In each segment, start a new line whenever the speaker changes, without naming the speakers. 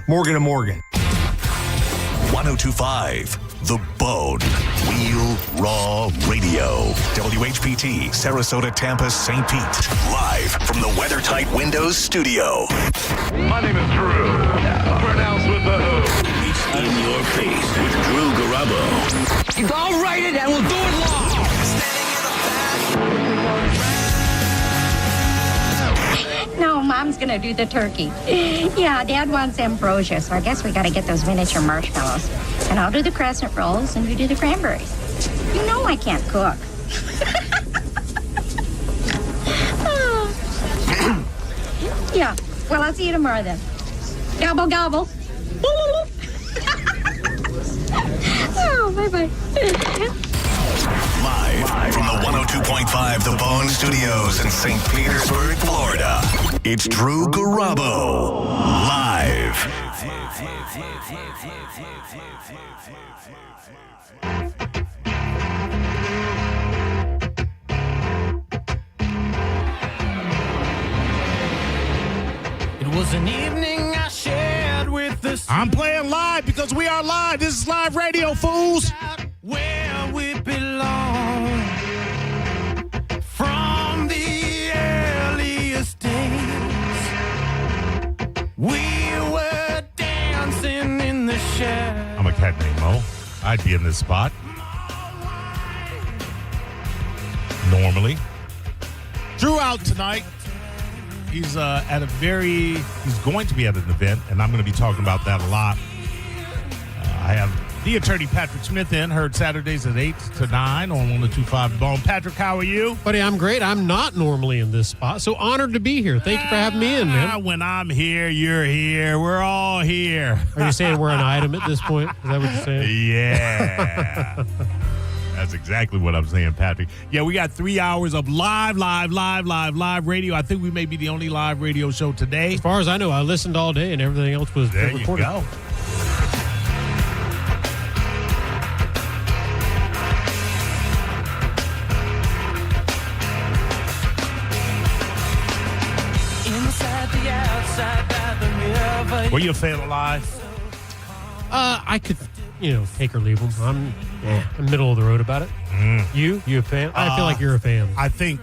Morgan & Morgan.
1025 The Bone. Real Raw Radio. WHPT, Sarasota, Tampa, St. Pete. Live from the WeatherTight Windows studio.
My name is Drew. Pronounced with the O.
It's in your face with Drew Garabo.
I'll write it and we'll do it live.
No, Mom's gonna do the turkey. Yeah, Dad wants ambrosia, so I guess we gotta get those miniature marshmallows. And I'll do the crescent rolls, and you do the cranberries. You know I can't cook. Yeah, well, I'll see you tomorrow then. Gobble, gobble. Oh, bye-bye.
Live from the 102.5 The Bone Studios in St. Petersburg, Florida. It's Drew Garabo. Live.
It was an evening I shared with the
I'm playing live because we are live. This is live radio, fools.
where we belong. From the earliest days, we were dancing in the shadows.
I'm a cat named Mo. I'd be in this spot. Normally. Drew out tonight. He's he's going to be at an event, and I'm going to be talking about that a lot. I have the attorney Patrick Smith in, heard Saturdays at 8 to 9 on 1025 The Bone. Patrick, how are you?
Buddy, I'm great. I'm not normally in this spot, so honored to be here. Thank you for having me in, man.
When I'm here, you're here. We're all here.
Are you saying we're an item at this point? Is that what you're saying?
Yeah. That's exactly what I'm saying, Patrick. Yeah, we got 3 hours of live radio. I think we may be the only live radio show today.
As far as I know, I listened all day and everything else was
There
recorded.
you go.
Inside the outside by the river.
Were you a fan of live?
I could, take or leave them. I'm middle of the road about it. You a fan? I feel like you're a fan.
I think,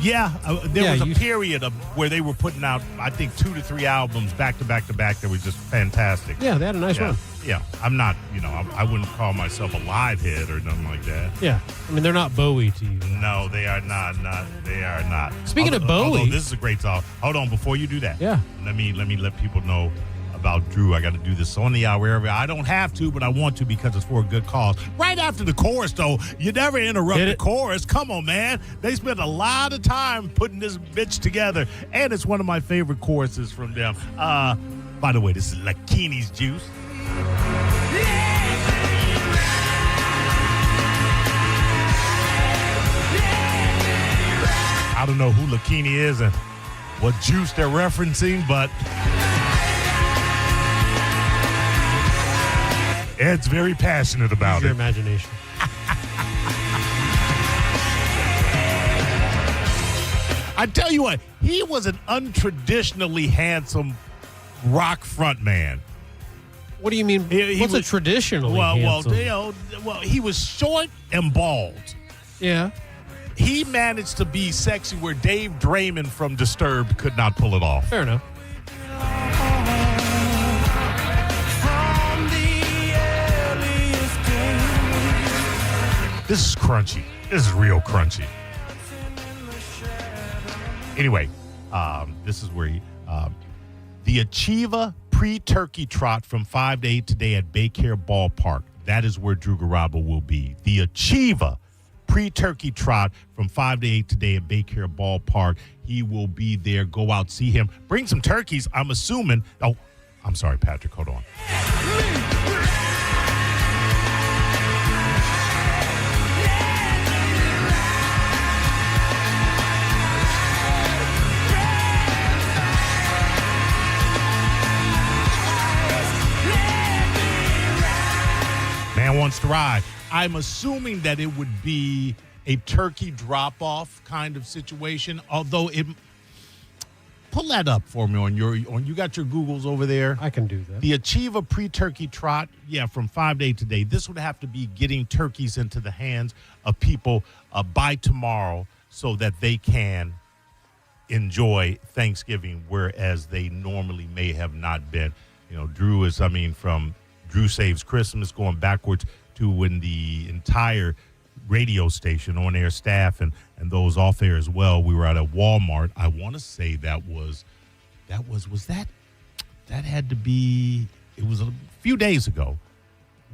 yeah, there was a
you-
period of where they were putting out, I think, 2 to 3 albums back to back to back that was just fantastic.
Yeah, they had a nice run.
Yeah, I'm not, I wouldn't call myself a live head or nothing like that.
Yeah, I mean, they're not Bowie to you.
No, they are not. They are not.
Speaking of Bowie.
Although this is a great song. Hold on, before you do that.
Yeah.
Let me let people know about Drew. I got to do this on the hour. I don't have to, but I want to because it's for a good cause. Right after the chorus, though, you never interrupt the chorus. Come on, man. They spent a lot of time putting this bitch together, and it's one of my favorite choruses from them. By the way, this is Lakini's Juice. I don't know who Lakini is and what juice they're referencing, but Ed's very passionate about
Your
it.
imagination.
I tell you what, he was an untraditionally handsome rock frontman.
What do you mean? What's a traditionally handsome?
Well, he was short and bald.
Yeah.
He managed to be sexy where Dave Draymond from Disturbed could not pull it off.
Fair enough.
This is crunchy. This is real crunchy. Anyway, this is where the Achieva pre-turkey trot from 5 to 8 today at Baycare Ballpark. That is where Drew Garabo will be. The Achieva pre-turkey trot from 5 to 8 today at Baycare Ballpark. He will be there. Go out, see him. Bring some turkeys, I'm assuming. Oh, I'm sorry, Patrick. Hold on. Man wants to ride. I'm assuming that it would be a turkey drop-off kind of situation, although pull that up for me on you got your Googles over there.
I can do that.
The Achieva pre-turkey trot, from 5 to 8 today. This would have to be getting turkeys into the hands of people by tomorrow so that they can enjoy Thanksgiving, whereas they normally may have not been. From Drew Saves Christmas going backwards to when the entire radio station, on-air staff, and those off air as well, we were at a Walmart. I want to say that had to be, it was a few days ago.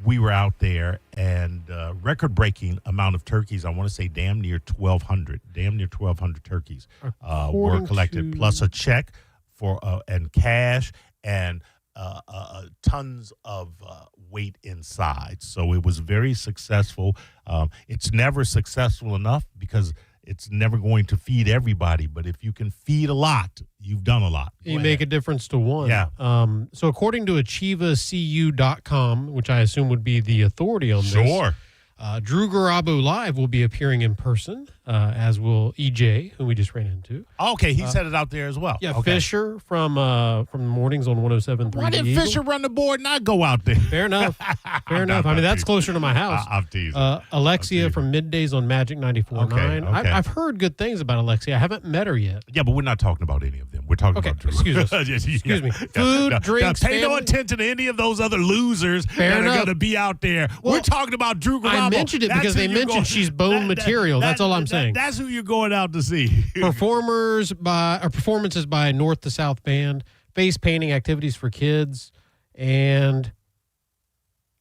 We were out there, and record-breaking amount of turkeys. I want to say damn near 1,200 turkeys were collected, plus a check for and cash and tons of weight inside. So it was very successful. It's never successful enough because it's never going to feed everybody. But if you can feed a lot, you've done a lot.
You make a difference to one.
Yeah.
So according to AchievaCU.com, which I assume would be the authority on this.
Sure.
Drew Garabo Live will be appearing in person, as will EJ, who we just ran into.
Okay, he said it out there as well.
Yeah,
okay.
Fisher from the mornings on 107.3.
Why did Fisher run the board and not go out there?
Fair enough. Fair enough. I mean, that's closer to my house.
I'm teasing.
Alexia from Middays on Magic 94.9.
Okay.
I've heard good things about Alexia. I haven't met her yet.
Yeah, but we're not talking about any of them. We're talking about Drew.
Excuse us. Excuse me. Food, drinks,
pay no
family.
attention to any of those other losers that are going to be out there.
Well,
we're talking about Drew Garabo.
I mentioned it because they mentioned she's bone material. That's all I'm saying.
That's who you're going out to see.
Performances by North to South Band, face painting activities for kids, and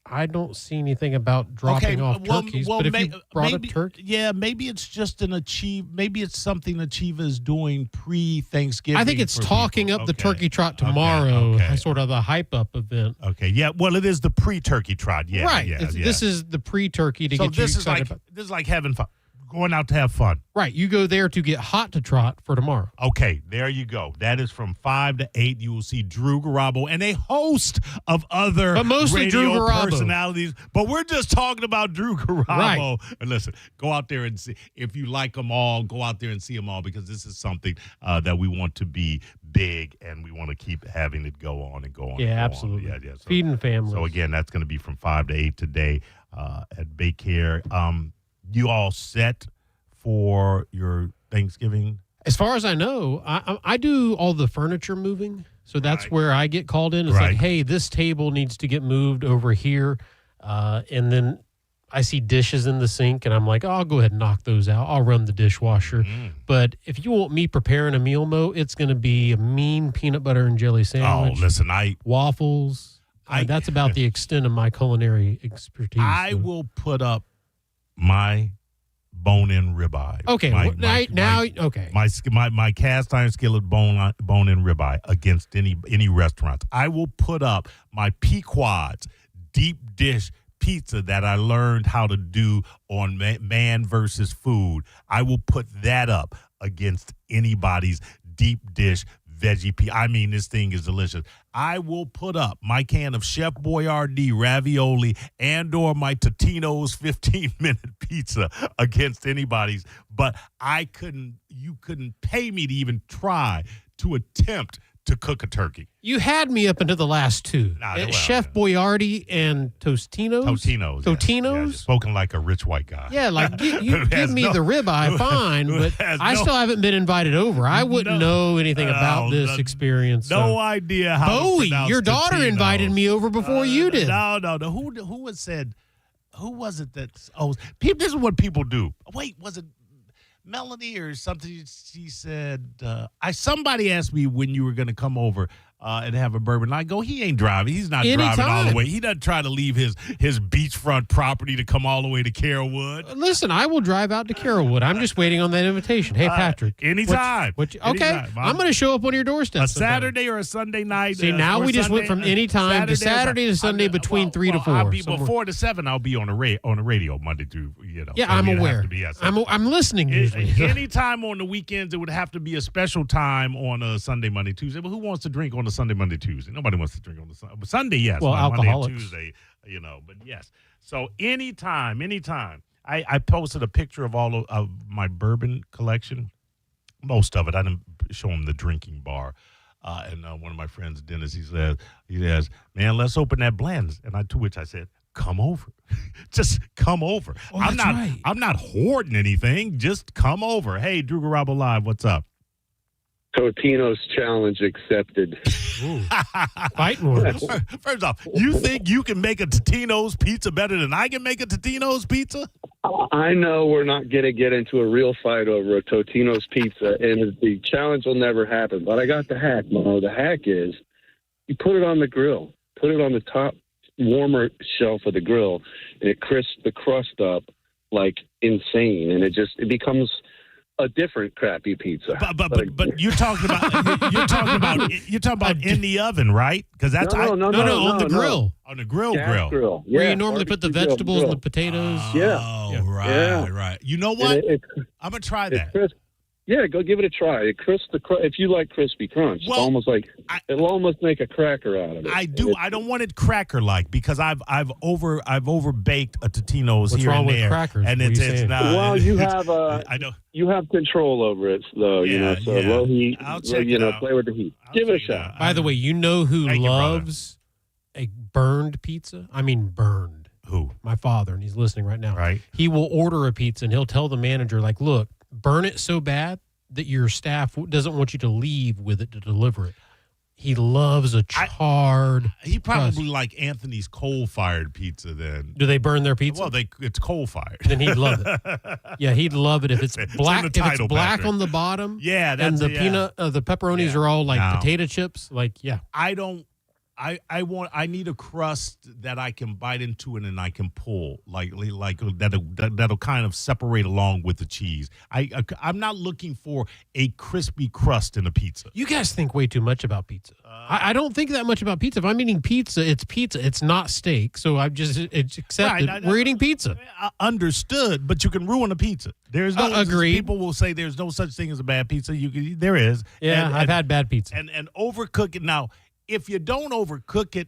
I don't see anything about dropping off turkeys. But if you brought a turkey,
maybe it's just maybe it's something Achieva is doing pre-Thanksgiving.
I think it's talking
people.
up the turkey trot tomorrow, sort of a hype up event.
Okay, yeah. Well, it is the pre-turkey trot. Yeah,
right.
Yeah,
This is the pre-turkey to get you excited about.
This is like having fun. Going out to have fun.
Right. You go there to get hot to trot for tomorrow.
Okay, there you go. That is from 5 to 8. You will see Drew Garabo and a host of other radio personalities. But we're just talking about Drew Garabo.
Right.
And listen, go out there and see. If you like them all, go out there and see them all, because this is something that we want to be big, and we want to keep having it go on and go on.
Yeah,
and go
absolutely.
On. Yeah. So,
feeding families.
So, again, that's going to be from 5 to 8 today at Baycare. You all set for your Thanksgiving?
As far as I know, I do all the furniture moving. So that's where I get called in. It's like, hey, this table needs to get moved over here. And then I see dishes in the sink, and I'm like, oh, I'll go ahead and knock those out. I'll run the dishwasher. But if you want me preparing a meal, Mo, it's going to be a mean peanut butter and jelly sandwich.
Oh, listen,
waffles. That's about the extent of my culinary expertise.
I will put up my bone-in ribeye.
Okay,
my cast iron skillet bone-in ribeye against any restaurants. I will put up my Pequod's deep dish pizza that I learned how to do on Man versus Food. I will put that up against anybody's deep dish veggie pizza. I mean, this thing is delicious. I will put up my can of Chef Boyardee ravioli and/or my Totino's 15-minute pizza against anybody's. But you couldn't pay me to even try to attempt to cook a turkey.
You had me up into the last two. Chef Boyardee and Totino's.
Totino's? Yes. Spoken like a rich white guy.
Yeah, like you give me the ribeye, fine, but I still haven't been invited over. I wouldn't know anything about this experience.
No idea how
Bowie,
to pronounce
your daughter
Totino's.
Invited me over before you did.
No. Who was it that? Oh, this is what people do. Wait, was it Melanie or something? She said, somebody asked me when you were going to come over and have a bourbon. And I go, he ain't driving. He's not driving all the way. He doesn't try to leave his beachfront property to come all the way to Carrollwood.
Listen, I will drive out to Carrollwood. I'm just waiting on that invitation. Hey, Patrick.
Anytime.
Okay,
anytime.
I'm going to show up on your doorstep.
A Saturday or a Sunday night.
See, now we just went from any time to Saturday to Sunday between 3 to 4.
I'll be before to 7. I'll be on a radio Monday through,
Yeah,
so
I'm aware.
I'm
I'm listening usually.
Anytime on the weekends, it would have to be a special time on a Sunday, Monday, Tuesday. But who wants to drink on a Sunday, Monday, Tuesday? Nobody wants to drink on the Sunday. But Sunday, yes.
Well,
Monday
alcoholics.
and Tuesday, but yes. So anytime. I posted a picture of all of my bourbon collection. Most of it. I didn't show him the drinking bar. And one of my friends, Dennis, he says, man, let's open that blend. And to which I said, come over. Just come over.
Oh,
I'm not hoarding anything. Just come over. Hey, Drew Garabo Live, what's up?
Totino's challenge accepted.
Fighting words.
First off, you think you can make a Totino's pizza better than I can make a Totino's pizza?
I know we're not going to get into a real fight over a Totino's pizza, and the challenge will never happen. But I got the hack, Mo. The hack is you put it on the grill. Put it on the top warmer shelf of the grill, and it crisps the crust up like insane, and it becomes a different crappy pizza.
But you're talking about in the oven, right? Because that's
no, on the grill.
On the grill.
Yeah,
where you normally put the vegetables and the potatoes.
Right. You know what? I'm gonna try that.
Crisp. Yeah, go give it a try. It crisps if you like crispy crunch.
Well,
it's almost like it'll almost make a cracker out of it.
I do. I don't want it cracker like because I've over baked a Totino's
What's
here
wrong
and
with
there,
crackers?
and it's not.
Well, you have
I know.
You have control over it, though. Low heat.
I'll check it out.
Play with the heat. Give it a shot.
By the way, you know who loves a burned pizza? I mean burned.
Who?
My father, and he's listening right now.
Right.
He will order a pizza, and he'll tell the manager, like, look, burn it so bad that your staff doesn't want you to leave with it to deliver it. He loves a charred
He probably
crust.
like Anthony's coal-fired pizza then.
Do they burn their pizza?
Well, it's coal-fired.
Then he'd love it. Yeah, he'd love it if it's black.
It's in the title,
if it's black
Patrick.
on the bottom.
Yeah,
and the
peanut.
the pepperonis are all like potato chips. Like, yeah.
I need a crust that I can bite into and I can pull like that'll kind of separate along with the cheese. I'm not looking for a crispy crust in a pizza.
You guys think way too much about pizza. I don't think that much about pizza. If I'm eating pizza, it's pizza. It's not steak. So it's accepted.
Right,
We're eating pizza.
Understood, but you can ruin a pizza. There's no
agreed.
People will say there's no such thing as a bad pizza. There is.
Yeah, I've had bad pizza.
And overcook it now. If you don't overcook it,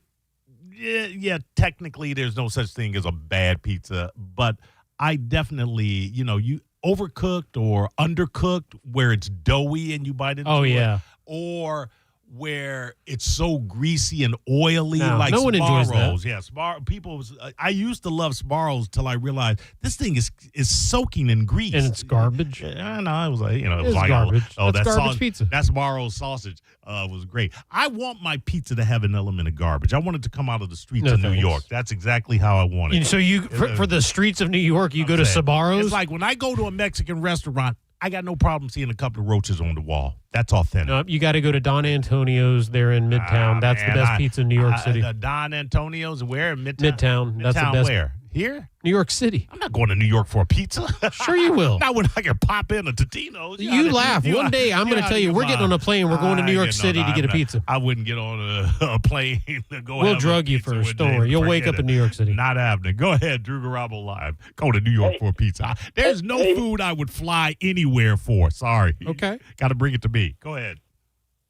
yeah, technically there's no such thing as a bad pizza. But I definitely, you overcooked or undercooked where it's doughy and you bite into it. Or where it's so greasy and oily, like
no one enjoys
Sbarro's.
that.
Yeah, I used to love Sbarro's till I realized this thing is soaking in grease.
And it's garbage.
I know. I was like, it was
It's
like,
garbage.
oh,
That's
that
garbage pizza.
That Sbarro's sausage was great. I want my pizza to have an element of garbage. I want it to come out of the streets of New York. That's exactly how I want it.
So for the streets of New York, you go to Sbarro's?
It's like when I go to a Mexican restaurant, I got no problem seeing a couple of roaches on the wall. That's authentic.
No, you got to go to Don Antonio's there in Midtown. That's the best pizza in New York City.
Don Antonio's where in Midtown?
Midtown. That's the best.
Where? Here?
New York City.
I'm not going to New York for a pizza.
Sure you will.
Not when I can pop in a Totino's.
You laugh. One day I'm going to tell you, we're getting on a plane. We're going to New York City to get a pizza.
I wouldn't get on a plane to go.
We'll drug you first. Don't worry. You'll wake up in New York City.
Not happening. Go ahead, Drew Garabo Live. Go to New York for a pizza. There's no food I would fly anywhere for. Sorry.
Okay.
Got to bring it to me. Go ahead.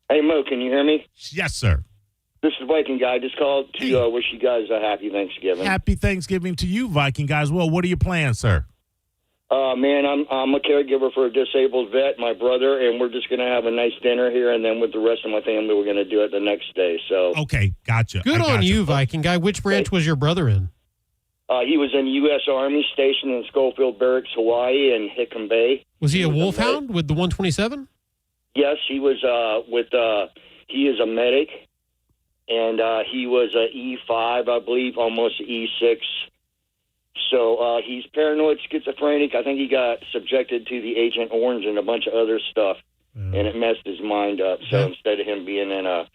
Hey, Mo, can you hear me?
Yes, sir.
This is Viking Guy. Just called to wish you guys a happy Thanksgiving.
Happy Thanksgiving to you, Viking guys. Well, what are your plans, sir?
Man, I'm a caregiver for a disabled vet, my brother, and we're just going to have a nice dinner here, and then with the rest of my family, we're going to do it the next day. So
okay, gotcha.
Good on you, Viking Guy. Which branch was your brother in?
He was in U.S. Army, stationed in Schofield Barracks, Hawaii, and Hickam Bay.
Was he a wolfhound with the 127?
Yes, he was he is a medic, and he was a E5, I believe, almost E6. So he's paranoid schizophrenic. I think he got subjected to the Agent Orange and a bunch of other stuff, and it messed his mind up. So instead of him being in a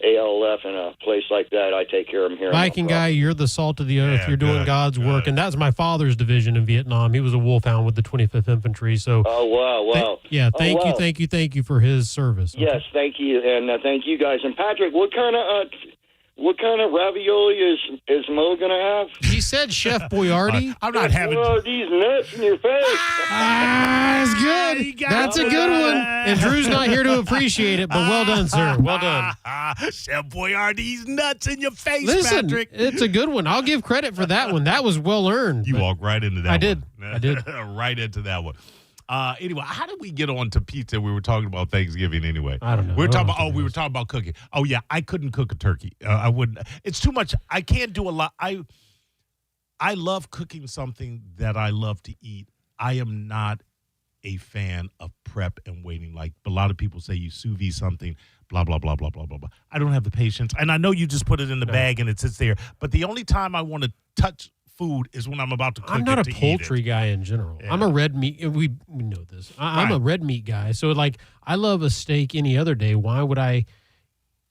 ALF in a place like that, I take care of him here.
Viking Guy, you're the salt of the earth. You're doing God's work, and that's my father's division in Vietnam. He was a wolfhound with the 25th Infantry. So, thank you for his service. Okay?
Yes, thank you, and thank you guys. And Patrick, what kind of ravioli is Mo gonna have?
He said Chef Boyardee.
I'm not having
these nuts in your face.
That's good. That's a good one. And Drew's not here to appreciate it, but well done, sir. Well done.
Chef Boyardee's nuts in your face,
Listen,
Patrick.
it's a good one. I'll give credit for that one. That was well earned.
You walked right into that.
I did.
Right into that one. Anyway, how did we get on to pizza? We were talking about Thanksgiving anyway.
I don't know.
We were talking about. We were talking about cooking. Oh yeah, I couldn't cook a turkey. I wouldn't. It's too much. I can't do a lot. I love cooking something that I love to eat. I am not a fan of prep and waiting. Like a lot of people say, you sous vide something. Blah blah blah blah blah blah blah. I don't have the patience, and I know you just put it in the bag and it sits there. But the only time I want to touch food is when I'm about to cook.
I'm not a poultry guy in general. Yeah. I'm a red meat. We know this. I'm a red meat guy. So like, I love a steak any other day. Why would I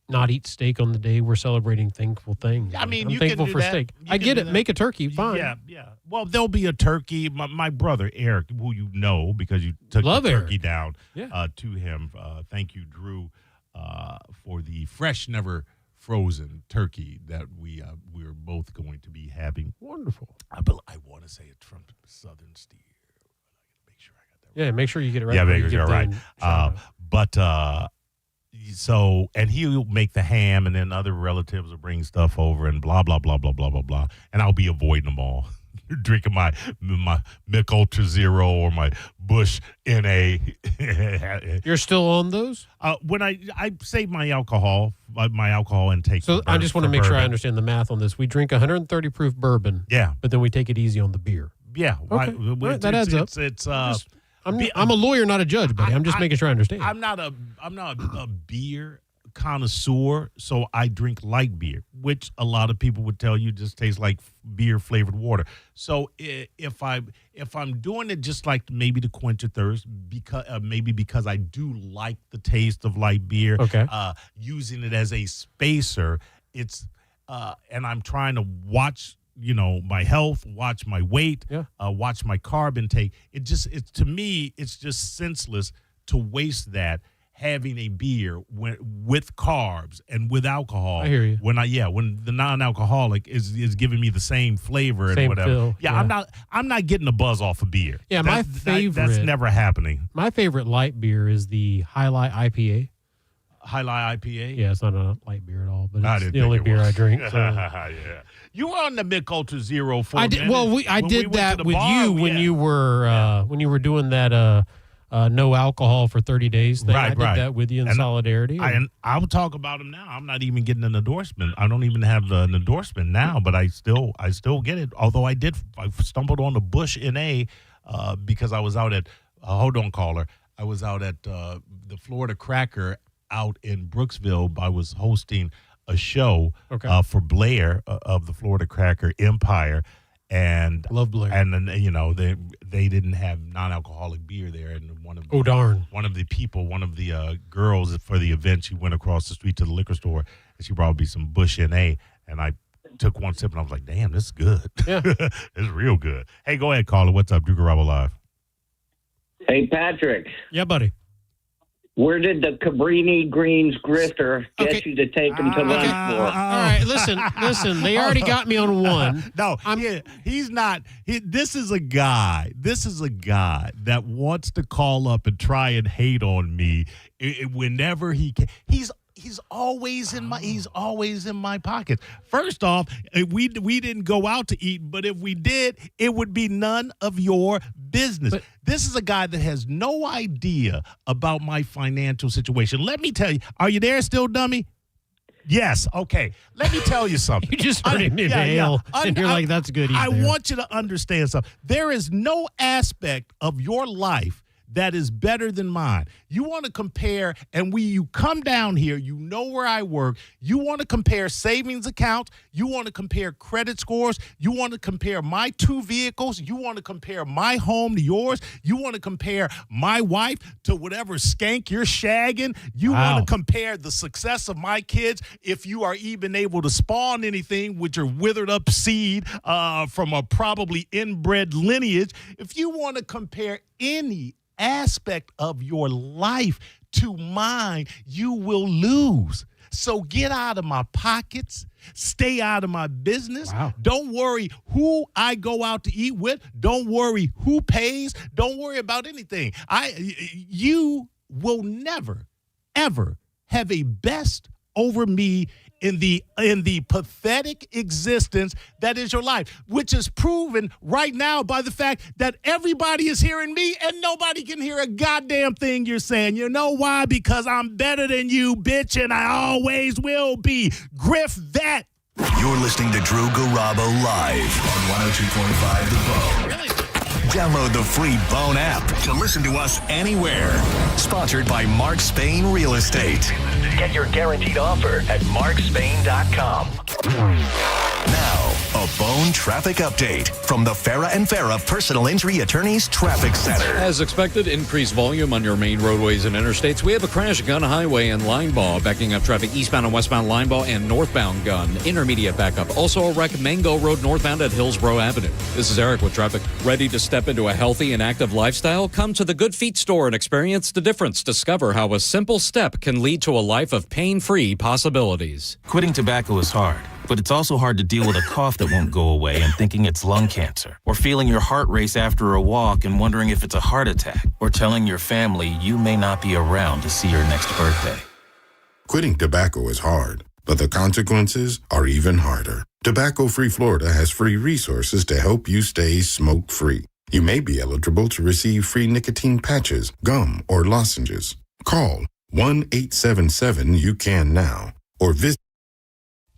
not eat steak on the day we're celebrating thankful things?
I mean,
I'm
you
thankful
can do
for
that.
steak.
You
I
can
get
do
it.
that.
Make a turkey. Fine.
Yeah. Well, there'll be a turkey. My brother Eric, who you know because you took
Love
the turkey
Eric.
down
Yeah.
To him. Thank you, Drew, for the fresh, never frozen turkey that we're both going to be having.
Wonderful.
I want to say it's from Southern Steer. Make sure I got that right.
Yeah, make sure you get it right.
Yeah,
before
make
you
sure
give
right.
them shout out.
So, and he'll make the ham, and then other relatives will bring stuff over, and blah blah blah blah blah blah blah, and I'll be avoiding them all, drinking my Mick Ultra Zero or my Bush NA.
You're still on those?
When I save my alcohol intake.
So I just want to make sure I understand the math on this. We drink 130 proof bourbon.
Yeah,
but then we take it easy on the beer.
Yeah,
okay. Right, that adds up. I'm a lawyer, not a judge, buddy. I'm just making sure I understand.
I'm not a beer connoisseur, so I drink light beer, which a lot of people would tell you just tastes like beer flavored water. So if I'm doing it just like maybe to quench a thirst, because I do like the taste of light beer.
Okay.
Using it as a spacer, it's and I'm trying to watch my health, watch my weight, watch my carb intake. To me, it's just senseless to waste that having a beer with carbs and with alcohol.
I hear you.
When the non-alcoholic is giving me the same flavor and whatever.
Feel,
yeah, I'm not getting a buzz off of beer.
Yeah, my favorite.
That's never happening.
My favorite light beer is the Highlight IPA.
Highlight IPA?
Yeah, it's not a light beer at all, but
I
it's
didn't
the
think
only
it
beer
was.
I drink. So.
Yeah. You were on the Mick Ultra Zero for
I did. Well, I did that with you when you were doing that no alcohol for 30 days thing. I did that with you in solidarity.
And I will talk about them now. I'm not even getting an endorsement. I don't even have an endorsement now, but I still get it. Although I stumbled on the Bush NA because I was out at hold on, caller. I was out at the Florida Cracker out in Brooksville. I was hosting a show for Blair of the Florida Cracker Empire, and
love Blair.
And then they didn't have non-alcoholic beer there, and one of the girls for the event, she went across the street to the liquor store and she brought me some Bush NA, and I took one sip and I was like, damn, this is good.
Yeah.
It's real good. Hey, go ahead, caller. What's up? Drew Garabo Live.
Hey, Patrick.
Yeah, buddy.
Where did the Cabrini Greens grifter get you to take him to lunch for?
All right, listen. They already got me on one.
No, he's not. This is a guy that wants to call up and try and hate on me whenever he can. He's always in my pocket. First off, we didn't go out to eat, but if we did, it would be none of your business. But this is a guy that has no idea about my financial situation. Let me tell you. Are you there still, dummy? Yes. Okay. Let me tell you something.
You just heard him inhale, and you're like, that's good.
I want you to understand something. There is no aspect of your life that is better than mine. You want to compare, and you come down here, you know where I work. You want to compare savings accounts. You want to compare credit scores. You want to compare my two vehicles. You want to compare my home to yours. You want to compare my wife to whatever skank you're shagging. You want to compare the success of my kids, if you are even able to spawn anything with your withered up seed from a probably inbred lineage. If you want to compare any aspect of your life to mine, you will lose. So get out of my pockets. Stay out of my business.
Wow.
Don't worry who I go out to eat with. Don't worry who pays. Don't worry about anything. You will never, ever have a best over me in the pathetic existence that is your life, which is proven right now by the fact that everybody is hearing me and nobody can hear a goddamn thing you're saying. You know why? Because I'm better than you, bitch, and I always will be. Griff that.
You're listening to Drew Garabo live on 102.5 The Bone.
Really?
Download the free Bone app to listen to us anywhere. Sponsored by Mark Spain Real Estate. Get your guaranteed offer at markspain.com. Now, a Bone traffic update from the Farah and Farah Personal Injury Attorneys Traffic Center.
As expected, increased volume on your main roadways and interstates. We have a crash at Gun Highway and Linebaugh, backing up traffic eastbound and westbound Linebaugh and northbound Gun. Intermediate backup. Also a wreck Mango Road northbound at Hillsborough Avenue. This is Eric with traffic. Ready to step into a healthy and active lifestyle? Come to the Good Feet store and experience the difference. Discover how a simple step can lead to a life of pain-free possibilities.
Quitting tobacco is hard, but it's also hard to deal with a cough that won't go away and thinking it's lung cancer, or feeling your heart race after a walk and wondering if it's a heart attack, or telling your family you may not be around to see your next birthday.
Quitting tobacco is hard, but the consequences are even harder. Tobacco-Free Florida has free resources to help you stay smoke-free. You may be eligible to receive free nicotine patches, gum, or lozenges. Call 1-877-YOU-CAN-NOW or visit.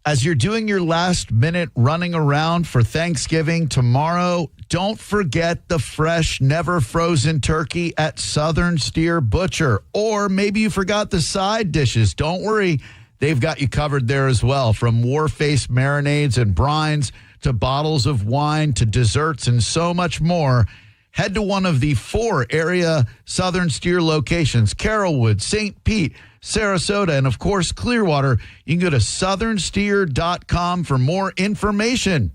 As you're doing your last minute running around for Thanksgiving tomorrow, don't forget the fresh, never frozen turkey at Southern Steer Butcher. Or maybe you forgot the side dishes. Don't worry, they've got you covered there as well. From war-faced marinades and brines to bottles of wine to desserts and so much more. Head to one of the 4 area Southern Steer locations, Carrollwood, St. Pete, Sarasota, and, of course, Clearwater. You can go to southernsteer.com for more information.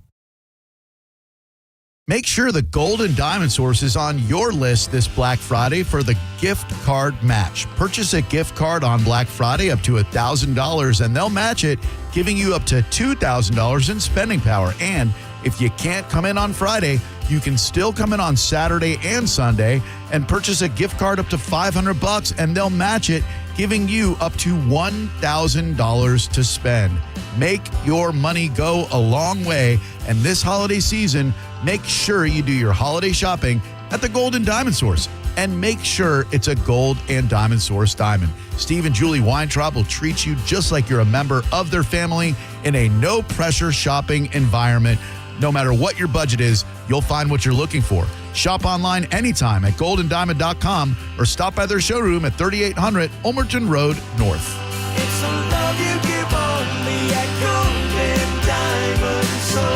Make sure the Golden Diamond Source is on your list this Black Friday for the gift card match. Purchase a gift card on Black Friday up to $1,000, and they'll match it, giving you up to $2,000 in spending power. And if you can't come in on Friday, you can still come in on Saturday and Sunday and purchase a gift card up to $500, and they'll match it, giving you up to $1,000 to spend. Make your money go a long way, and this holiday season, make sure you do your holiday shopping at the Golden Diamond Source, and make sure it's a Gold and Diamond Source diamond. Steve and Julie Weintraub will treat you just like you're a member of their family in a no-pressure shopping environment. No matter what your budget is, you'll find what you're looking for. Shop online anytime at goldendiamond.com or stop by their showroom at 3800 Ulmerton Road North.
It's a love you give only at Golden Diamond Source.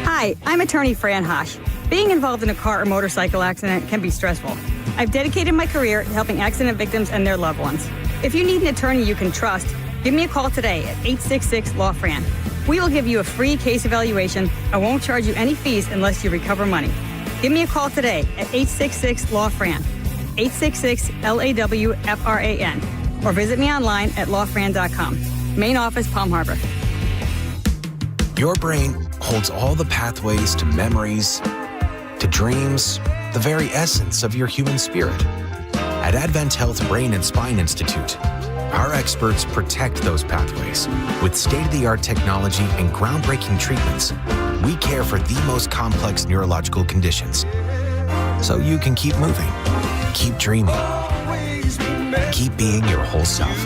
Hi, I'm attorney Fran Hosh. Being involved in a car or motorcycle accident can be stressful. I've dedicated my career to helping accident victims and their loved ones. If you need an attorney you can trust, give me a call today at 866-LAW-FRAN. We will give you a free case evaluation and won't charge you any fees unless you recover money. Give me a call today at 866-LAW-FRAN, 866-LAW-FRAN, or visit me online at lawfran.com. Main office, Palm Harbor.
Your brain holds all the pathways to memories, to dreams, the very essence of your human spirit. At Advent Health Brain and Spine Institute, our experts protect those pathways. With state-of-the-art technology and groundbreaking treatments, we care for the most complex neurological conditions. So you can keep moving, keep dreaming, keep being your whole self.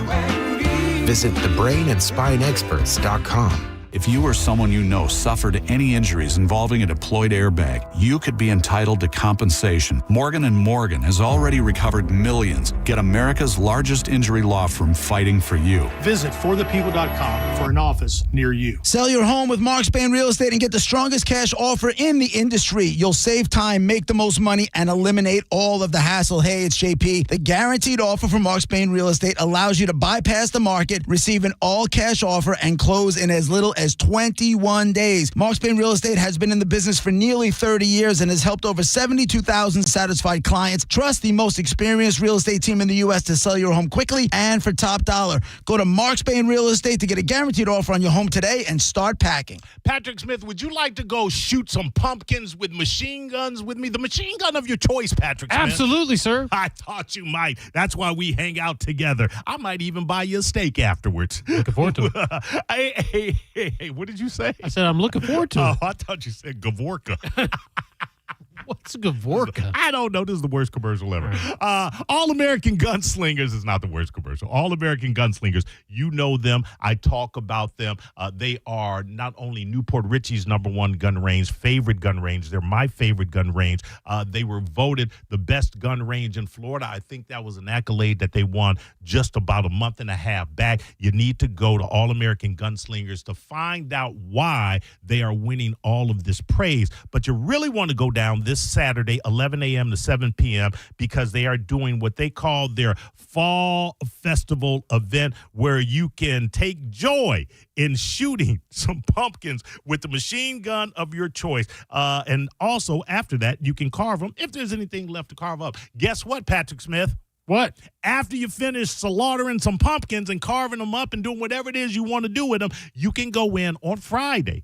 Visit thebrainandspineexperts.com.
If you or someone you know suffered any injuries involving a deployed airbag, you could be entitled to compensation. Morgan & Morgan has already recovered millions. Get America's largest injury law firm fighting for you.
Visit forthepeople.com for an office near you.
Sell your home with Mark Spain Real Estate and get the strongest cash offer in the industry. You'll save time, make the most money, and eliminate all of the hassle. Hey, it's JP. The guaranteed offer from Mark Spain Real Estate allows you to bypass the market, receive an all-cash offer, and close in as little as 21 days. Mark Spain Real Estate has been in the business for nearly 30 years and has helped over 72,000 satisfied clients. Trust the most experienced real estate team in the U.S. to sell your home quickly and for top dollar. Go to Mark Spain Real Estate to get a guaranteed offer on your home today and start packing.
Patrick Smith, would you like to go shoot some pumpkins with machine guns with me? The machine gun of your choice, Patrick Smith.
Absolutely, sir.
I thought you might. That's why we hang out together. I might even buy you a steak afterwards.
Looking forward to it.
Hey, what did you say?
I said I'm looking forward to it.
Oh, I thought you said Gavorka.
What's Gavorka?
I don't know. This is the worst commercial ever. All-American Gunslingers is not the worst commercial. All-American Gunslingers, you know them. I talk about them. They are not only Newport Richie's #1 gun range, favorite gun range. They're my favorite gun range. They were voted the best gun range in Florida. I think that was an accolade that they won just about a month and a half back. You need to go to All-American Gunslingers to find out why they are winning all of this praise. But you really want to go down this Saturday, 11 a.m. to 7 p.m., because they are doing what they call their fall festival event, where you can take joy in shooting some pumpkins with the machine gun of your choice. And also, after that, you can carve them if there's anything left to carve up. Guess what, Patrick Smith?
What?
After you finish slaughtering some pumpkins and carving them up and doing whatever it is you want to do with them, you can go in on Friday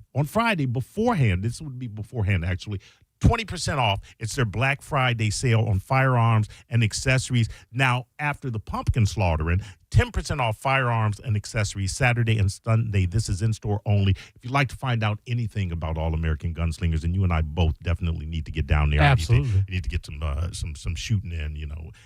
beforehand. This would be beforehand, actually. 20% off. It's their Black Friday sale on firearms and accessories. Now, after the pumpkin slaughtering, 10% off firearms and accessories Saturday and Sunday. This is in-store only. If you'd like to find out anything about All-American Gunslingers, and you and I both definitely need to get down there.
Absolutely.
You need to get some shooting in,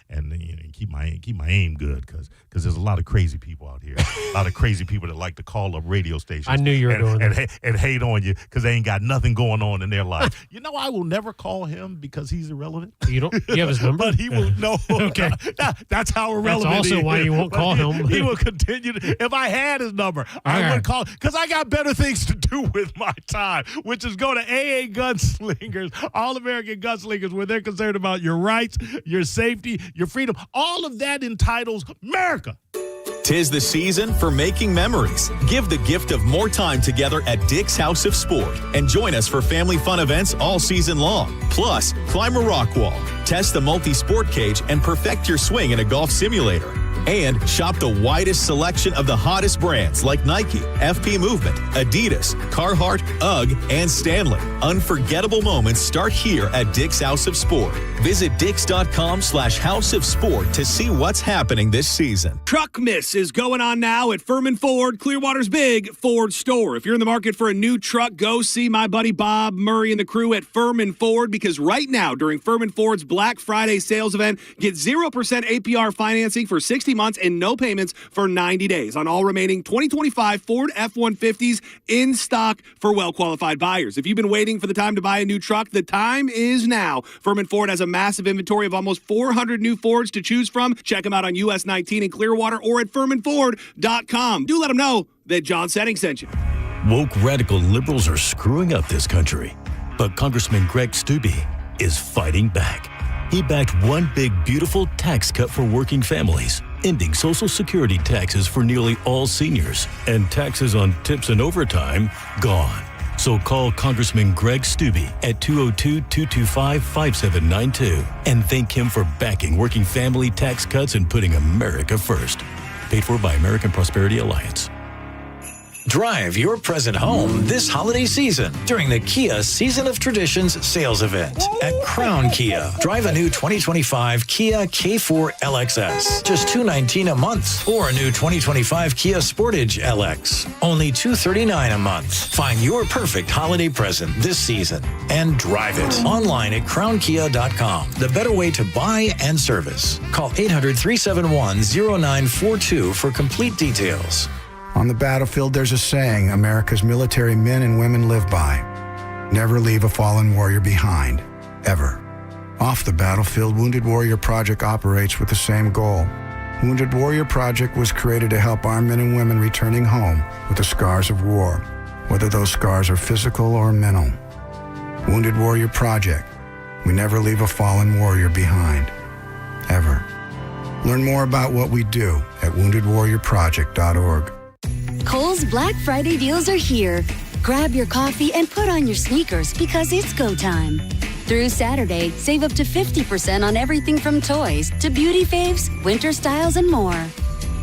and keep my aim good, because there's a lot of crazy people out here. A lot of crazy people that like to call up radio stations.
I knew you were doing that.
And hate on you because they ain't got nothing going on in their life. I will never call him because he's irrelevant.
You have his number?
But he will know.
Okay.
That's how irrelevant
That's also
he is.
why you won't call him.
He will continue to. If I had his number, I would call, because I got better things to do with my time, which is go to AA Gunslingers, All-American Gunslingers, where they're concerned about your rights, your safety, your freedom. All of that entitles America.
'Tis the season for making memories. Give the gift of more time together at Dick's House of Sport and join us for family fun events all season long. Plus, climb a rock wall, test the multi-sport cage, and perfect your swing in a golf simulator. And shop the widest selection of the hottest brands like Nike, FP Movement, Adidas, Carhartt, UGG, and Stanley. Unforgettable moments start here at Dick's House of Sport. Visit dicks.com/House of Sport to see what's happening this season.
Truck Miss is going on now at Furman Ford, Clearwater's big Ford store. If you're in the market for a new truck, go see my buddy Bob Murray and the crew at Furman Ford, because right now during Furman Ford's Black Friday sales event, get 0% APR financing for 60 months and no payments for 90 days on all remaining 2025 Ford F-150s in stock for well-qualified buyers. If you've been waiting for the time to buy a new truck, the time is now. Furman Ford has a massive inventory of almost 400 new Fords to choose from. Check them out on US 19 in Clearwater or at FurmanFord.com. Do let them know that John Setting sent you.
Woke radical liberals are screwing up this country, but Congressman Greg Steube is fighting back. He backed one big, beautiful tax cut for working families, ending Social Security taxes for nearly all seniors, and taxes on tips and overtime gone. So call Congressman Greg Steube at 202-225-5792 and thank him for backing working family tax cuts and putting America first. Paid for by American Prosperity Alliance.
Drive your present home this holiday season during the Kia Season of Traditions sales event at Crown Kia. Drive a new 2025 Kia K4 LXS, just $219 a month, or a new 2025 Kia Sportage LX, only $239 a month. Find your perfect holiday present this season and drive it online at crownkia.com. The better way to buy and service. Call 800-371-0942 for complete details.
On the battlefield, there's a saying America's military men and women live by. Never leave a fallen warrior behind, ever. Off the battlefield, Wounded Warrior Project operates with the same goal. Wounded Warrior Project was created to help our men and women returning home with the scars of war, whether those scars are physical or mental. Wounded Warrior Project. We never leave a fallen warrior behind, ever. Learn more about what we do at woundedwarriorproject.org.
Kohl's Black Friday deals are here. Grab your coffee and put on your sneakers because it's go time. Through Saturday, save up to 50% on everything from toys to beauty faves, winter styles, and more.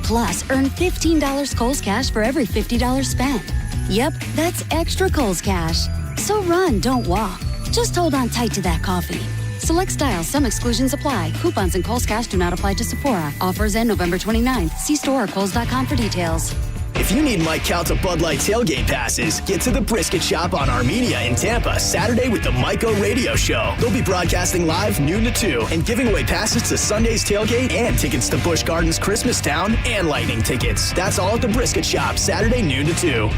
Plus, earn $15 Kohl's Cash for every $50 spent. Yep, that's extra Kohl's Cash. So run, don't walk. Just hold on tight to that coffee. Select styles, some exclusions apply. Coupons and Kohl's Cash do not apply to Sephora. Offers end November 29th. See store or Kohl's.com for details.
If you need Mike Calta Bud Light tailgate passes, get to the Brisket Shop on Armenia in Tampa Saturday with the Mike-O Radio Show. They'll be broadcasting live noon to 2 and giving away passes to Sunday's tailgate and tickets to Busch Gardens Christmas Town and Lightning tickets. That's all at the Brisket Shop Saturday noon to 2.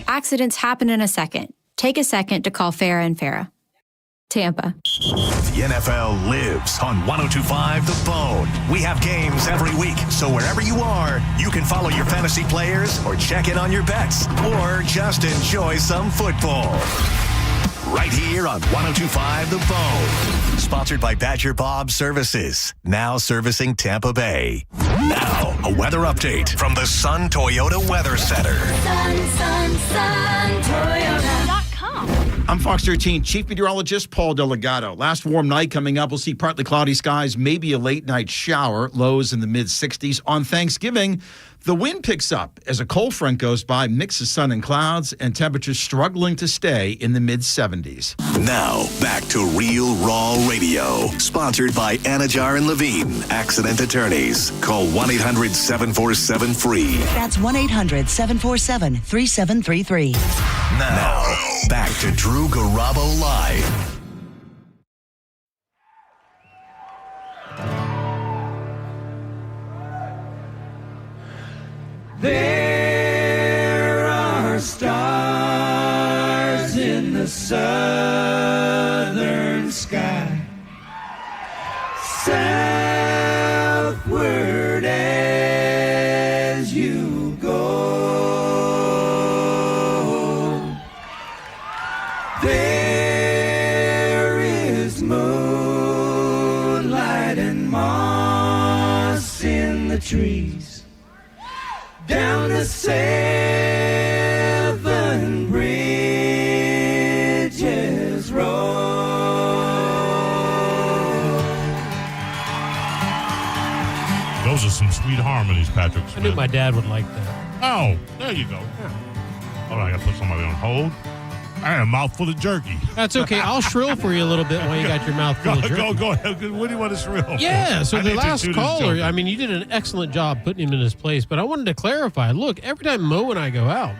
Accidents happen in a second. Take a second to call Farah and Farah. Tampa.
The NFL lives on 102.5 The Bone. We have games every week, so wherever you are, you can follow your fantasy players or check in on your bets or just enjoy some football. Right here on 102.5 The Bone. Sponsored by Badger Bob Services, now servicing Tampa Bay. Now, a weather update from the Sun Toyota Weather Center.
Sun, Toyota.com.
I'm Fox 13 Chief Meteorologist Paul Delgado. Last warm night coming up. We'll see partly cloudy skies, maybe a late night shower, lows in the mid-60s. On Thanksgiving, the wind picks up as a cold front goes by, mix of sun and clouds, and temperatures struggling to stay in the mid-70s.
Now, back to Real Raw Radio. Sponsored by Anajar and Levine, accident attorneys. Call 1-800-747-FREE.
That's 1-800-747-3733.
Now, back to Drew Garabo Live.
There are stars in the southern sky, southward as you go. There is moonlight and moss in the trees. Down the seven bridges road.
Those are some sweet harmonies, Patrick Smith.
I knew my dad would like that.
Oh, there you go. Yeah. Hold on, I got to put somebody on hold. I had a mouthful of jerky.
That's okay. I'll shrill for you a little bit while you got your mouth full of jerky.
Go ahead. What do you want to shrill?
Yeah, so
I
the
need to
last
shoot his
caller,
joke.
I mean, you did an excellent job putting him in his place, but I wanted to clarify. Look, every time Mo and I go out,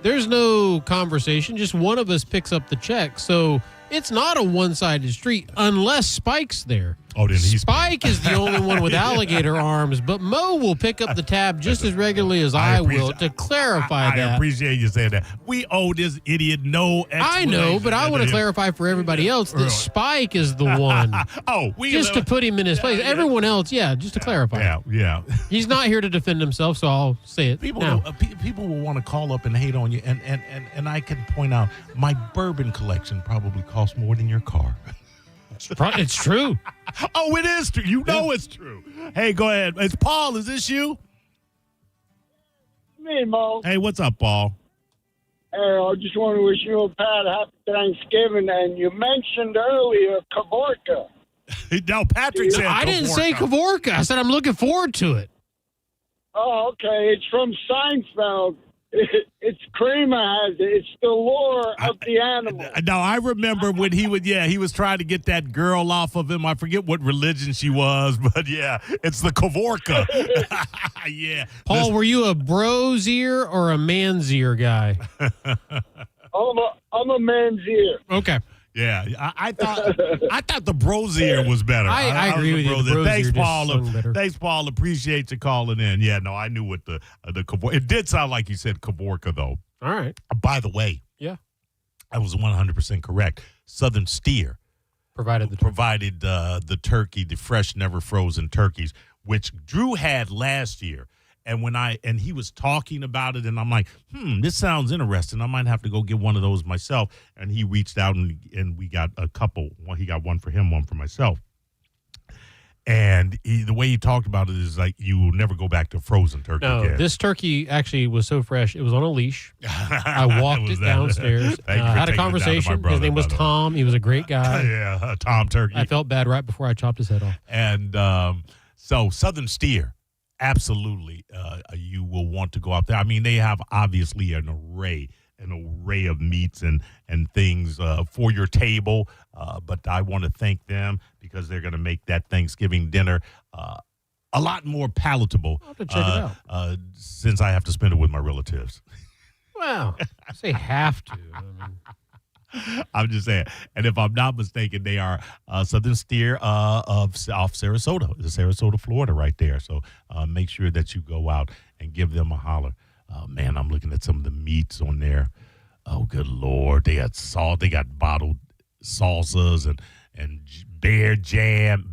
there's no conversation. Just one of us picks up the check. So it's not a one-sided street unless Spike's there.
Oh, then he's
Spike is the only one with alligator arms, but Mo will pick up the tab just as regularly as I will to clarify
I
that.
appreciate you saying that. We owe this idiot no
I know, but I want to clarify for everybody else that Spike is the one. Just to put him in his place. Everyone else, just to clarify.
Yeah.
He's not here to defend himself, so I'll say it now.
People will want to call up and hate on you, and I can point out my bourbon collection probably costs more than your car.
It's true.
Oh, it is true. You know it's true. Hey, go ahead. It's Paul. Is this you?
Me, Mo.
Hey, what's up, Paul?
Hey, I just want to wish you and Pat a happy Thanksgiving. And you mentioned earlier Kavorka.
No, Patrick said
I didn't say Kavorka. I said I'm looking forward to it.
Oh, okay. It's from Seinfeld. It's Kramer has it. It's the lore of the animal.
No, I remember when he was trying to get that girl off of him. I forget what religion she was, but it's the Kavorka. Yeah.
Paul, were you a bro's ear or a man's ear guy?
I'm a man's ear.
Okay.
Yeah, I thought the Brozier was better.
I agree with you. The Brozier
Thanks,
just
Paul.
sung better.
Thanks, Paul. Appreciate you calling in. Yeah, no, I knew what the Kavorka. It did sound like you said Kavorka, though.
All right.
By the way,
yeah,
I was 100% correct. Southern Steer
provided
the turkey, the fresh, never frozen turkeys, which Drew had last year. And he was talking about it, and I'm like, this sounds interesting. I might have to go get one of those myself. And he reached out, and we got a couple. Well, he got one for him, one for myself. And the way he talked about it is like you will never go back to frozen turkey
No,
again.
this turkey actually was so fresh. It was on a leash. I walked it downstairs.
Thank you for
had a
taking it down to my
conversation.
brother,
His name was
by the way.
Tom. He was a great guy.
Yeah, Tom Turkey.
I felt bad right before I chopped his head off.
And so Southern Steer, absolutely, you will want to go out there. I mean, they have obviously an array of meats and things for your table. But I want to thank them because they're going to make that Thanksgiving dinner a lot more palatable.
I'll have to check it
out. Since I have to spend it with my relatives.
Well, I say have to. I mean,
I'm just saying. And if I'm not mistaken, they are Southern Steer off Sarasota, Sarasota, Florida, right there. So make sure that you go out and give them a holler. Man, I'm looking at some of the meats on there. Oh, good Lord. They got salt. They got bottled salsas and bear jam,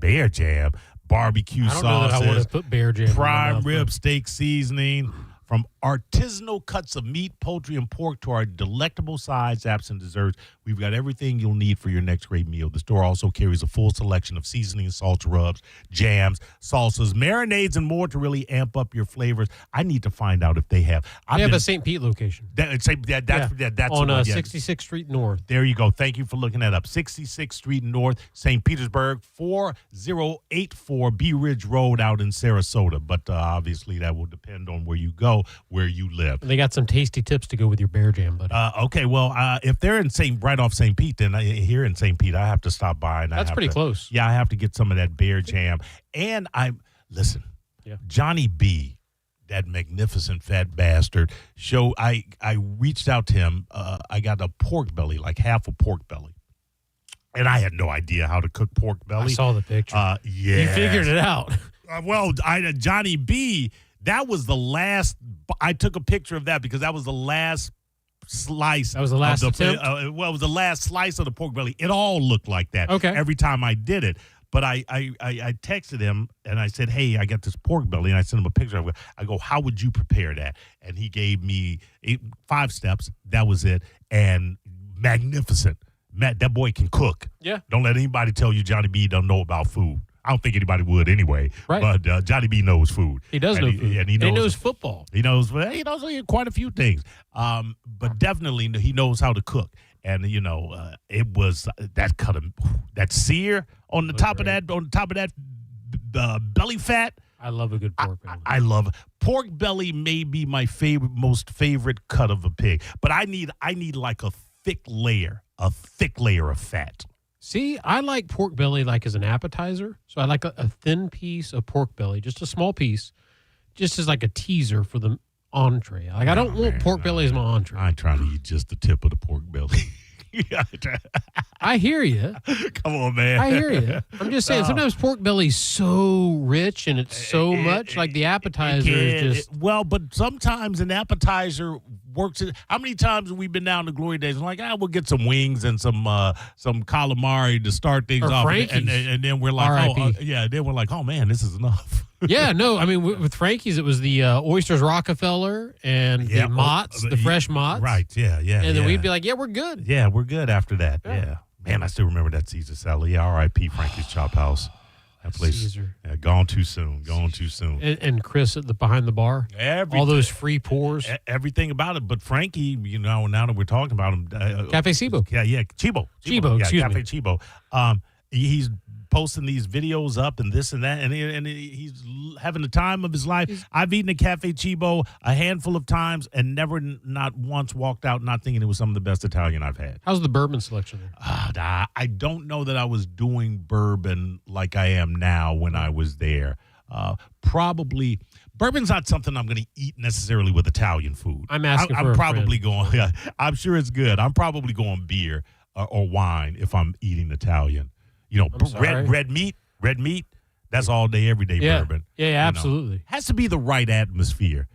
barbecue
I don't
sauces,
know that I want to put bear jam in my
prime
mouth,
rib
though.
steak seasoning. From artisanal cuts of meat, poultry, and pork to our delectable sides, apps, and desserts, we've got everything you'll need for your next great meal. The store also carries a full selection of seasonings, salts, rubs, jams, salsas, marinades, and more to really amp up your flavors. I need to find out if they have.
They have a St. Pete location.
That's
on
the one, yeah.
66th Street North.
There you go. Thank you for looking that up. 66th Street North, St. Petersburg, 4084 Bee Ridge Road out in Sarasota. But obviously that will depend on where you go, where you live.
And they got some tasty tips to go with your bear jam, buddy.
Okay, well, if they're in right off St. Pete, then here in St. Pete, I have to stop by. And
That's pretty close.
Yeah, I have to get some of that bear jam. And listen, Johnny B., that magnificent fat bastard, I reached out to him. I got a pork belly, like half a pork belly. And I had no idea how to cook pork belly.
I saw the picture.
Yeah.
You figured it out.
Johnny B., that was the last. I took a picture of that because that was the last slice.
That was the last attempt?
It was the last slice of the pork belly. It all looked like that.
Okay.
Every time I did it. But I texted him and I said, hey, I got this pork belly. And I sent him a picture. I go, how would you prepare that? And he gave me 5 steps. That was it. And magnificent. Matt, that boy can cook.
Yeah.
Don't let anybody tell you Johnny B don't know about food. I don't think anybody would anyway.
Right.
But Johnny B knows food.
He does know food.
And he knows
football.
He knows quite a few things. But definitely he knows how to cook. And it was that sear on the top of that belly fat.
I love a good pork belly.
I love pork belly. May be my most favorite cut of a pig. But I need like a thick layer of fat.
See, I like pork belly like as an appetizer. So I like a thin piece of pork belly, just a small piece, just as like a teaser for the entree. Like I don't want pork belly as my entree.
I ain't trying to eat just the tip of the pork belly.
I hear you.
Come on, man.
I hear you. I'm just saying, sometimes pork belly's so rich and it's so much like the appetizer is just.
But sometimes an appetizer works. How many times have we been down to Glory Days and like, we'll get some wings and some calamari to start things off, and then we're like, then we're like, oh man, this is enough.
Yeah, no, I mean with Frankie's, it was the Oysters Rockefeller and the Mott's, the fresh Mott's,
right? Yeah,
and then we'd be like, we're good.
Yeah, we're good after that. Yeah. Man, I still remember that Caesar salad. Yeah, R.I.P. Frankie's Chop House. That place,
Caesar.
Gone too soon.
And Chris at behind the bar. All those free pours.
Everything about it. But Frankie, now that we're talking about him.
Cafe Cibo.
Yeah, Chibo.
Excuse
Cafe
me.
Chibo. He's posting these videos up and this and that, and he's having the time of his life. I've eaten at Cafe Chibo a handful of times and never, not once, walked out not thinking it was some of the best Italian I've had.
How's the bourbon selection there?
I don't know that I was doing bourbon like I am now when I was there. Probably, bourbon's not something I'm going to eat necessarily with Italian food.
I'm asking for
I'm
a
probably
friend.
going, I'm sure it's good. I'm probably going beer or wine if I'm eating Italian. Red meat, that's all day, every day bourbon.
Yeah, absolutely.
Has to be the right atmosphere.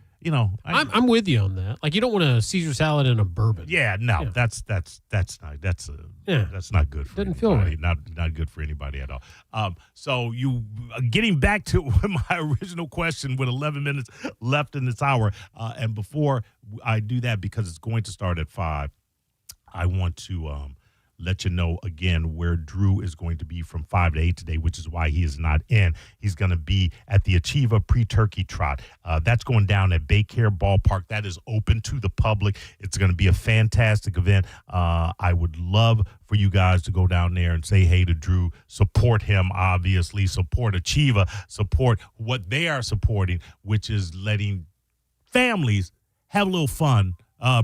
I'm with you on that. Like you don't want a Caesar salad and a bourbon.
Yeah, no, that's not good for
Doesn't
anybody.
feel right.
Not good for anybody at all. So getting back to my original question with 11 minutes left in this hour, and before I do that, because it's going to start at 5, I want to let you know again where Drew is going to be from 5 to 8 today, which is why he is not in. He's going to be at the Achieva Pre-Turkey Trot. That's going down at Baycare Ballpark. That is open to the public. It's going to be a fantastic event. I would love for you guys to go down there and say hey to Drew. Support him, obviously. Support Achieva. Support what they are supporting, which is letting families have a little fun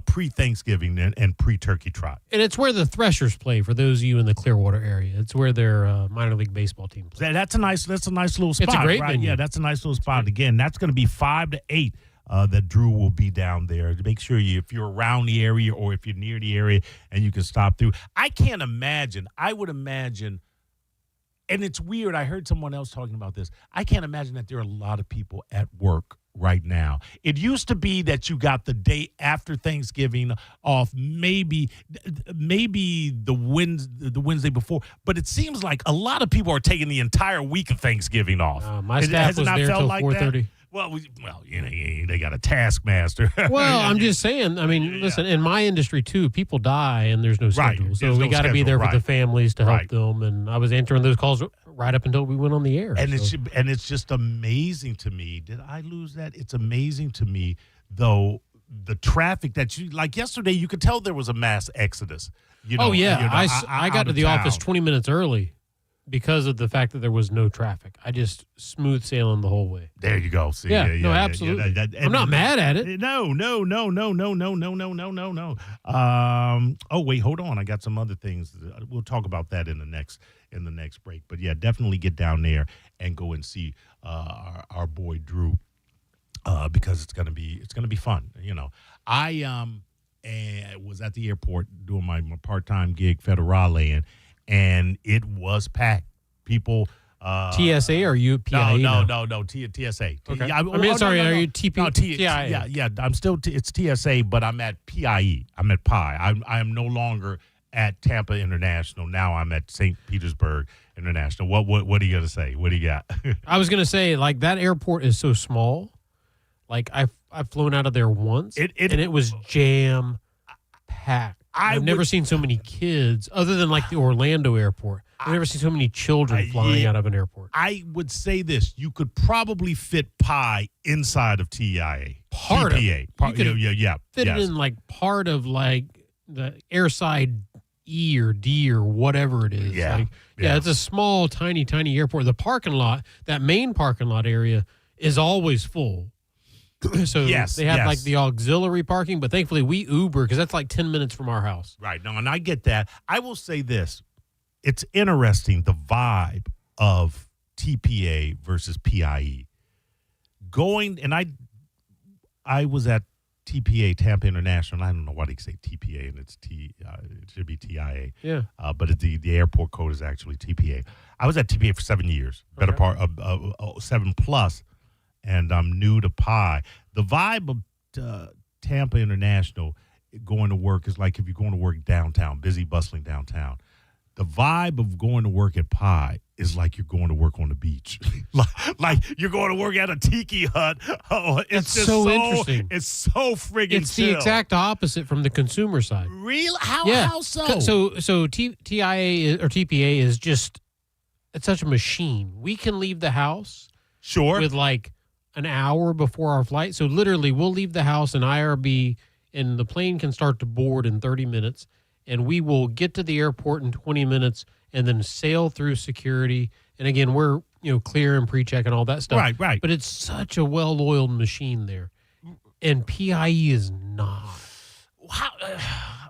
pre-Thanksgiving and pre-turkey trot.
And it's where the Threshers play, for those of you in the Clearwater area. It's where their minor league baseball team plays.
That's a nice little spot.
It's a great
right?
venue.
Yeah, that's a nice little spot. Again, that's going to be 5 to 8 that Drew will be down there. Make sure if you're around the area or if you're near the area and you can stop through. I would imagine, and it's weird, I heard someone else talking about this. I can't imagine that there are a lot of people at work right now. It used to be that you got the day after Thanksgiving off, maybe the Wednesday before, but it seems like a lot of people are taking the entire week of Thanksgiving off.
My staff was there till 4:30.
Well, they got a taskmaster.
Well, I'm just saying. I mean, listen, in my industry too, people die and there's no schedule, so we got to be there for the families to help them. And I was answering those calls right up until we went on the air.
And it's just amazing to me. Did I lose that? It's amazing to me, though, the traffic that like yesterday, you could tell there was a mass exodus.
I got to the office 20 minutes early because of the fact that there was no traffic. I just smooth sailing the whole way.
There you go. See,
absolutely. I'm not mad at it.
No. Oh wait, hold on. I got some other things. We'll talk about that in the next break. But yeah, definitely get down there and go and see our boy Drew because it's gonna be fun. I was at the airport doing my part-time gig Federale and it was packed. People.
TSA or are you PIA?
No. TSA.
Okay.
Are
you TP?
No, TIA. Yeah. I'm still. It's TSA, but I'm at PIE. I'm at PI. I am no longer at Tampa International. Now I'm at St. Petersburg International. What are you gonna say? What do you got?
I was gonna say, like, that airport is so small. Like I've flown out of there once, and it was jam packed. I've never seen so many kids, other than like the Orlando airport. I've never seen so many children flying out of an airport.
I would say this: you could probably fit pie inside of TIA.
Part
TPA.
of it. Fit it in like part of like the airside E or D or whatever it is. It's a small, tiny airport. The parking lot, that main parking lot area, is always full. So they have like the auxiliary parking, but thankfully we Uber because that's like 10 minutes from our house.
Right. No, and I get that. I will say this. It's interesting, the vibe of TPA versus PIE. I was at TPA, Tampa International. I don't know why they say TPA and it's it should be TIA.
Yeah.
But the airport code is actually TPA. I was at TPA for 7 years, better part of 7+. And I'm new to Pi. The vibe of Tampa International going to work is like if you're going to work downtown, busy, bustling downtown. The vibe of going to work at Pi is like you're going to work on the beach. like you're going to work at a tiki hut. Oh, it's just
so interesting.
It's so friggin'
It's the exact opposite from the consumer side.
Really? How so?
So TIA or TPA is just, it's such a machine. We can leave the house with like an hour before our flight. So literally we'll leave the house in IRB and the plane can start to board in 30 minutes and we will get to the airport in 20 minutes and then sail through security. And again, we're, clear and pre-check and all that stuff.
Right.
But it's such a well-oiled machine there. And PIE is not.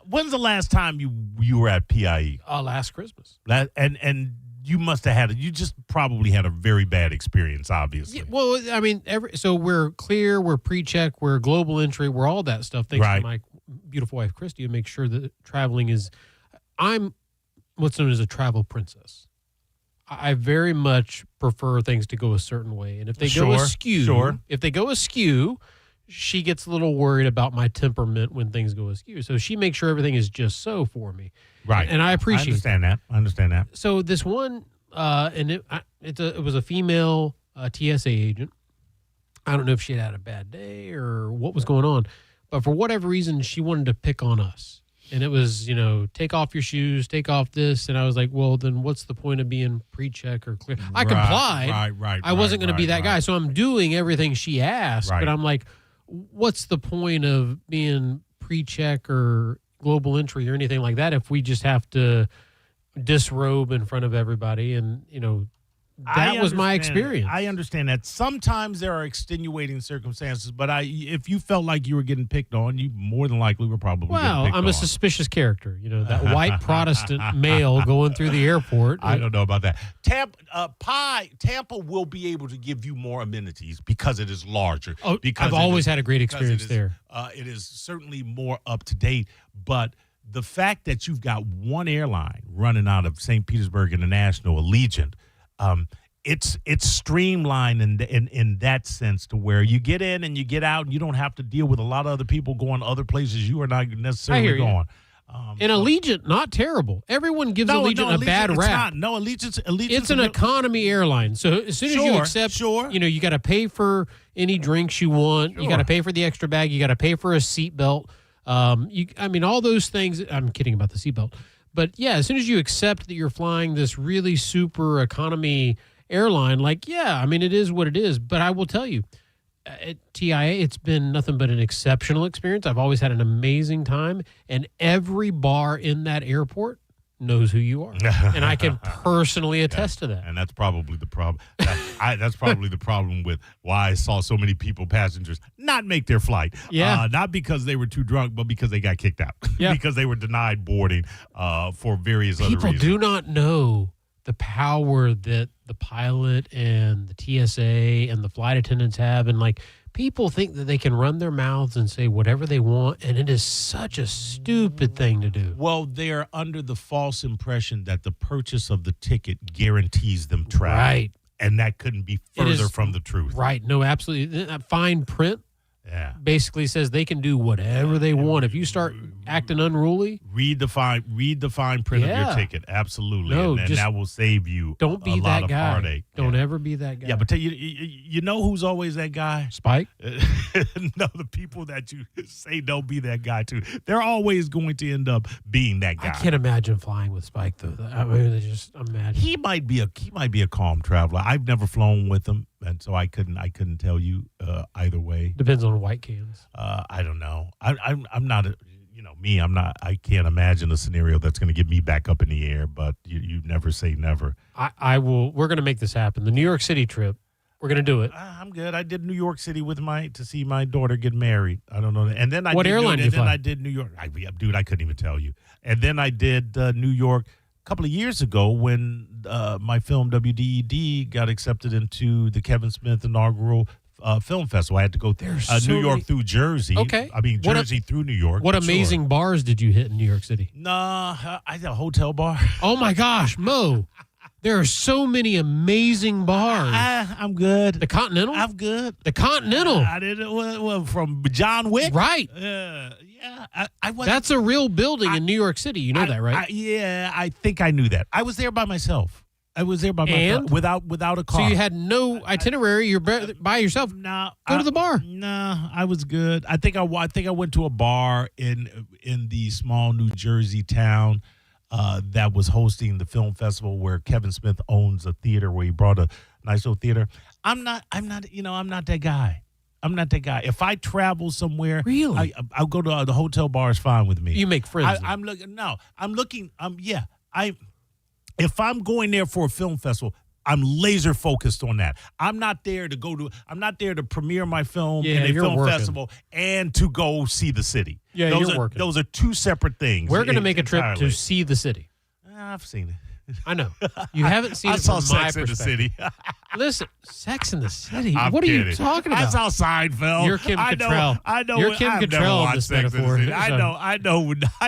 When's the last time you were at PIE?
Last Christmas.
And you must have you just probably had a very bad experience, obviously.
Yeah, well, I mean, so we're clear, we're pre-check, we're global entry, we're all that stuff. Thanks to my beautiful wife, Christy, to make sure that traveling is, I'm what's known as a travel princess. I very much prefer things to go a certain way. And if they go askew, she gets a little worried about my temperament when things go askew. So she makes sure everything is just so for me.
Right.
And I appreciate
I understand that.
So this one, and it was a female TSA agent. I don't know if she had a bad day or what was going on, but for whatever reason, she wanted to pick on us. And it was, take off your shoes, take off this. And I was like, well, then what's the point of being pre-check or clear? I complied.
Right.
I wasn't going to be that guy. So I'm doing everything she asked.
Right.
But I'm like, what's the point of being pre-check or global entry or anything like that if we just have to disrobe in front of everybody? And, that was my experience.
I understand that. Sometimes there are extenuating circumstances, but if you felt like you were getting picked on, you more than likely were probably getting picked
I'm
on.
a suspicious character. That white Protestant male going through the airport.
I don't know about that. Tampa will be able to give you more amenities because it is larger.
Oh, I've always had a great experience there.
It is certainly more up to date, but the fact that you've got one airline running out of St. Petersburg International, Allegiant, it's streamlined in that sense to where you get in and you get out and you don't have to deal with a lot of other people going other places you are not necessarily going.
And Allegiant, not terrible. Everyone gives Allegiant a bad rap.
Allegiant.
It's an economy airline. So as soon as you accept, you got to pay for any drinks you want. You got to pay for the extra bag. You got to pay for a seatbelt. All those things. I'm kidding about the seatbelt. But, yeah, as soon as you accept that you're flying this really super economy airline, it is what it is. But I will tell you, at TIA, it's been nothing but an exceptional experience. I've always had an amazing time. And every bar in that airport knows who you are. And I can personally attest to that.
And that's probably the problem. That's probably the problem with why I saw so many passengers not make their flight.
Yeah.
Not because they were too drunk, but because they got kicked out.
Yeah.
Because they were denied boarding for various other reasons.
People do not know the power that the pilot and the TSA and the flight attendants have. And, people think that they can run their mouths and say whatever they want, and it is such a stupid thing to do.
Well, they're under the false impression that the purchase of the ticket guarantees them travel.
Right.
And that couldn't be further from the truth.
Right. No, absolutely. That fine print basically says they can do whatever they want. If you start acting unruly,
read the fine print of your ticket. Absolutely.
No,
and that will save you
don't be
a lot
that guy.
of heartache.
Don't ever be that guy.
Yeah, but you know who's always that guy?
Spike?
No, the people that you say don't be that guy too. They're always going to end up being that guy.
I can't imagine flying with Spike though. Imagine.
He might be a calm traveler. I've never flown with him, and so I couldn't tell you either way.
Depends on white cans.
I don't know. I'm not me. I can't imagine a scenario that's going to get me back up in the air. But you never say never.
I will. We're going to make this happen. The New York City trip. We're going to do it.
I'm good. I did New York City to see my daughter get married. I don't know. And then
what airline did you fly?
I did New York. Dude, I couldn't even tell you. And then I did New York a couple of years ago when my film WDED got accepted into the Kevin Smith inaugural film festival. I had to go New York through Jersey.
Okay.
Jersey through New York.
What amazing bars did you hit in New York City?
Nah, I did a hotel bar.
Oh, my gosh, Mo. There are so many amazing bars.
I'm good.
The Continental?
I'm good.
The Continental.
I did it from John Wick.
Right.
I went.
That's a real building in New York City. You know that, right?
I think I knew that. I was there by myself. Myself without a car.
So you had no itinerary. You're by yourself.
No,
go to the bar.
No, I was good. I think I went to a bar in the small New Jersey town that was hosting the film festival where Kevin Smith owns a theater where he brought a nice little theater. I'm not that guy. I'm not that guy. If I travel somewhere,
really,
I'll go to the hotel bar. Is fine with me.
You make friends.
I'm looking. No, I'm looking. If I'm going there for a film festival, I'm laser focused on that. I'm not there to premiere my film in a film festival and to go see the city.
Yeah, you're working.
Those are two separate things.
We're going to make a trip to see the city.
I've seen it.
I know. You haven't seen it from my
Sex in the City.
Listen, Sex in the City?
I'm
what
kidding.
are you talking about?
I saw Seinfeld.
You're Kim Cattrall.
I know.
You're Kim Cattrall in this metaphor.
I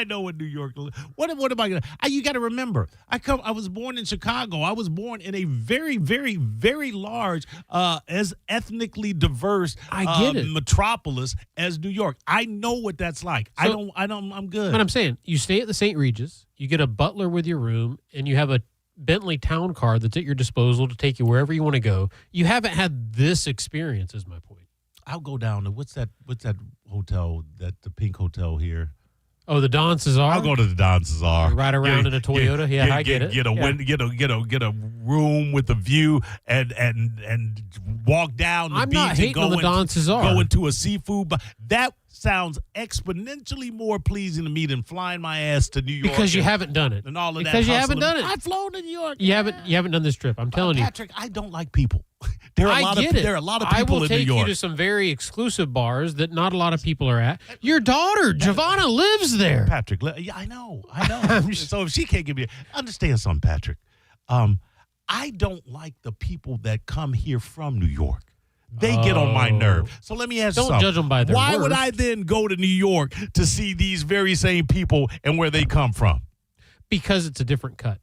know what New York. What am I going to? You got to remember. I was born in Chicago. I was born in a very, very, very large, as ethnically diverse metropolis as New York. I know what that's like. So, I'm good.
But I'm saying, you stay at the St. Regis. You get a butler with your room, and you have a Bentley town car that's at your disposal to take you wherever you want to go. You haven't had this experience, is my point.
I'll go down to what's that hotel, the Pink Hotel here?
Oh, the Don Cesar?
I'll go to the Don Cesar.
Ride around in a Toyota. I get it.
Get a room with a view and walk down the
I'm
beach.
not hating on the Don Cesar.
Go into a seafood bar. That sounds exponentially more pleasing to me than flying my ass to New York.
Because you haven't done it.
And all of
because
that.
you haven't done it.
I've flown to New York.
You haven't done this trip. I'm telling
Patrick, I don't like people. There are a lot of people in New York.
I will take you to some very exclusive bars that not a lot of people are at. Your daughter, Giovanna, lives there.
Patrick, yeah, I know. So if she can't give me, understand something, Patrick. I don't like the people that come here from New York. They get on my nerve. So let me ask you something.
Don't judge them by their
Why
words.
would I then go to New York to see these very same people and where they come from?
Because it's a different cut.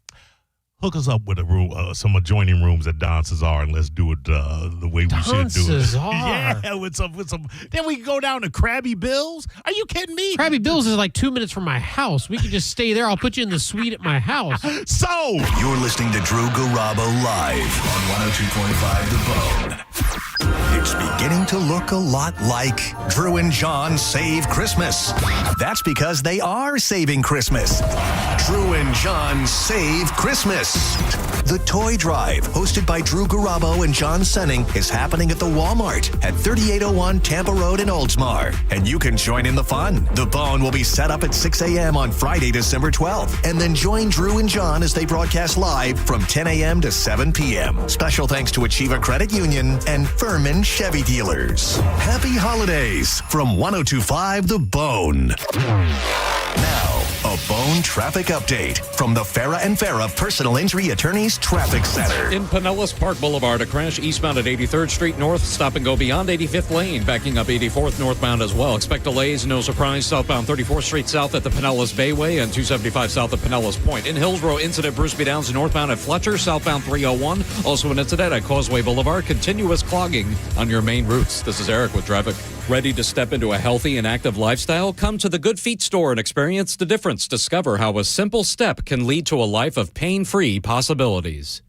Hook us up with a room, some adjoining rooms at Don Cesar, and let's do it the way we should do
Cesar.
it. Yeah, with some. Then we can go down to Krabby Bill's. Are you kidding me?
Krabby Bill's is like 2 minutes from my house. We could just stay there. I'll put you in the suite at my house.
So you're listening to Drew Garabo live on 102.5 The Bone. It's beginning to look a lot like Drew and John Save Christmas. That's because they are saving Christmas. Drew and John Save Christmas. The Toy Drive, hosted by Drew Garabo and John Senning, is happening at the Walmart at 3801 Tampa Road in Oldsmar. And you can join in the fun. The Bone will be set up at 6 a.m. on Friday, December 12th. And then join Drew and John as they broadcast live from 10 a.m. to 7 p.m. Special thanks to Achieva Credit Union and Furman Chevy Dealers. Happy holidays from 102.5 The Bone. Now, a Bone traffic update from the Farah and Farah Personal Injury Attorneys Traffic Center.
In Pinellas Park Boulevard, a crash eastbound at 83rd Street North. Stop and go beyond 85th Lane, backing up 84th northbound as well. Expect delays, no surprise, southbound 34th Street south at the Pinellas Bayway and 275 south of Pinellas Point. In Hillsborough, incident Bruce B. Downs northbound at Fletcher, southbound 301. Also an incident at Causeway Boulevard, continuous clogging on your main routes. This is Eric with traffic. Ready to step into a healthy and active lifestyle? Come to the Good Feet store and experience the difference. Discover how a simple step can lead to a life of pain-free possibilities.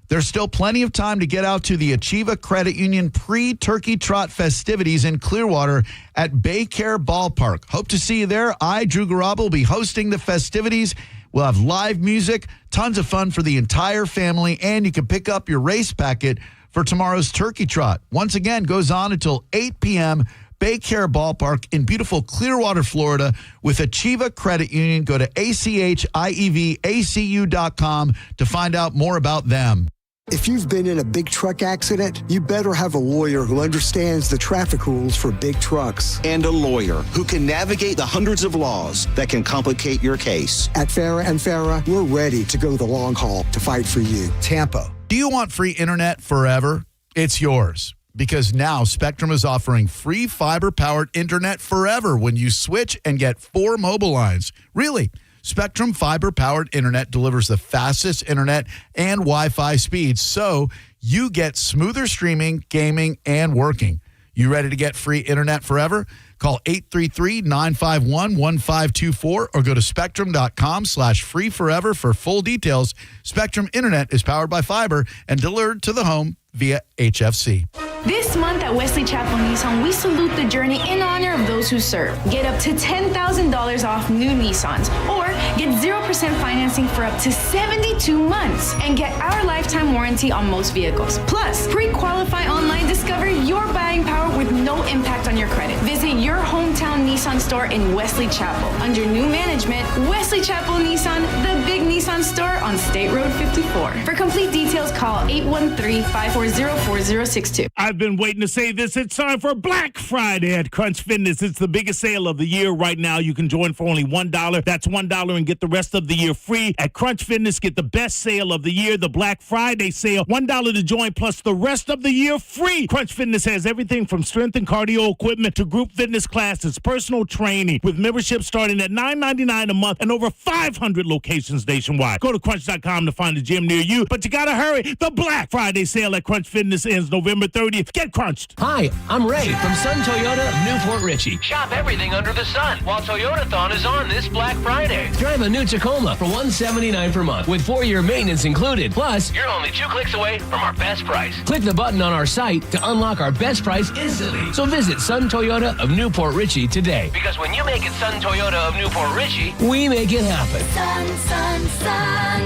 There's still plenty of time to get out to the Achieva Credit Union pre-Turkey Trot festivities in Clearwater at Baycare Ballpark. Hope to see you there. I, Drew Garabo, will be hosting the festivities. We'll have live music, tons of fun for the entire family, and you can pick up your race packet for tomorrow's Turkey Trot. Once again, goes on until 8 p.m., Baycare Ballpark in beautiful Clearwater, Florida with Achieva Credit Union. Go to achievacu.com to find out more about them.
If you've been in a big truck accident, you better have a lawyer who understands the traffic rules for big trucks.
And a lawyer who can navigate the hundreds of laws that can complicate your case.
At Farah and Farah, we're ready to go the long haul to fight for you. Tampa.
Do you want free internet forever? It's yours. Because now Spectrum is offering free fiber-powered internet forever when you switch and get 4 mobile lines. Really, Spectrum fiber-powered internet delivers the fastest internet and Wi-Fi speeds, so you get smoother streaming, gaming, and working. You ready to get free internet forever? Call 833-951-1524 or go to spectrum.com/free forever for full details. Spectrum Internet is powered by fiber and delivered to the home via HFC.
This month at Wesley Chapel Nissan, we salute the journey in honor of those who serve. Get up to $10,000 off new Nissans or get 0% financing for up to 72 months and get our lifetime warranty on most vehicles. Plus, pre-qualify online, discover your buying power with no impact on your credit. Visit your hometown Nissan store in Wesley Chapel. Under new management, Wesley Chapel Nissan, the big Nissan store on State Road 54. For complete details, call 813-540-4062.
I've been waiting to say this. It's time for Black Friday at Crunch Fitness. It's the biggest sale of the year right now. You can join for only $1. That's $1 and get the rest of the year free. At Crunch Fitness, get the best sale of the year, the Black Friday sale. $1 to join plus the rest of the year free. Crunch Fitness has everything from strength and cardio equipment to group fitness classes, personal training, with membership starting at $9.99 a month and over 500 locations nationwide. Go to crunch.com to find a gym near you, but you got to hurry. The Black Friday sale at Crunch Fitness ends November 30th. Get crunched.
Hi, I'm Ray from Sun Toyota of Newport Richey.
Shop everything under the sun while Toyotathon is on this Black Friday.
Drive a new Tacoma for $179 per month with 4-year maintenance included. Plus,
you're only 2 clicks away from our best price.
Click the button on our site to unlock our best price instantly. So visit Sun Toyota of Newport Richey today.
Because Because when you make it Sun Toyota of Newport Richie,
we make it happen.
Sun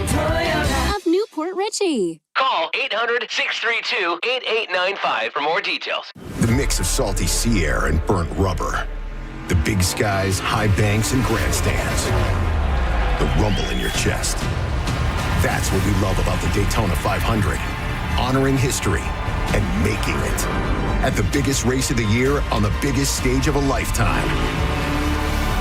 Toyota of Newport Richie.
Call 800-632-8895 for more details.
The mix of salty sea air and burnt rubber. The big skies, high banks, and grandstands. The rumble in your chest. That's what we love about the Daytona 500. Honoring history and making it. At the biggest race of the year on the biggest stage of a lifetime.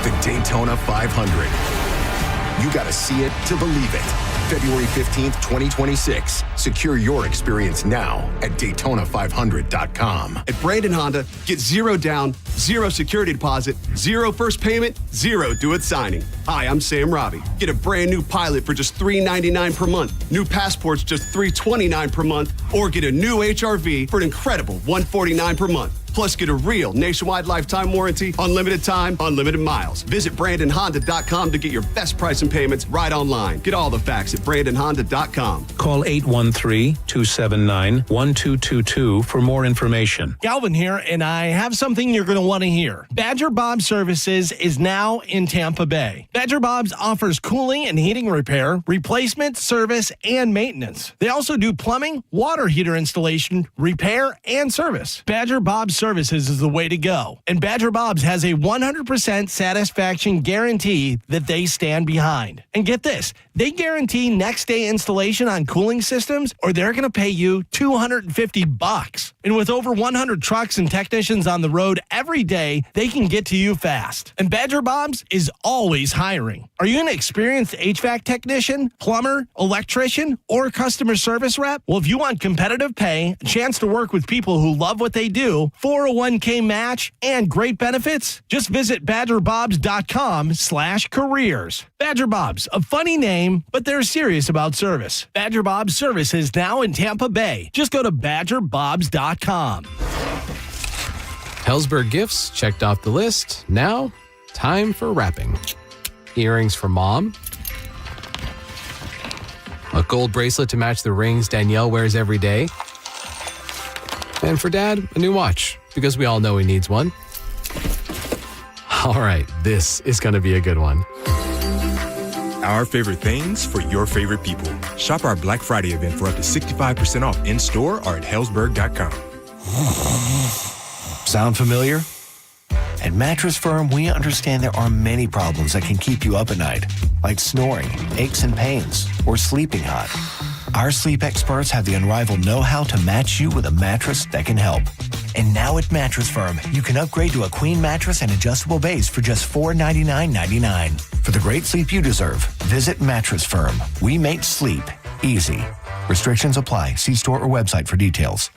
The Daytona 500. You got to see it to believe it. February 15th, 2026. Secure your experience now at Daytona500.com.
At Brandon Honda, get 0 down, 0 security deposit, 0 first payment, 0 do-it signing. Hi, I'm Sam Robbie. Get a brand new Pilot for just $399 per month. New Passports just $329 per month. Or get a new HRV for an incredible $149 per month. Plus, get a real nationwide lifetime warranty, unlimited time, unlimited miles. Visit BrandonHonda.com to get your best price and payments right online. Get all the facts at BrandonHonda.com.
Call 813-279-1222 for more information.
Galvin here, and I have something you're going to want to hear. Badger Bob Services is now in Tampa Bay. Badger Bob's offers cooling and heating repair, replacement, service, and maintenance. They also do plumbing, water heater installation, repair, and service. Badger Bob's Services is the way to go. And Badger Bob's has a 100% satisfaction guarantee that they stand behind. And get this, they guarantee next day installation on cooling systems, or they're going to pay you $250. And with over 100 trucks and technicians on the road every day, they can get to you fast. And Badger Bob's is always hiring. Are you an experienced HVAC technician, plumber, electrician, or customer service rep? Well, if you want competitive pay, a chance to work with people who love what they do, 401k match, and great benefits, just visit badgerbobs.com/careers. Badger Bob's, a funny name, but they're serious about service. Badger Bob's Service is now in Tampa Bay. Just go to badgerbobs.com.
Hellsberg gifts checked off the list. Now, time for wrapping. Earrings for mom. A gold bracelet to match the rings Danielle wears every day. And for Dad, a new watch, because we all know he needs one. All right, this is going to be a good one.
Our favorite things for your favorite people. Shop our Black Friday event for up to 65% off in-store or at Hellsberg.com.
Sound familiar? At Mattress Firm, we understand there are many problems that can keep you up at night, like snoring, aches and pains, or sleeping hot. Our sleep experts have the unrivaled know-how to match you with a mattress that can help. And now at Mattress Firm, you can upgrade to a queen mattress and adjustable base for just $499.99. For the great sleep you deserve, visit Mattress Firm. We make sleep easy. Restrictions apply. See store or website for details.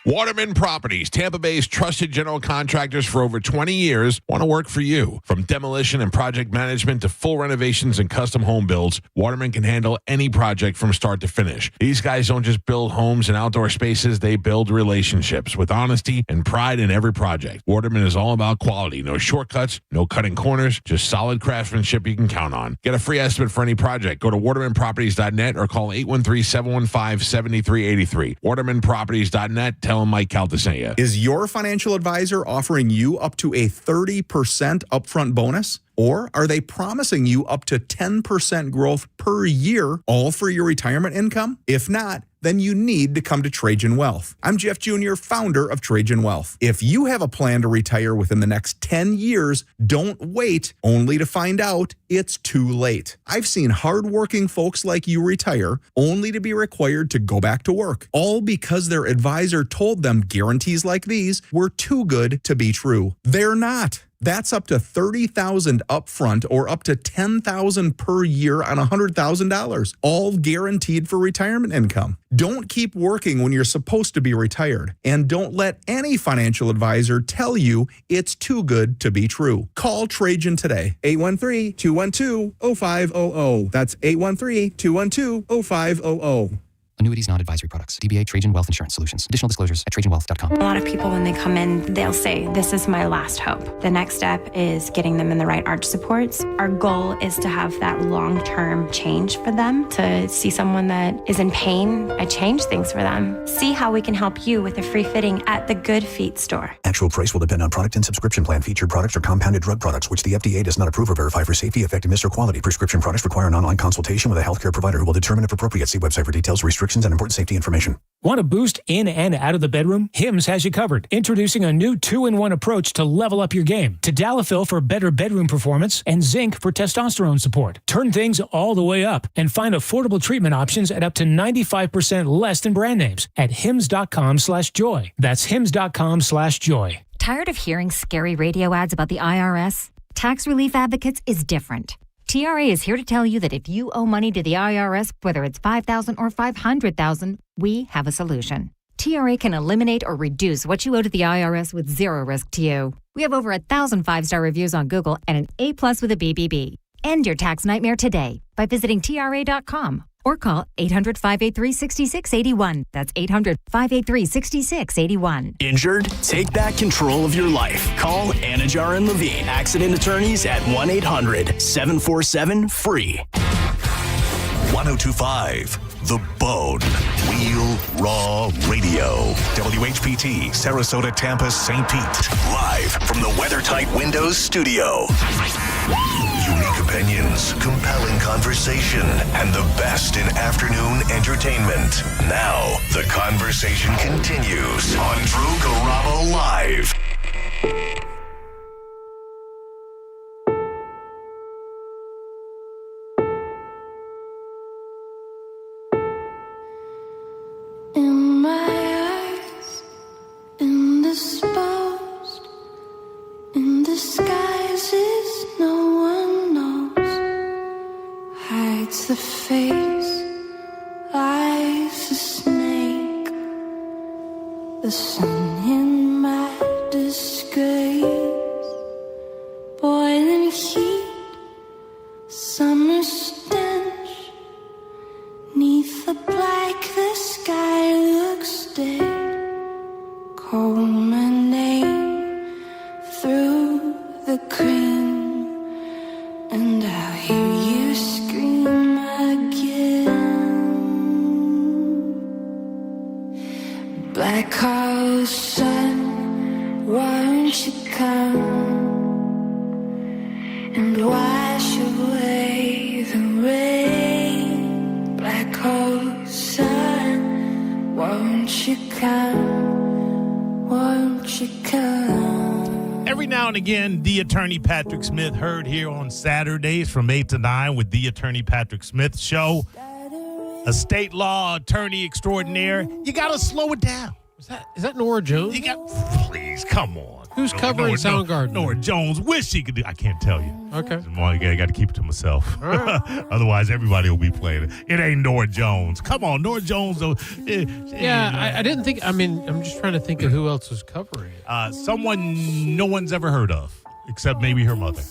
Waterman Properties, Tampa Bay's trusted general contractors for over 20 years, want to work for you. From demolition and project management to full renovations and custom home builds, Waterman can handle any project from start to finish. These guys don't just build homes and outdoor spaces, they build relationships with honesty and pride in every project. Waterman is all about quality, no shortcuts, no cutting corners, just solid craftsmanship you can count on. Get a free estimate for any project. Go to watermanproperties.net or call 813-715-7383. watermanproperties.net. Tell Mike Caltasenia.
Is your financial advisor offering you up to a 30% upfront bonus? Or are they promising you up to 10% growth per year, all for your retirement income? If not, then you need to come to Trajan Wealth. I'm Jeff Jr., founder of Trajan Wealth. If you have a plan to retire within the next 10 years, don't wait only to find out it's too late. I've seen hardworking folks like you retire only to be required to go back to work, all because their advisor told them guarantees like these were too good to be true. They're not. That's up to $30,000 upfront or up to $10,000 per year on $100,000, all guaranteed for retirement income. Don't keep working when you're supposed to be retired, and don't let any financial advisor tell you it's too good to be true. Call Trajan today, 813-212-0500. That's 813-212-0500.
Annuities, non-advisory products. DBA Trajan Wealth Insurance Solutions. Additional disclosures at TrajanWealth.com.
A lot of people, when they come in, they'll say, this is my last hope. The next step is getting them in the right arch supports. Our goal is to have that long-term change for them, to see someone that is in pain. I change things for them. See how we can help you with a free fitting at the Good Feet store.
Actual price will depend on product and subscription plan. Featured products are compounded drug products, which the FDA does not approve or verify for safety, effectiveness, or quality. Prescription products require an online consultation with a healthcare provider who will determine if appropriate. See website for details, restrictions, and important safety information.
Want a boost in and out of the bedroom? Hims has you covered. Introducing a new 2-in-1 approach to level up your game. Tadalafil for better bedroom performance and zinc for testosterone support. Turn things all the way up and find affordable treatment options at up to 95% less than brand names at hims.com/joy. That's hims.com/joy.
Tired of hearing scary radio ads about the IRS? Tax Relief Advocates is different. TRA is here to tell you that if you owe money to the IRS, whether it's $5,000 or $500,000, we have a solution. TRA can eliminate or reduce what you owe to the IRS with zero risk to you. We have over 1,000 5-star reviews on Google and an A+ with a BBB. End your tax nightmare today by visiting TRA.com or call 800-583-6681. That's 800-583-6681.
Injured? Take back control of your life. Call Anajar and Levine, accident attorneys at 1-800-747-FREE.
1025 The Bone. Real Raw Radio. WHPT, Sarasota, Tampa, St. Pete. Live from the WeatherTight Windows studio. Unique opinions, compelling conversation, and the best in afternoon entertainment. Now, the conversation continues on Drew Garabo Live.
In my eyes, indisposed, in disguises no one knows, hides the face, lies a snake, the sun in my disgrace, boiling heat, summer stench, neath the black the sky looks dead. Call my name through the cream, and I'll hear you scream again. Black hole sun, won't you come and wash away the rain? Black hole sun, won't you come? Won't you come?
Every now and again, the attorney Patrick Smith heard here on Saturdays from 8 to 9 with the attorney Patrick Smith show. A state law attorney extraordinaire. You got to slow it down.
Is that Nora Jones?
Please, come on.
Who's covering Soundgarden?
Nora Jones. Wish she could do. I can't tell you.
Okay.
I got to keep it to myself.
Right.
Otherwise, everybody will be playing it. It ain't Nora Jones. Come on, Nora Jones.
I didn't think. I mean, I'm just trying to think of who else was covering it.
Someone no one's ever heard of, except maybe her mother.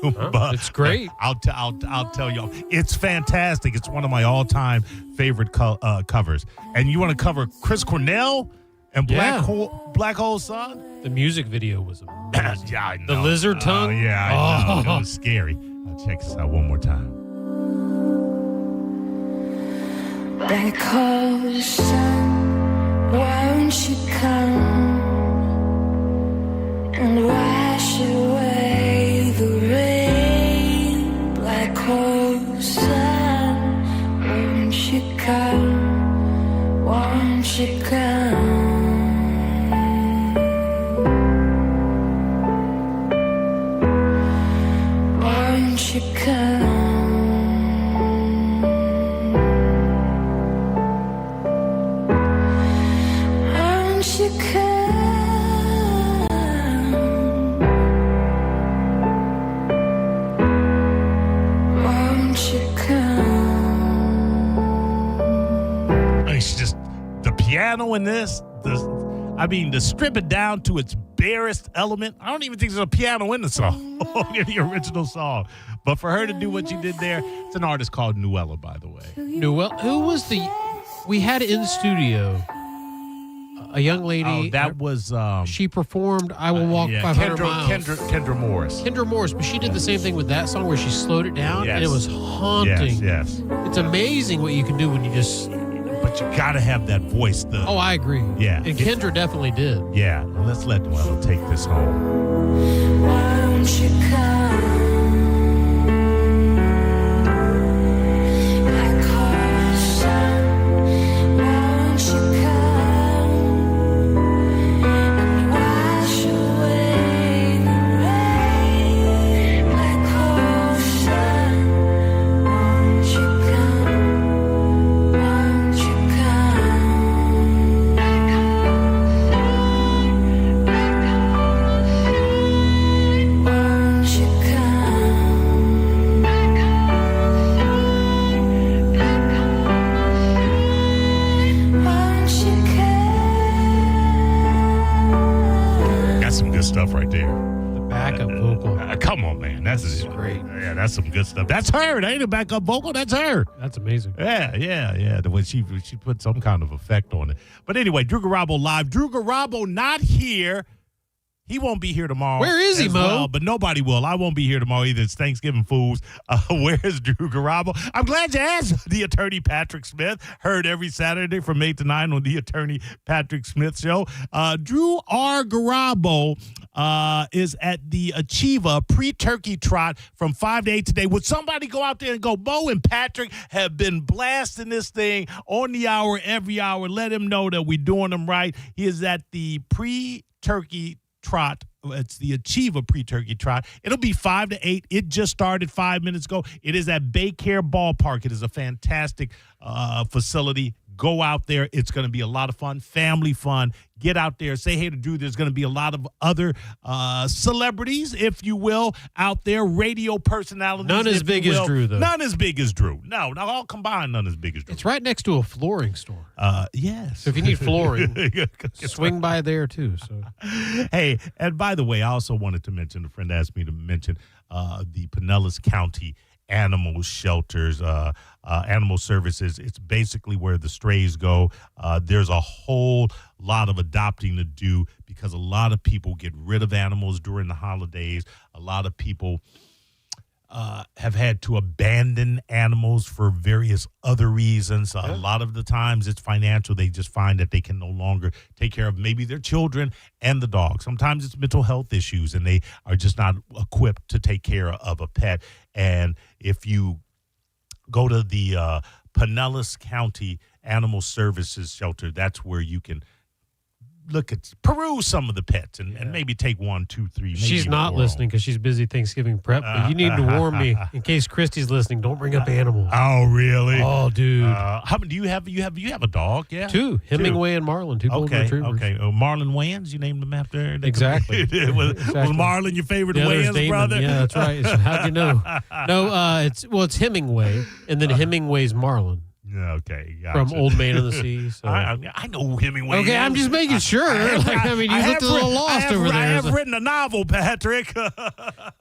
It's great.
I'll tell you, it's fantastic. It's one of my all-time favorite covers. And you want to cover Chris Cornell and Black Hole Sun?
The music video was amazing.
Yeah, I know.
The lizard tongue?
I know. It was scary. I'll check this out one more time.
Black hole sun, won't you come and wash away the rain? Black hole sun, won't you come? Won't you come? Won't you come? Won't you come? Won't you come?
It's just the piano in this. To strip it down to its barest element. I don't even think there's a piano in the song, in the original song. But for her to do what she did there, it's an artist called Nuella, by the way.
Nuella? Who was the We had in studio a young lady.
Oh, that was
she performed "I Will Walk 500 Miles."
Kendra Morris.
Kendra Morris, but she did the same thing with that song where she slowed it down, and it was haunting.
Yes.
It's amazing what you can do when you just.
But you gotta have that voice.
Oh, I agree.
Yeah,
and Kendra definitely did.
Yeah, let's let Noella take this home.
Won't you come?
Stuff right there.
The backup vocal.
Come on, man. That's
great.
Yeah, that's some good stuff. That's her. That ain't a backup vocal. That's her.
That's amazing.
Yeah. The way she put some kind of effect on it. But anyway, Drew Garabo live. Drew Garabo not here. He won't be here tomorrow.
Where is he, Mo?
Well, but nobody will. I won't be here tomorrow either. It's Thanksgiving, fools. Where's Drew Garabo? I'm glad you asked. The attorney Patrick Smith. Heard every Saturday from 8 to 9 on the attorney Patrick Smith show. Drew R. Garabo is at the Achieva pre-turkey trot from 5 to 8 today. Would somebody go out there and go, Mo and Patrick have been blasting this thing on the hour, every hour. Let him know that we're doing them right. He is at the pre-turkey trot. It's the Achieva pre-turkey trot. It'll be 5 to 8. It just started 5 minutes ago. It is at Baycare Ballpark. It is a fantastic facility. Go out there. It's going to be a lot of fun, family fun. Get out there. Say hey to Drew. There's going to be a lot of other celebrities, if you will, out there. Radio personalities.
None as big as Drew, though.
None as big as Drew. No, all combined, none as big as Drew.
It's right next to a flooring store.
Yes.
So if you need flooring, swing by there, too. So,
hey, and by the way, I also wanted to mention, a friend asked me to mention the Pinellas County animal shelters, animal services. It's basically where the strays go. There's a whole lot of adopting to do because a lot of people get rid of animals during the holidays. A lot of people have had to abandon animals for various other reasons. A lot of the times it's financial. They just find that they can no longer take care of maybe their children and the dog. Sometimes it's mental health issues and they are just not equipped to take care of a pet. And if you go to the Pinellas County Animal Services Shelter, that's where you can peruse some of the pets and maybe take 1, 2, 3. Maybe
she's not listening because she's busy Thanksgiving prep. But you need to warn me in case Christy's listening. Don't bring up animals.
Oh, really?
Oh, dude.
How many do you have? You have a dog? Yeah,
2. Hemingway and Marlin, 2 golden retrievers.
Okay. Marlin Wayans, you named them after?
Exactly.
Was Marlin your favorite Wayans brother?
Yeah, that's right. How'd you know? No, it's Hemingway, and then Hemingway's Marlin.
Okay, gotcha.
From Old Man of the Sea. So.
I know who Hemingway.
Okay, I'm just making sure. You looked a little lost over there.
I have written a novel, Patrick.
I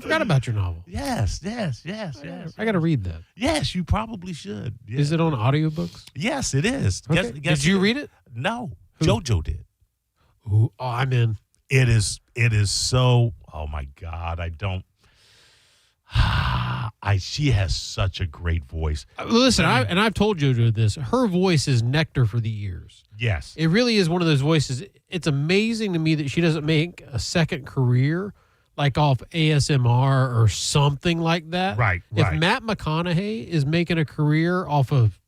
forgot about your novel.
Yes.
I got to read that.
Yes, you probably should. Yeah.
Is it on audiobooks?
Yes, it is.
Okay. Did you read it?
No.
Who?
JoJo did.
Ooh, I'm in.
It is so. Oh my God, I don't. She has such a great voice.
Listen, I've told JoJo this. Her voice is nectar for the ears.
Yes.
It really is one of those voices. It's amazing to me that she doesn't make a second career like off ASMR or something like that.
Right.
If Matt McConaughey is making a career off of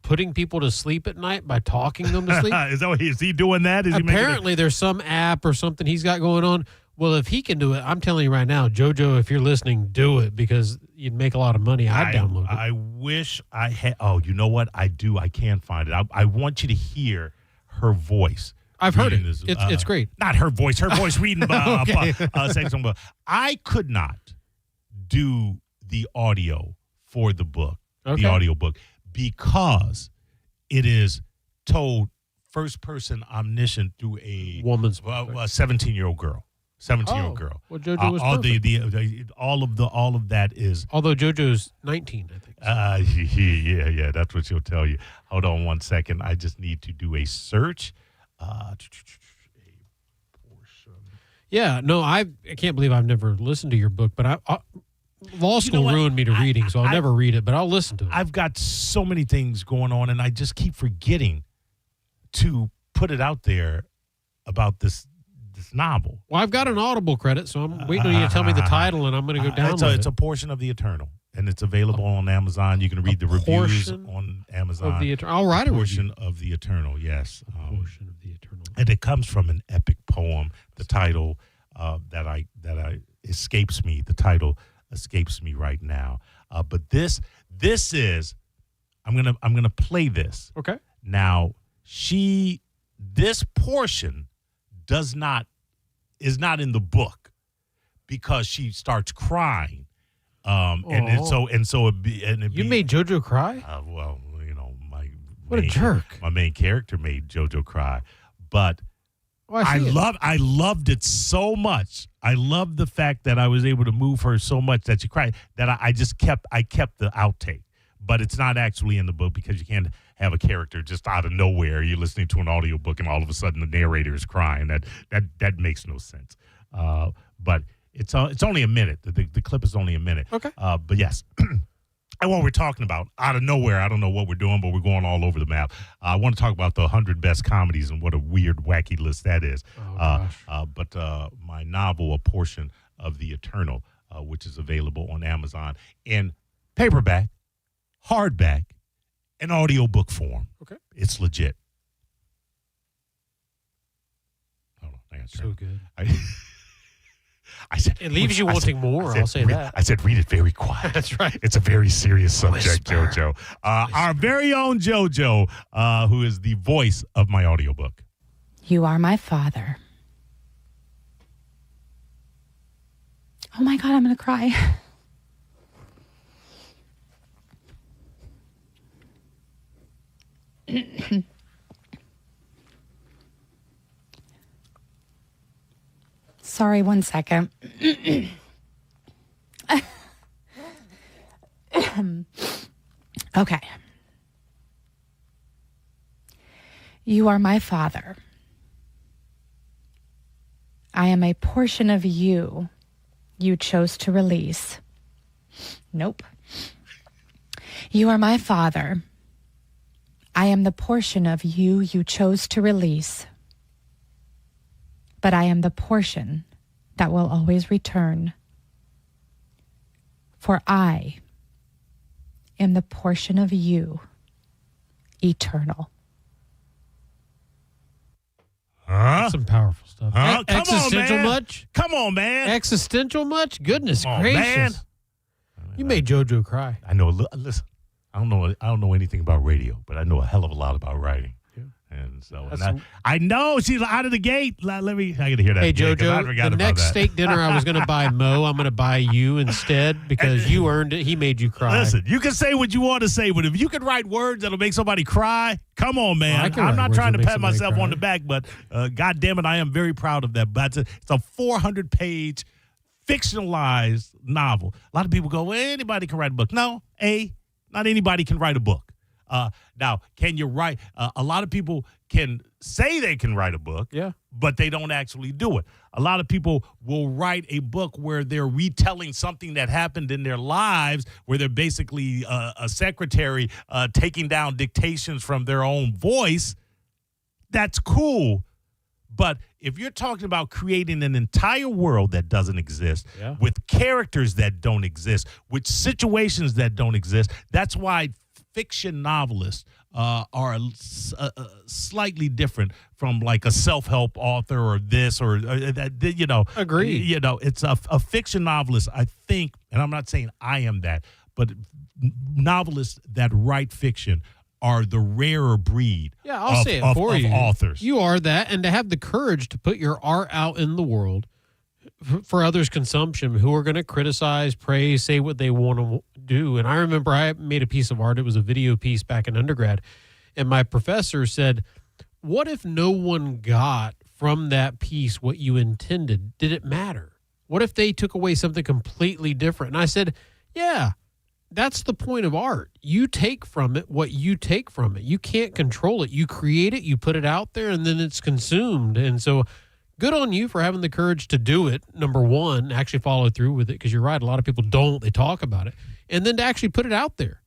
putting people to sleep at night by talking them to sleep.
Is he doing that?
Apparently there's some app or something he's got going on. Well, if he can do it, I'm telling you right now, JoJo, if you're listening, do it because you'd make a lot of money. I'd download it.
I wish I had. Oh, you know what? I do. I can't find it. I want you to hear her voice.
I've heard it. It's great.
Not her voice. Her voice reading saying something. I could not do the audio for the book, the audio book, because it is told first person omniscient through a
woman's
a 17-year-old girl. 17-year-old girl.
Well, JoJo was
all
perfect.
all of that is.
Although JoJo's 19, I think.
Yeah, that's what she'll tell you. Hold on one second. I just need to do a search.
Yeah, no, I can't believe I've never listened to your book, but law school ruined me to reading, so I'll never read it, but I'll listen to it.
I've got so many things going on, and I just keep forgetting to put it out there about this novel.
Well, I've got an Audible credit, so I'm waiting on you to tell me the title, and I'm going to go download it.
It's A Portion of the Eternal, and it's available on Amazon. You can read the reviews on Amazon.
I'll write a
Portion of the Eternal, yes.
Portion of the Eternal.
And it comes from an epic poem. The title that escapes me. The title escapes me right now. But this is, I'm gonna play this.
Okay.
Now this portion is not in the book because she starts crying.
You made JoJo cry?
Well,
what a jerk.
My main character made JoJo cry, but I loved it so much. I loved the fact that I was able to move her so much that she cried that I kept the outtake. But it's not actually in the book because you can't have a character just out of nowhere. You're listening to an audiobook and all of a sudden the narrator is crying. That makes no sense. But it's only a minute. The clip is only a minute.
Okay.
But yes. And what we're talking about, out of nowhere, I don't know what we're doing, but we're going all over the map. I want to talk about the 100 best comedies and what a weird, wacky list that is. But my novel, A Portion of the Eternal, which is available on Amazon in paperback, hardback, and audiobook form.
Okay.
It's legit. Hold on. I got
so good.
I said,
it leaves you wanting more, I'll say that.
I said, read it very quiet.
That's right.
It's a very serious subject,
Whisper.
JoJo. Our very own JoJo, who is the voice of my audiobook.
You are my father. Oh my God, I'm going to cry. Sorry, 1 second. Okay. You are my father. I am a portion of you chose to release. Nope. You are my father. I am the portion of you chose to release. But I am the portion that will always return. For I am the portion of you, eternal.
Huh?
Some powerful stuff.
Huh?
Existential much?
Come on, man.
Existential much? Goodness
Come on,
gracious.
man.
You made JoJo cry.
I know. Listen, I don't know anything about radio, but I know a hell of a lot about writing. And so I know she's out of the gate. I got to hear that.
Hey,
again,
JoJo, the next steak dinner I was going to buy Mo, I'm going to buy you instead because you earned it. He made you cry.
Listen, you can say what you want to say, but if you can write words that'll make somebody cry, come on, man. I'm not trying to pat myself on the back, but God damn it, I am very proud of that. But it's a 400-page fictionalized novel. A lot of people go, well, anybody can write a book. No, not anybody can write a book. Now, can you write? A lot of people can say they can write a book, but they don't actually do it. A lot of people will write a book where they're retelling something that happened in their lives, where they're basically a secretary taking down dictations from their own voice. That's cool. But if you're talking about creating an entire world that doesn't exist, with characters that don't exist, with situations that don't exist, that's why fiction novelists are slightly different from like a self-help author or this or that.
Agreed.
It's a fiction novelist, I think, and I'm not saying I am that, but novelists that write fiction are the rarer breed of authors.
You are that, and to have the courage to put your art out in the world for others' consumption who are going to criticize, praise, say what they want to do. And I remember I made a piece of art. It was a video piece back in undergrad. And my professor said, what if no one got from that piece what you intended, did it matter? What if they took away something completely different? And I said, yeah, that's the point of art. You take from it what you take from it. You can't control it. You create it, you put it out there, and then it's consumed. And so good on you for having the courage to do it, number one, actually follow through with it, because you're right, a lot of people don't. They talk about it. And then to actually put it out there.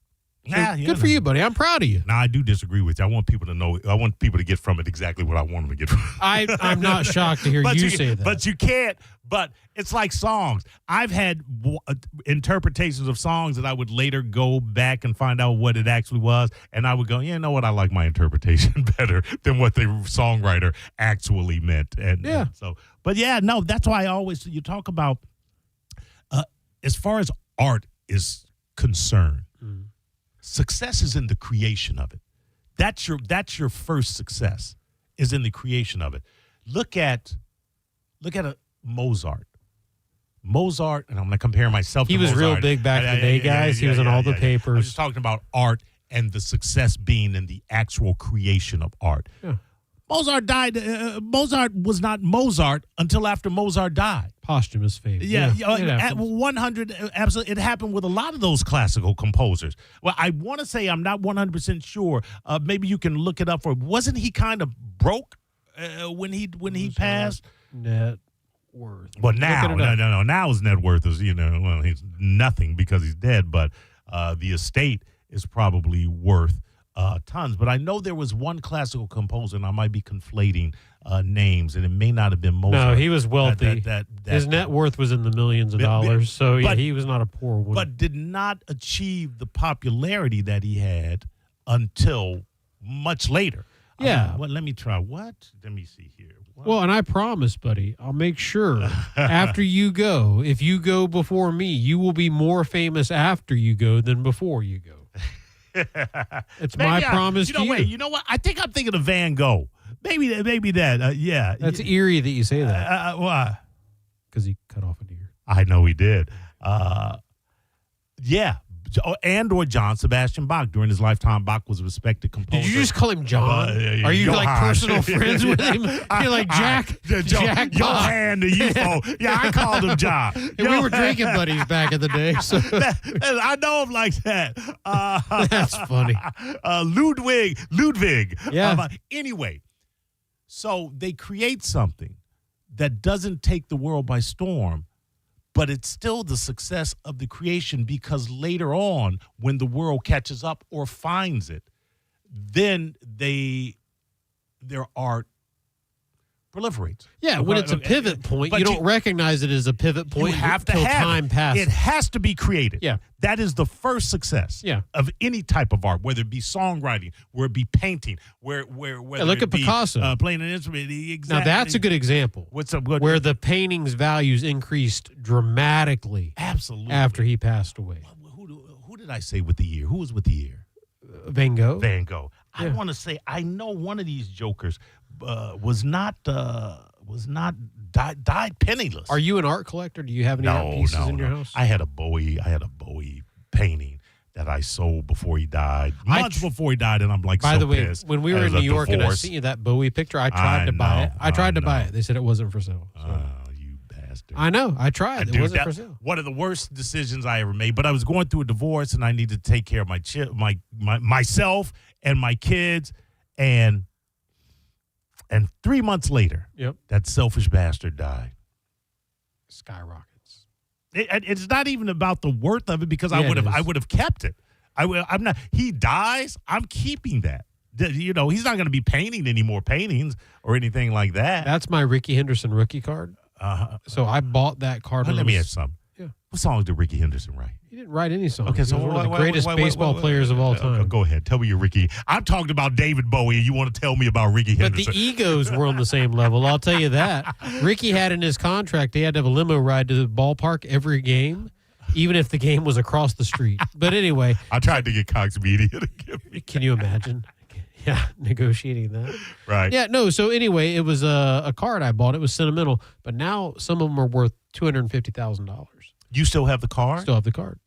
So good for you, buddy. I'm proud of you.
Now, I do disagree with you. I want people to know. I want people to get from it exactly what I want them to get from it.
I'm not shocked to hear you say that.
But you can't. But it's like songs. I've had interpretations of songs that I would later go back and find out what it actually was. And I would go, you know what? I like my interpretation better than what the songwriter actually meant. And but yeah, no, that's why you talk about, as far as art is concerned, success is in the creation of it. That's your first success, is in the creation of it. Look at a Mozart. Mozart, and I'm going to compare myself to Mozart.
He was real big back in the day, guys. He was in all the papers.
I'm just talking about art and the success being in the actual creation of art.
Yeah.
Mozart died. Mozart was not Mozart until after Mozart died.
Posthumous fame.
At 100, absolutely. It happened with a lot of those classical composers. Well, I want to say, I'm not 100% sure. Maybe you can look it up for. Wasn't he kind of broke when he passed?
Net worth.
Well, now, no. Now his net worth is, he's nothing because he's dead. But the estate is probably worth tons. But I know there was one classical composer, and I might be conflating names, and it may not have been Mozart.
No, he was wealthy. His net worth was in the millions of dollars. So he was not a poor one.
But did not achieve the popularity that he had until much later.
Yeah.
Let me try. What? Let me see here.
Well, and I promise, buddy, I'll make sure after you go, if you go before me, you will be more famous after you go than before you go. It's my promise to you.
Wait, you know what? I think I'm thinking of Van Gogh. Maybe that. Yeah.
That's eerie that you say that.
Why?
Because he cut off an ear.
I know he did. Yeah. Or John Sebastian Bach. During his lifetime, Bach was a respected composer.
Did you just call him John? Are you like personal friends with him? You're like Jack Bach.
Johann the UFO. Yeah, I called him John.
We were drinking buddies back in the day. So.
I know him like that.
That's funny.
Ludwig.
Yeah.
Anyway, so they create something that doesn't take the world by storm, but it's still the success of the creation, because later on, when the world catches up or finds it, then their art proliferates.
Yeah, when it's a pivot point, you don't recognize it as a pivot point
until
time passes.
It has to be created.
Yeah.
That is the first success of any type of art, whether it be songwriting, whether it be painting, whether
look at Picasso.
Playing an instrument. Exactly.
Now, that's a good example. Where the painting's values increased dramatically.
Absolutely.
After he passed away.
Who did I say with the year? Who was with the year?
Van Gogh.
Van Gogh. I want to say, I know one of these jokers was not died penniless.
Are you an art collector? Do you have any art pieces in your house?
I had a Bowie painting that I sold before he died. Months before he died, and I'm like,
by
so
the way,
pissed.
when we were in New York and I sent you that Bowie picture, I tried to buy it. I tried to buy it. They said it wasn't for sale. So.
You bastard.
I know. I tried. It wasn't for sale.
One of the worst decisions I ever made. But I was going through a divorce, and I needed to take care of myself and my kids, and 3 months later, that selfish bastard died.
Skyrockets.
It's not even about the worth of it, because I would have kept it. I'm not. He dies. I'm keeping that. He's not going to be painting any more paintings or anything like that.
That's my Ricky Henderson rookie card. So I bought that card.
Let me ask something. Yeah. What songs did Ricky Henderson write?
He didn't write any songs.
Okay, so
he was one of the greatest baseball players of all time.
Go ahead. Tell me your Ricky. I'm talking about David Bowie, and you want to tell me about Ricky Henderson.
But the egos were on the same level. I'll tell you that. Ricky had in his contract, he had to have a limo ride to the ballpark every game, even if the game was across the street. But anyway.
I tried to get Cox Media to give me.
Can you imagine? Yeah, negotiating that.
Right.
Yeah, no, so anyway, it was a card I bought. It was sentimental. But now some of them are worth $250,000.
You still have the card?
Still have the card.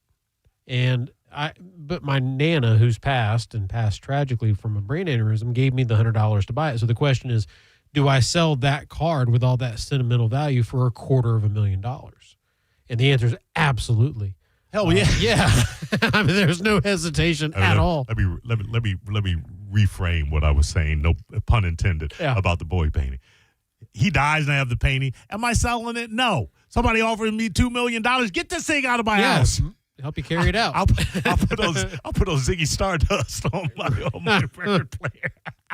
But my Nana, who's passed tragically from a brain aneurysm, gave me the $100 to buy it. So the question is, do I sell that card with all that sentimental value for $250,000? And the answer is absolutely.
Hell yeah.
Yeah. I mean, there's no hesitation at all.
Let me reframe what I was saying, no pun intended, about the boy painting. He dies and I have the painting. Am I selling it? No. Somebody offered me $2 million. Get this thing out of my house.
Help you carry it out.
I'll put those Ziggy Stardust on my record player.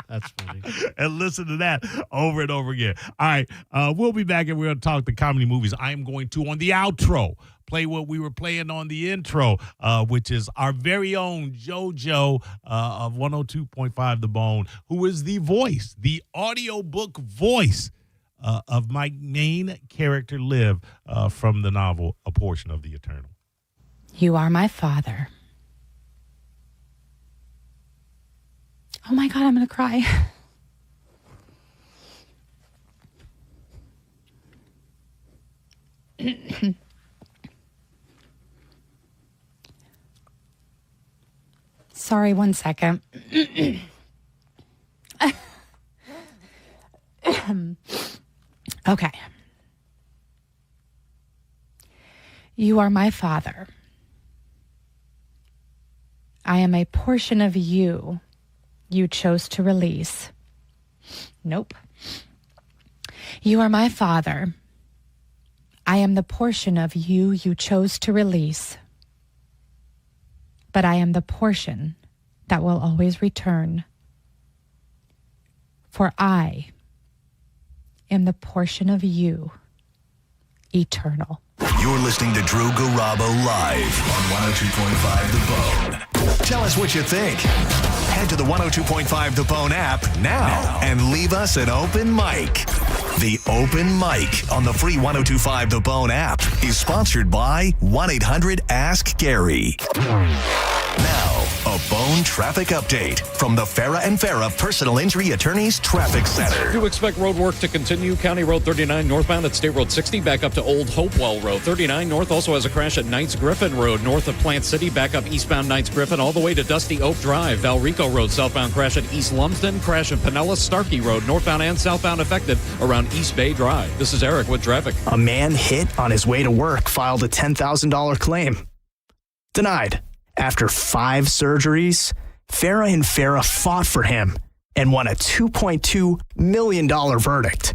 That's funny.
And listen to that over and over again. All right, we'll be back and we're going to talk the comedy movies. I am going to, on the outro, play what we were playing on the intro, which is our very own JoJo of 102.5 The Bone, who is the voice, the audiobook voice of my main character, Liv, from the novel A Portion of the Eternal.
You are my father. Oh my God, I'm going to cry. Sorry, 1 second. Okay. You are my father. I am a portion of you chose to release. Nope. You are my father. I am the portion of you chose to release. But I am the portion that will always return. For I am the portion of you, eternal.
You're listening to Drew Garabo live on 102.5 The Bone. Tell us what you think. Head to the 102.5 The Bone app now and leave us an open mic. The Open Mic on the free 102.5 The Bone app is sponsored by 1-800-ASK-GARY. Now, a Bone traffic update from the Farah and Farah Personal Injury Attorneys Traffic Center.
Do expect road work to continue. County Road 39 northbound at State Road 60 back up to Old Hopewell Road. 39 north also has a crash at Knights Griffin Road north of Plant City back up eastbound Knights Griffin all the way to Dusty Oak Drive. Valrico Road southbound crash at East Lumsden. Crash at Pinellas Starkey Road northbound and southbound affected around East Bay Drive. This is Eric with traffic.
A man hit on his way to work filed a $10,000 claim. Denied. After 5 surgeries, Farah and Farah fought for him and won a $2.2 million verdict.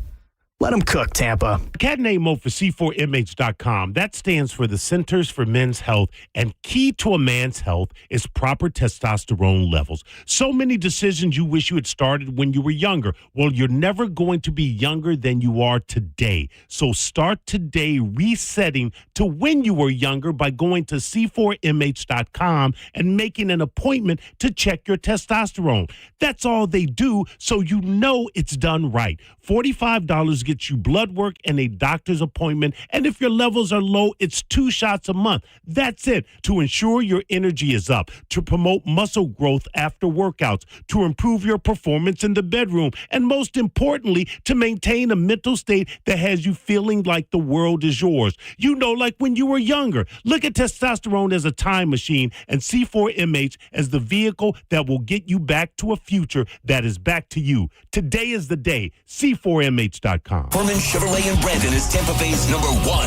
Let him cook, Tampa.
Cat name mode for C4MH.com. That stands for the Centers for Men's Health, and key to a man's health is proper testosterone levels. So many decisions you wish you had started when you were younger. Well, you're never going to be younger than you are today. So start today resetting to when you were younger by going to C4MH.com and making an appointment to check your testosterone. That's all they do, so you know it's done right. $45 gets you blood work and a doctor's appointment. And if your levels are low, it's 2 shots a month. That's it. To ensure your energy is up, to promote muscle growth after workouts, to improve your performance in the bedroom, and most importantly, to maintain a mental state that has you feeling like the world is yours. You know, like when you were younger. Look at testosterone as a time machine and C4MH as the vehicle that will get you back to a future that is back to you. Today is the day. C4MH.com.
Furman Chevrolet in Brandon is Tampa Bay's #1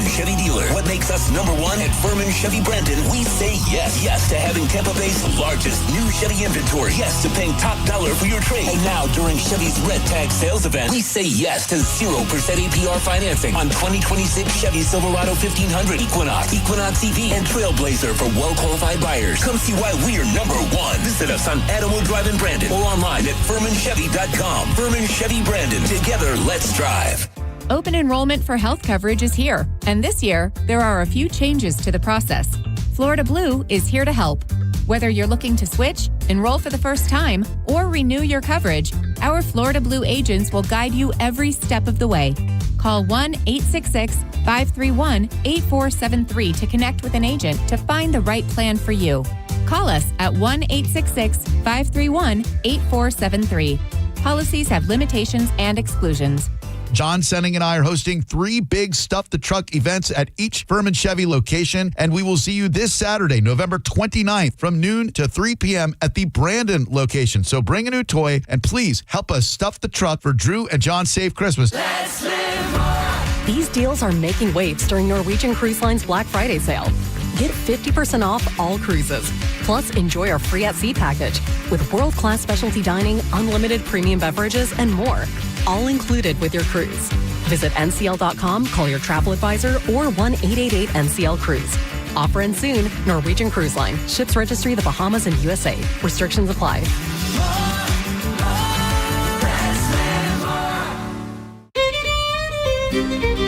Chevy dealer. What makes us #1 at Furman Chevy Brandon? We say yes. Yes to having Tampa Bay's largest new Chevy inventory. Yes to paying top dollar for your trade. And now during Chevy's Red Tag sales event, we say yes to 0% APR financing on 2026 Chevy Silverado 1500, Equinox, Equinox EV, and Trailblazer for well-qualified buyers. Come see why we're #1. Visit us on Adamo Drive in Brandon or online at FurmanChevy.com. Furman Chevy Brandon. Together, let's drive.
Open enrollment for health coverage is here, and this year, there are a few changes to the process. Florida Blue is here to help. Whether you're looking to switch, enroll for the first time, or renew your coverage, our Florida Blue agents will guide you every step of the way. Call 1-866-531-8473 to connect with an agent to find the right plan for you. Call us at 1-866-531-8473. Policies have limitations and exclusions.
John Senning and I are hosting 3 big Stuff the Truck events at each Furman Chevy location, and we will see you this Saturday, November 29th from noon to 3 p.m. at the Brandon location. So bring a new toy, and please help us stuff the truck for Drew and John's Safe Christmas.
Let's live more. These deals are making waves during Norwegian Cruise Line's Black Friday sale. Get 50% off all cruises. Plus, enjoy our free at sea package with world-class specialty dining, unlimited premium beverages, and more. All included with your cruise. Visit ncl.com, call your travel advisor, or 1-888-NCL-CRUISE. Offer ends soon. Norwegian Cruise Line. Ships registry the Bahamas and USA. Restrictions apply.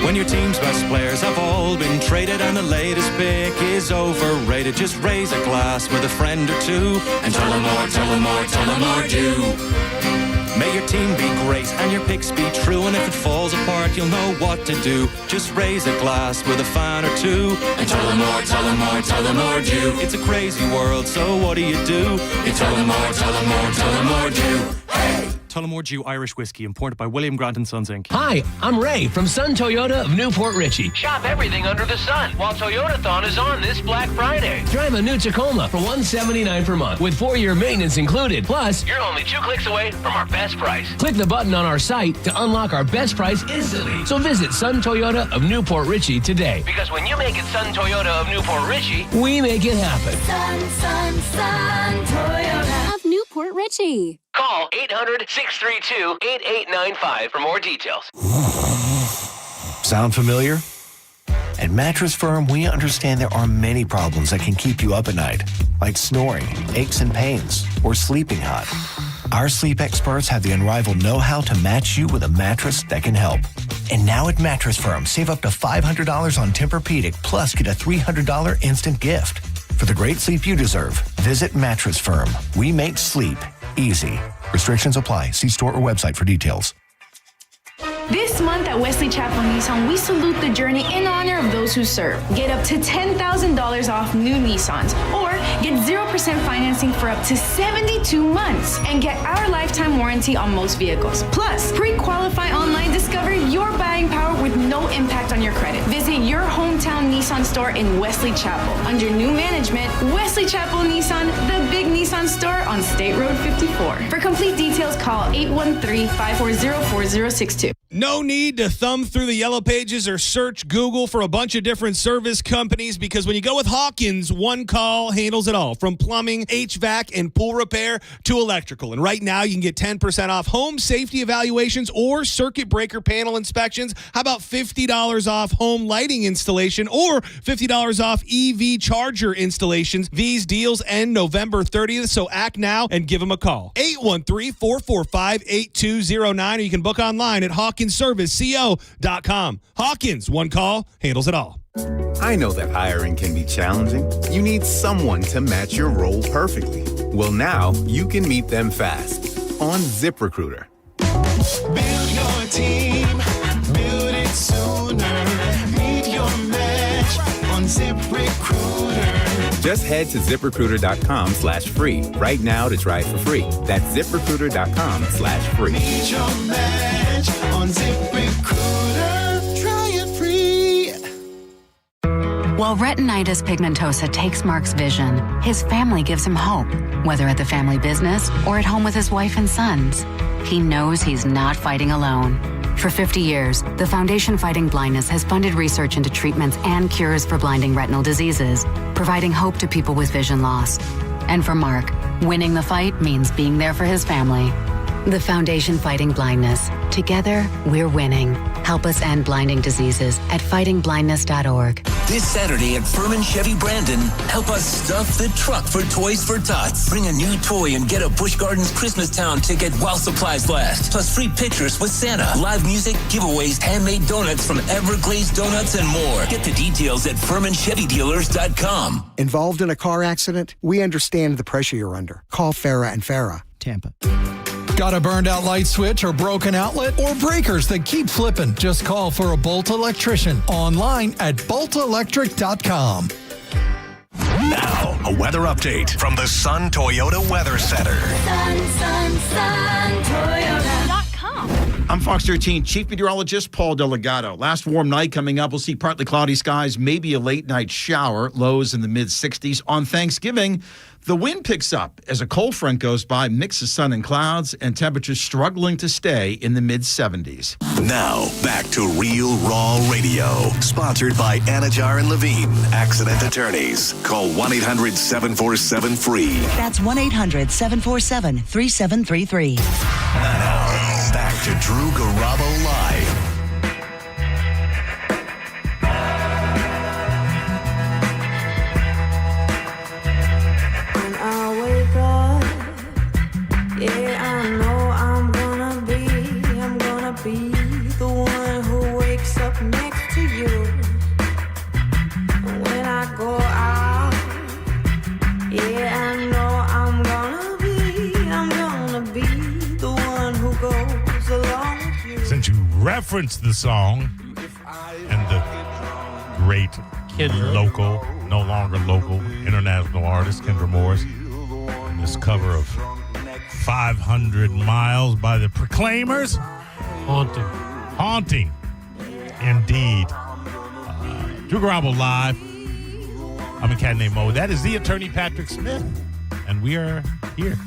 When your team's best players have all been traded and the latest pick is overrated, just raise a glass with a friend or two and tell them more, tell them more, tell them more do. May your team be great and your picks be true, and if it falls apart, you'll know what to do. Just raise a glass with a fan or two and tell them more, tell them more, tell them more do. It's a crazy world, so what do? You tell them more, tell them more, tell them more do. Hey!
Tullamore Dew Irish Whiskey, imported by William Grant & Sons, Inc.
Hi, I'm Ray from Sun Toyota of Newport Richey.
Shop everything under the sun while Toyotathon is on this Black Friday.
Drive a new Tacoma for $179 per month with 4-year maintenance included. Plus,
you're only 2 clicks away from our best price.
Click the button on our site to unlock our best price instantly. So visit Sun Toyota of Newport Richey today.
Because when you make it Sun Toyota of Newport Richey,
we make it happen.
Sun Toyota
of Newport Richey. Call 800-632-8895 for more details.
Sound familiar? At Mattress Firm, we understand there are many problems that can keep you up at night, like snoring, aches and pains, or sleeping hot. Our sleep experts have the unrivaled know-how to match you with a mattress that can help. And now at Mattress Firm, save up to $500 on Tempur-Pedic, plus get a $300 instant gift. For the great sleep you deserve, visit Mattress Firm. We make sleep easy. Restrictions apply. See store or website for details.
This month at Wesley Chapel Nissan, we salute the journey in honor of those who serve. Get up to $10,000 off new Nissans, or get 0% financing for up to 72 months, and get our lifetime warranty on most vehicles. Plus, pre-qualify online, discover your buying power with no impact on your credit. Visit your hometown Nissan store in Wesley Chapel. Under new management, Wesley Chapel Nissan, the big Nissan store on State Road 54. For complete details, call 813-540-4062.
No need to thumb through the yellow pages or search Google for a bunch of different service companies, because when you go with Hawkins, one call handles it all, from plumbing, HVAC, and pool repair to electrical. And right now you can get 10% off home safety evaluations or circuit breaker panel inspections. How about $50 off home lighting installation or $50 off EV charger installations? These deals end November 30th, so act now and give them a call. 813-445-8209, or you can book online at HawkinsServiceCO.com. Hawkins, one call, handles it all.
I know that hiring can be challenging. You need someone to match your role perfectly. Well, now you can meet them fast on ZipRecruiter.
Build your team, build it sooner. Meet your match on ZipRecruiter.
Just head to ZipRecruiter.com/free right now to try it for free. That's ZipRecruiter.com/free.
Meet your match on ZipRecruiter. Try it free.
While retinitis pigmentosa takes Mark's vision, his family gives him hope, whether at the family business or at home with his wife and sons. He knows he's not fighting alone. For 50 years, the Foundation Fighting Blindness has funded research into treatments and cures for blinding retinal diseases, providing hope to people with vision loss. And for Mark, winning the fight means being there for his family. The Foundation Fighting Blindness. Together, we're winning. Help us end blinding diseases at fightingblindness.org.
This Saturday at Furman Chevy Brandon, help us stuff the truck for Toys for Tots. Bring a new toy and get a Busch Gardens Christmas Town ticket while supplies last. Plus free pictures with Santa, live music, giveaways, handmade donuts from Everglazed Donuts, and more. Get the details at FurmanChevyDealers.com.
Involved in a car accident? We understand the pressure you're under. Call Farah and Farah, Tampa.
Got a burned out light switch or broken outlet or breakers that keep flipping? Just call for a Bolt electrician online at boltelectric.com.
Now, a weather update from the Sun Toyota Weather Center.
Sun Toyota.com.
I'm Fox 13 Chief Meteorologist Paul Delgado. Last warm night coming up. We'll see partly cloudy skies, maybe a late night shower, lows in the mid-60s. On Thanksgiving, the wind picks up as a cold front goes by, mix of sun and clouds, and temperatures struggling to stay in the mid-70s.
Now, back to Real Raw Radio. Sponsored by Anajar and Levine, accident attorneys. Call 1-800-747-FREE.
That's 1-800-747-3733.
Now, back to Drew Garabo Live.
Yeah, I know I'm gonna be the one who wakes up next to you. When I go out, yeah, I know I'm gonna be the one who goes along with you.
Since you referenced the song and the great local, no longer local, international artist, Kendra Morris, in this cover of 500 Miles by the Proclaimers. Haunting. Indeed. Drew Garabo Live. I'm a cat named Mo. That is the attorney Patrick Smith. And we are here.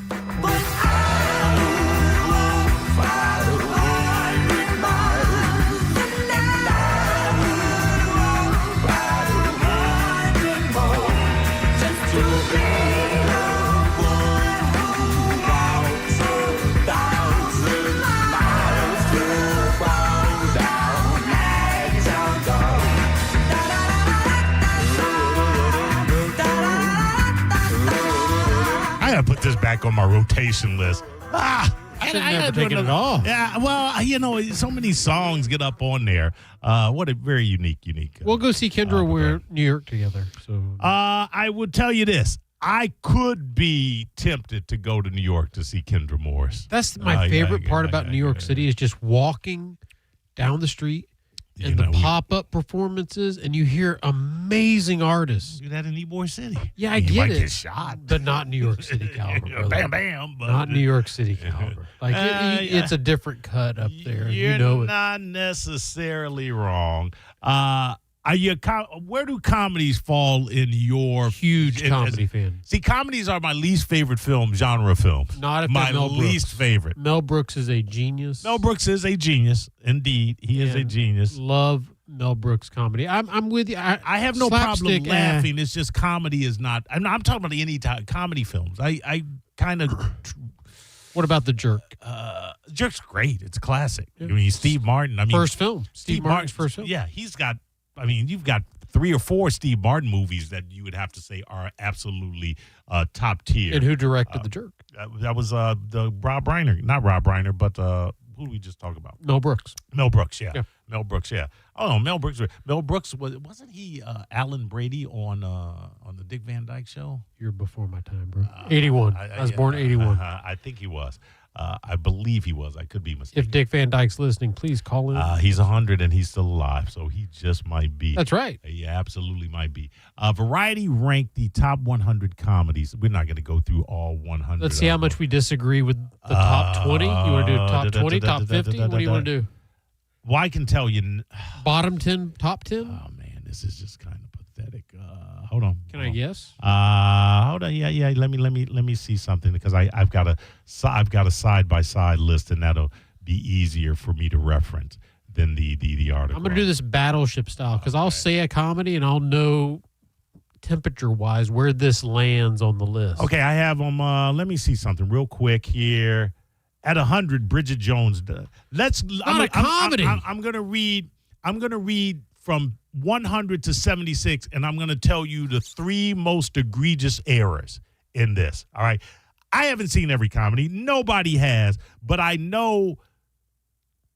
I gotta put this back on my rotation list. I
never taken it off.
Yeah, well, so many songs get up on there. What a very unique.
We'll go see Kendra. We're New York together. So
I would tell you this: I could be tempted to go to New York to see Kendra Morris.
That's my favorite part about New York City is just walking down the street. And the pop-up performances, and you hear amazing artists.
Do that in Ybor City.
Yeah, I get
might
it.
Get shot.
But not New York City caliber.
Bam, bam. But
not New York City caliber. Like, it's a different cut up there.
You're
it.
not necessarily wrong. Where do comedies fall in your
huge comedy fan?
See, comedies are my least favorite genre films.
Not if
my
Mel
least
Brooks.
favorite.
Mel Brooks is a genius.
Mel Brooks is a genius, indeed. He is a genius.
Love Mel Brooks comedy. I'm with you.
I have no problem laughing. It's just comedy is not. I'm talking about any type comedy films. I kind of.
What about The Jerk?
Jerk's great. It's a classic. I mean, Steve Martin.
First film. Steve Martin's first film.
Yeah, he's got. I mean, you've got 3 or 4 Steve Martin movies that you would have to say are absolutely top tier.
And who directed The Jerk?
That was the Rob Reiner. Not Rob Reiner, but who did we just talk about?
Mel Brooks.
Mel Brooks, yeah. Mel Brooks, yeah. Oh, no, Mel Brooks. Mel Brooks, wasn't he Alan Brady on the Dick Van Dyke Show?
You're before my time, bro. 81. I was born 81.
I think he was. I believe he was. I could be mistaken.
If Dick Van Dyke's listening, please call in.
He's 100 and he's still alive, so he just might be.
That's right.
He absolutely might be. Variety ranked the top 100 comedies. We're not going to go through all 100.
Let's see how much we disagree with the top 20. You want to do top 20, top 50? What do you want to do?
Well, I can tell you.
Bottom 10, top 10?
Oh, man, this is just kind of pathetic. Hold on.
Can I guess?
Hold on. Yeah. Let me see something because I've got a side by side list and that'll be easier for me to reference than the article.
I'm going to do this battleship style because I'll say a comedy and I'll know temperature wise where this lands on the list.
Okay, I have them. Let me see something real quick here. At 100, Bridget Jones.
I'm a comedy.
I'm going to read from 100 to 76, and I'm going to tell you the 3 most egregious errors in this. All right. I haven't seen every comedy. Nobody has, but I know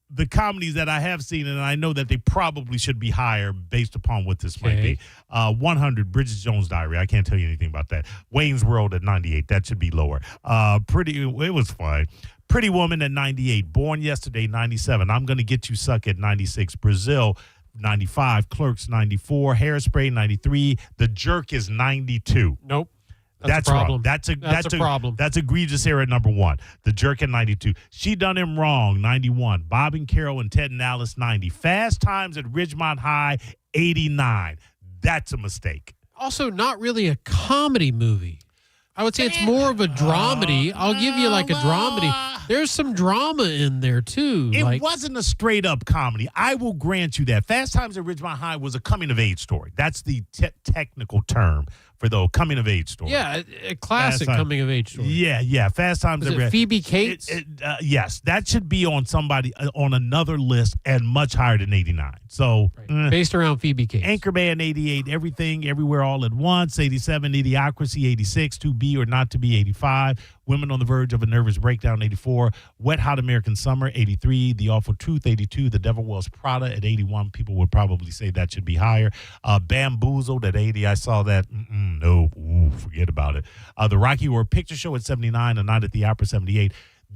the comedies that I have seen, and I know that they probably should be higher based upon what this might be. 100, Bridget Jones' Diary. I can't tell you anything about that. Wayne's World at 98. That should be lower. It was fine. Pretty Woman at 98. Born Yesterday, 97. I'm Gonna Get You Suck at 96. Brazil, 95. Clerks, 94. Hairspray, 93. The Jerk is 92.
Nope.
That's
a problem.
wrong. That's a
problem.
That's egregious error at number 1. The Jerk at 92. She Done Him Wrong, 91. Bob and Carol and Ted and Alice, 90. Fast Times at Ridgemont High, 89. That's a mistake.
Also, not really a comedy movie. I would say it's more of a dramedy. I'll give you like a dramedy. There's some drama in there, too.
It wasn't a straight-up comedy. I will grant you that. Fast Times at Ridgemont High was a coming-of-age story. That's the technical term for the coming-of-age story.
Yeah, a classic coming-of-age story.
Yeah. Fast Times at
Ridgemont. Phoebe Cates?
Yes, that should be on on another list and much higher than 89. So
based around Phoebe Cates.
Anchorman, 88. Everything, Everywhere, All at Once, 87. Idiocracy, 86. To Be or Not to Be, 85. Women on the Verge of a Nervous Breakdown, 84. Wet Hot American Summer, 83. The Awful Truth, 82. The Devil Wears Prada at 81. People would probably say that should be higher. Bamboozled at 80. I saw that. No, forget about it. The Rocky Horror Picture Show at 79. A Night at the Opera, 78.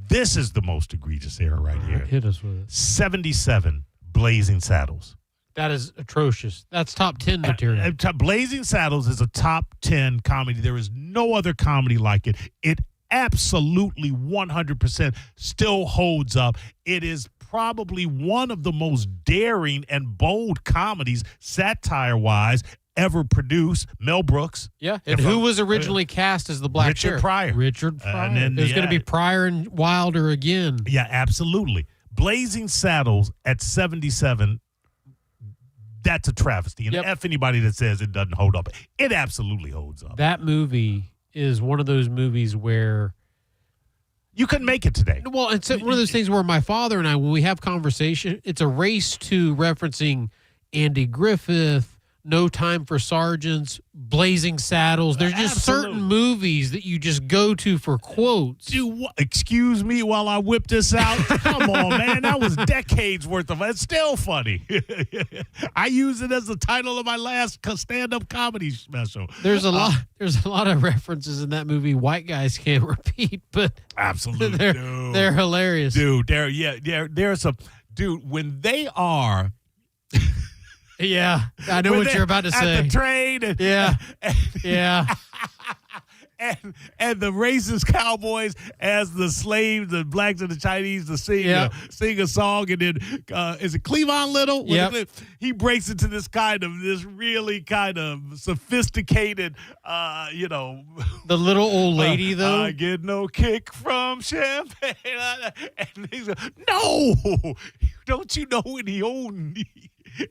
This is the most egregious error right here.
Hit us with it.
77. Blazing Saddles.
That is atrocious. That's top 10 material.
Blazing Saddles is a top 10 comedy. There is no other comedy like it. It absolutely 100% still holds up. It is probably one of the most daring and bold comedies, satire-wise, ever produced. Mel Brooks.
Yeah, and who was originally cast as the Black
Richard
Sheriff?
Pryor.
Richard Pryor.
And then,
There's going to be Pryor and Wilder again.
Yeah, absolutely. Blazing Saddles at 77, that's a travesty. And F anybody that says it doesn't hold up. It absolutely holds up.
That movie is one of those movies where
you couldn't make it today.
Well, it's one of those things where my father and I, when we have conversation, it's a race to referencing Andy Griffith, No Time for Sergeants, Blazing Saddles. There's just certain movies that you just go to for quotes.
Excuse me while I whip this out. Come on, man. That was decades worth of it. It's still funny. I use it as the title of my last stand-up comedy special.
There's a lot of references in that movie white guys can't repeat, but
absolutely
they're hilarious.
Dude, there's a dude when they are
yeah, I know what you're about to say.
At the train.
Yeah.
And the racist cowboys as the slaves, the blacks and the Chinese to sing a song, and then is it Cleavon Little?
Yeah.
He breaks into this really kind of sophisticated,
The little old lady, though.
I get no kick from champagne. And he's like, no, don't you know when he owned?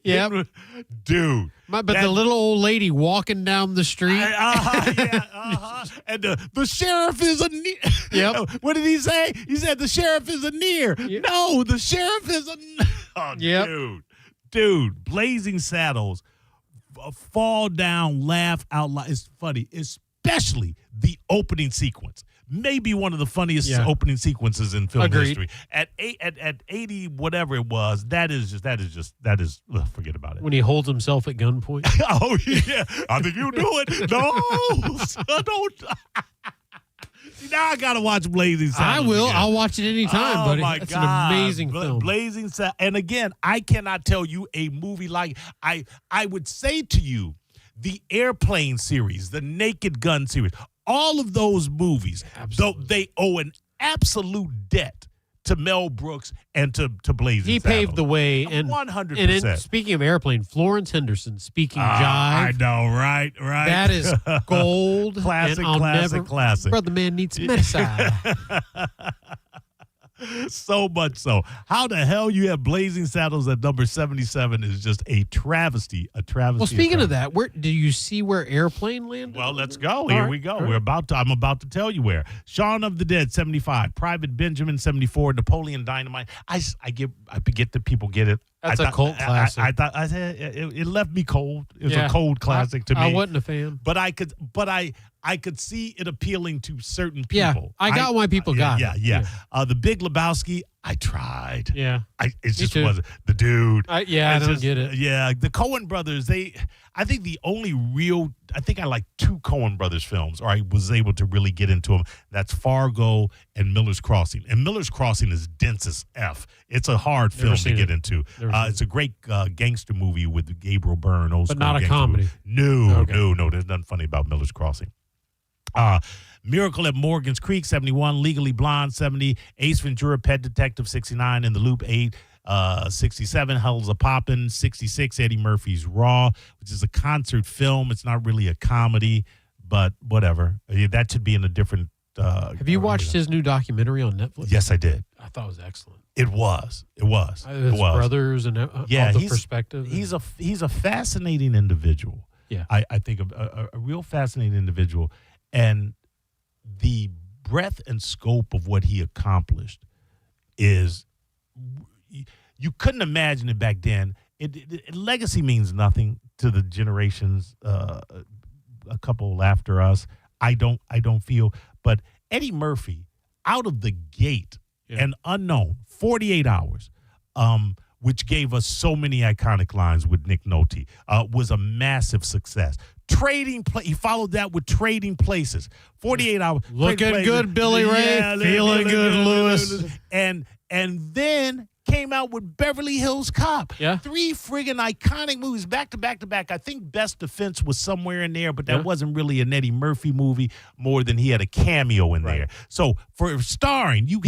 Yeah,
dude.
But the little old lady walking down the street.
And the sheriff is a near.
Yep.
What did he say? He said the sheriff is a near. Yep. No, the sheriff is a. Oh,
yep.
Dude. Blazing Saddles. Fall down, laugh out loud. It's funny, especially the opening sequence. Maybe one of the funniest opening sequences in film history. At 80, whatever it was, that is forget about it.
When he holds himself at gunpoint.
Oh yeah, I think you do it. No, don't. Now I gotta watch Blazing Saddles.
I will.
Again.
I'll watch it anytime, buddy.
My
It's
God.
an amazing film.
Blazing Saddles, and again, I cannot tell you a movie like I would say to you, the Airplane series, the Naked Gun series. All of those movies, though they owe an absolute debt to Mel Brooks and to Blazing Saddles.
He paved the way. And
100%.
And speaking of Airplane, Florence Henderson speaking jive.
I know, right.
That is gold.
Classic.
Brother man needs some medicine.
So much so. How the hell you have Blazing Saddles at number 77 is just a travesty.
Well, speaking of that, where do you see where Airplane landed?
Well, let's go. Here we go. I'm about to tell you where. Shaun of the Dead, 75. Private Benjamin, 74. Napoleon Dynamite. I forget that people get it.
That's a cult classic.
I said it left me cold. It was a cold classic to me.
I wasn't a fan.
But I could see it appealing to certain people.
Yeah, I got why people got it.
Yeah. The Big Lebowski, I tried.
Yeah.
It just wasn't the dude.
I don't get it.
Yeah, the Coen brothers, I think I like 2 Coen brothers films, or I was able to really get into them. That's Fargo and Miller's Crossing. And Miller's Crossing is dense as F. It's a hard film to get into. It's a great gangster movie with Gabriel Byrne.
But not a comedy.
No, there's nothing funny about Miller's Crossing. Miracle at Morgan's Creek, 71. Legally Blonde, 70. Ace Ventura, Pet Detective, 69. In the Loop, 8. 67, Hell's a Poppin'. 66, Eddie Murphy's Raw, which is a concert film. It's not really a comedy, but whatever. That should be in a different...
Have you watched his new documentary on Netflix?
Yes, I did.
I thought it was excellent.
It was.
His brothers and all the perspective.
He's a fascinating individual.
Yeah.
I think a real fascinating individual. And the breadth and scope of what he accomplished is, you couldn't imagine it back then. Legacy means nothing to the generations, a couple after us. I don't feel. But Eddie Murphy, out of the gate, an unknown, 48 hours, which gave us so many iconic lines with Nick Nolte, was a massive success. He followed that with Trading Places. 48 hours.
Looking good, Billy Ray.
Yeah,
feeling good, Lewis.
And then came out with Beverly Hills Cop.
Yeah.
3 friggin' iconic movies back to back to back. I think Best Defense was somewhere in there, but that wasn't really an Eddie Murphy movie more than he had a cameo in there. So for starring, you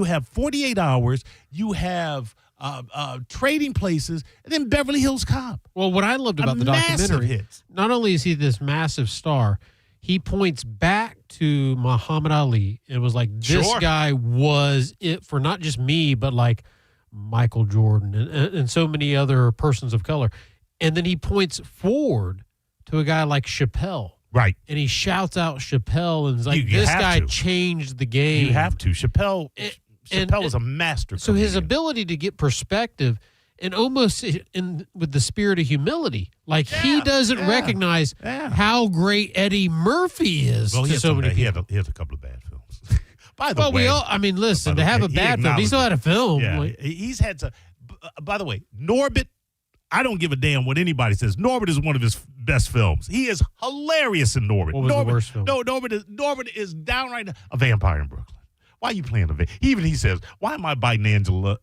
have 48 Hours, you have Trading Places, and then Beverly Hills Cop.
Well, what I loved about the documentary, not only is he this massive star, he points back to Muhammad Ali. It was like, this guy was it for not just me, but like Michael Jordan and so many other persons of color. And then he points forward to a guy like Chappelle.
Right.
And he shouts out Chappelle and is like, this guy changed the game.
You have to. Chappelle is a master.
So his ability to get perspective and almost with the spirit of humility, like he doesn't recognize how great Eddie Murphy is to so many people.
He has a couple of bad films. By the way,
listen, to have a bad film, he still had a film.
Yeah, he's had to. By the way, Norbit, I don't give a damn what anybody says. Norbit is one of his best films. He is hilarious in Norbit.
What was the worst film?
No, Norbit is downright a vampire in Brooklyn. Why are you playing a he says, why am I biting Angela?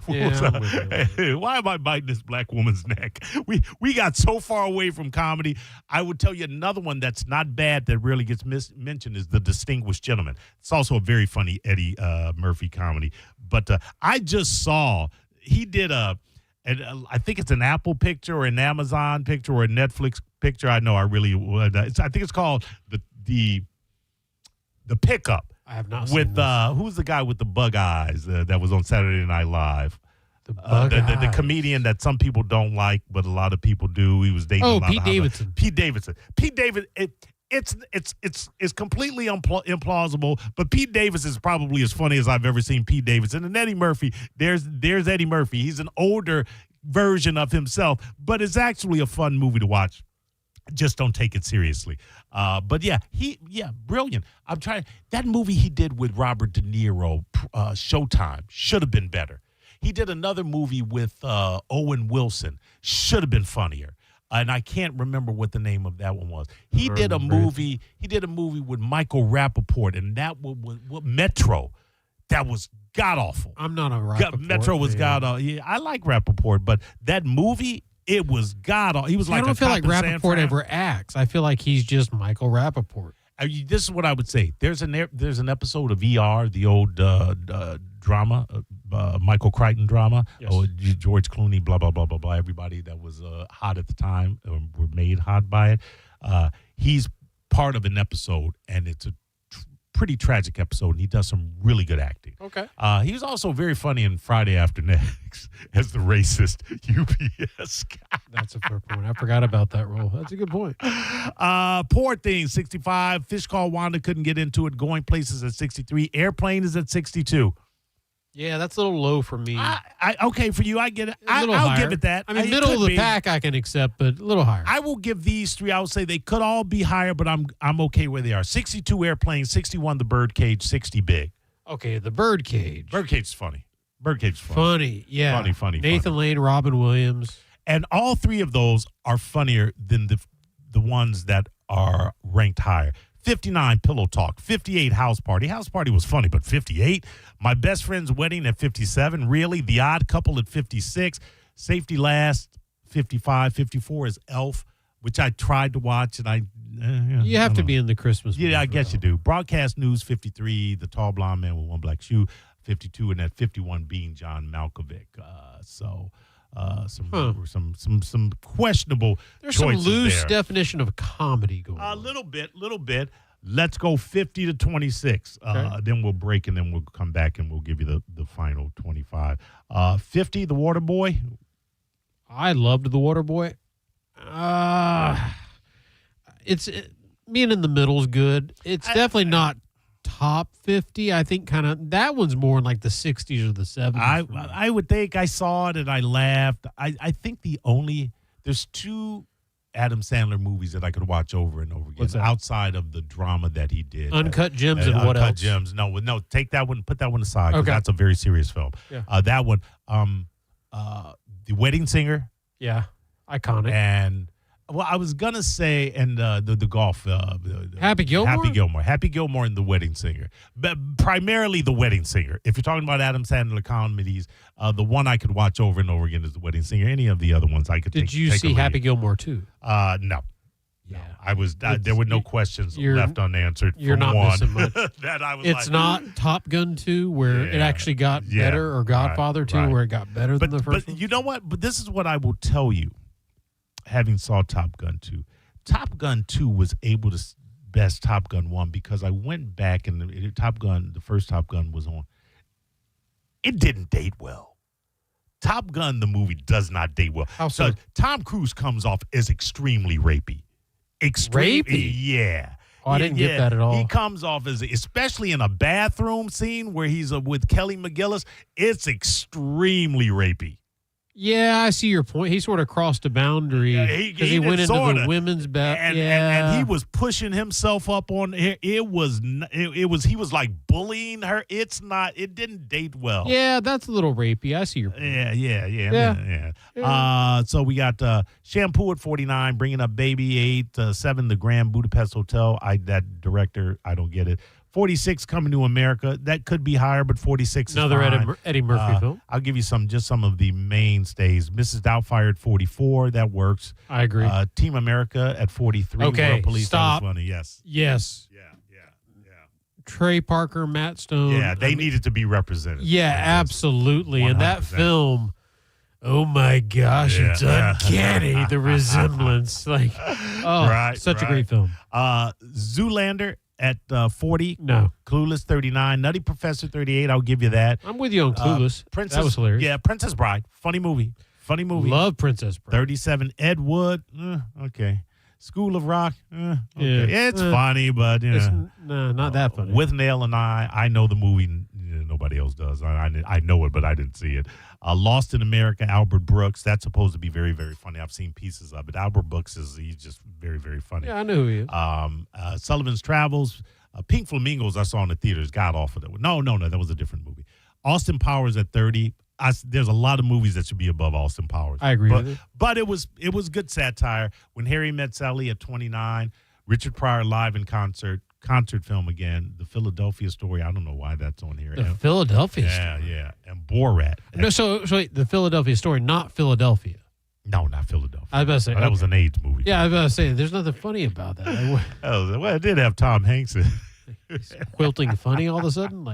Why am I biting this black woman's neck? We got so far away from comedy. I would tell you another one that's not bad that rarely gets mentioned is The Distinguished Gentleman. It's also a very funny Eddie Murphy comedy. But I just saw he did I think it's an Apple picture or an Amazon picture or a Netflix picture. I think it's called the Pickup.
I have not
with
seen
who's the guy with the bug eyes that was on Saturday Night Live? The comedian that some people don't like, but a lot of people do. He was dating.
Pete Davidson.
Pete Davidson. It's completely implausible, but Pete Davidson is probably as funny as I've ever seen Pete Davidson. And Eddie Murphy, there's Eddie Murphy. He's an older version of himself, but it's actually a fun movie to watch. Just don't take it seriously. But brilliant. I'm trying. That movie he did with Robert De Niro, Showtime, should have been better. He did another movie with Owen Wilson, should have been funnier. And I can't remember what the name of that one was. He did a movie with Michael Rappaport, and that was Metro. That was god awful.
I'm not a Rappaport.
Metro was god awful. Yeah, I like Rappaport, but that movie. It was god awful. He was like
I don't feel like Rappaport ever acts. I feel like he's just Michael Rappaport.
This is what I would say. There's an episode of ER, the old drama, Michael Crichton drama.
Yes.
George Clooney, blah, blah, blah, blah, blah. Everybody that was hot at the time were made hot by it. He's part of an episode, and it's a pretty tragic episode, and he does some really good acting.
Okay.
He was also very funny in Friday After Next as the racist UPS guy.
That's a fair point. I forgot about that role. That's a good point.
Poor Thing, 65. Fish Called Wanda, couldn't get into it. Going Places at 63. Airplane is at 62.
Yeah, that's a little low for me.
Okay, for you, I get it.
I'll
give it that.
I mean, middle of the pack I can accept, but a little higher.
I will give these three. I would say they could all be higher, but I'm okay where they are. 62 Airplane, 61 The Birdcage, 60 Big.
Okay, The Birdcage.
Birdcage's funny. Birdcage's funny.
Yeah.
Funny.
Nathan Lane, Robin Williams.
And all three of those are funnier than the ones that are ranked higher. 59, Pillow Talk. 58, House Party. House Party was funny, but 58. My Best Friend's Wedding at 57. Really? The Odd Couple at 56. Safety Last, 55. 54 is Elf, which I tried to watch, and
You have to be in the Christmas mood.
Yeah, I guess you do. Broadcast News 53, the tall blonde man with one black shoe. 52, and at 51 being John Malkovich. Some questionable
There's some
choices
loose
there.
definition of comedy going on.
A little bit. Let's go 50 to 26. Then we'll break, and then we'll come back, and we'll give you the final 25. 50, The Water Boy.
I loved The Water Boy. Being in the middle is good. It's definitely not top 50. I think kind of that one's more in like the 60s or the 70s.
I would think I saw it and I laughed. I think there's two Adam Sandler movies that I could watch over and over again outside of the drama that he did.
Uncut Gems and what else?
Uncut Gems. No, take that one, put that one aside, because
Okay.
that's a very serious film.
Yeah.
That one, The Wedding Singer.
Yeah, iconic.
And I was gonna say, and the golf.
Happy Gilmore?
Happy Gilmore and The Wedding Singer, but primarily The Wedding Singer. If you're talking about Adam Sandler comedies, the one I could watch over and over again is The Wedding Singer. Any of the other ones I could.
Did you see Happy Gilmore too?
No. Yeah, I was. there were no questions left unanswered.
You're
from
not
one.
missing much.
That I was.
It's not Top Gun 2 where it actually got better, or Godfather 2 where it got better than the first
But
one.
you know what? But this is what I will tell you. Having saw Top Gun 2, Top Gun 2 was able to best Top Gun 1 because I went back and the first Top Gun was on. It didn't date well. Top Gun, the movie, does not date well.
How so?
Tom Cruise comes off as extremely rapey.
Rapey?
Yeah.
Oh, I didn't get that at all.
He comes off as, especially in a bathroom scene where he's with Kelly McGillis, it's extremely rapey.
Yeah, I see your point. He sort of crossed a boundary because he went into the women's bathroom.
And he was pushing himself up on it. He was like bullying her. It didn't date well.
Yeah, that's a little rapey. I see your point.
Yeah. So we got Shampoo at 49, Bringing Up Baby 7, The Grand Budapest Hotel. That director, I don't get it. 46, Coming to America. That could be higher, but 46
Another
is fine.
Eddie Murphy film.
I'll give you some of the mainstays. Mrs. Doubtfire at 44. That works.
I agree.
Team America at 43.
Okay,
World Police.
stop.
That was funny. Yes.
Yeah. Trey Parker, Matt Stone.
Yeah, they needed to be represented.
Yeah, absolutely.
100%.
And that film, oh my gosh, it's uncanny, the resemblance. Such a great film.
Zoolander at 40.
No.
Clueless 39. Nutty Professor 38. I'll give you that.
I'm with you on Clueless.
Princess,
that was hilarious.
Yeah, Princess Bride. Funny movie.
Love Princess Bride.
37. Ed Wood. Okay. School of Rock. Okay.
Yeah.
It's funny, but
no, not that funny.
With Nail and I know the movie. Nobody else does. I know it, but I didn't see it. Lost in America, Albert Brooks. That's supposed to be very, very funny. I've seen pieces of it. Albert Brooks he's just very, very funny.
Yeah, I know who he is.
Sullivan's Travels. Pink Flamingos I saw in the theaters. Got off of that. No, that was a different movie. Austin Powers at 30. There's a lot of movies that should be above Austin Powers.
I agree with you.
But it was good satire. When Harry Met Sally at 29. Richard Pryor live in concert film again. The Philadelphia Story. I don't know why that's on here.
The Philadelphia Story.
Yeah. And Borat.
No, so wait, the Philadelphia Story, not Philadelphia.
No, not Philadelphia.
I was about to say
that was an AIDS movie.
Yeah, I was about to say there's nothing funny about that.
It did have Tom Hanks in
it. Quilting funny all of a sudden,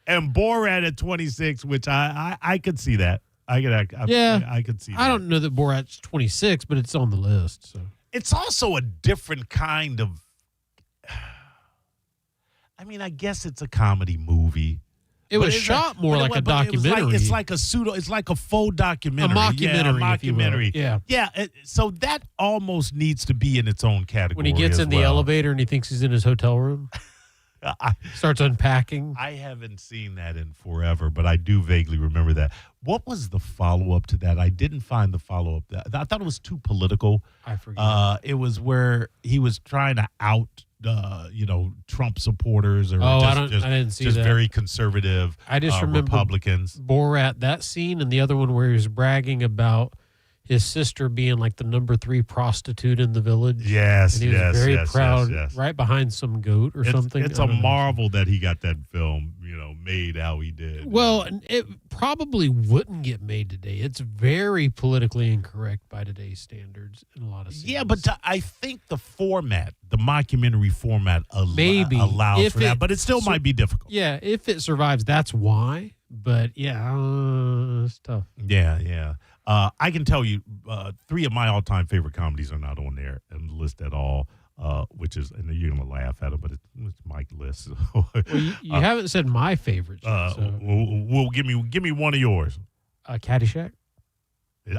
and Borat at 26, which I could see that. I could see that.
I don't know that Borat's 26, but it's on the list. So
it's also a different kind of. I mean, I guess it's a comedy movie.
It was shot more like a documentary.
It's like a faux documentary.
A mockumentary.
Yeah, a mockumentary.
Yeah.
So that almost needs to be in its own category.
When he gets in the elevator and he thinks he's in his hotel room, starts unpacking.
I haven't seen that in forever, but I do vaguely remember that. What was the follow-up to that? I didn't find the follow-up. I thought it was too political.
I forget.
It was where he was trying to out Trump supporters or
I didn't see
just
that.
very conservative.
I just remember
Republicans.
Borat, that scene, and the other one where he was bragging about his sister being like the number 3 prostitute in the village.
Yes,
and he was
yes,
very
yes,
proud,
yes.
right behind some goat or something.
It's
I
a
don't know.
marvel that he got that film, made how he did.
Well, it probably wouldn't get made today. It's very politically incorrect by today's standards in a lot of scenes.
Yeah, but I think the format, the mockumentary format,
Maybe
allows
if
for that, but it still might be difficult.
Yeah, if it survives, that's why. But yeah, it's tough.
Yeah. I can tell you 3 of my all-time favorite comedies are not on there in the list at all, which is, and you're going to laugh at it, but it's my list.
Well, you haven't said my favorite.
Well, give me one of yours.
Caddyshack?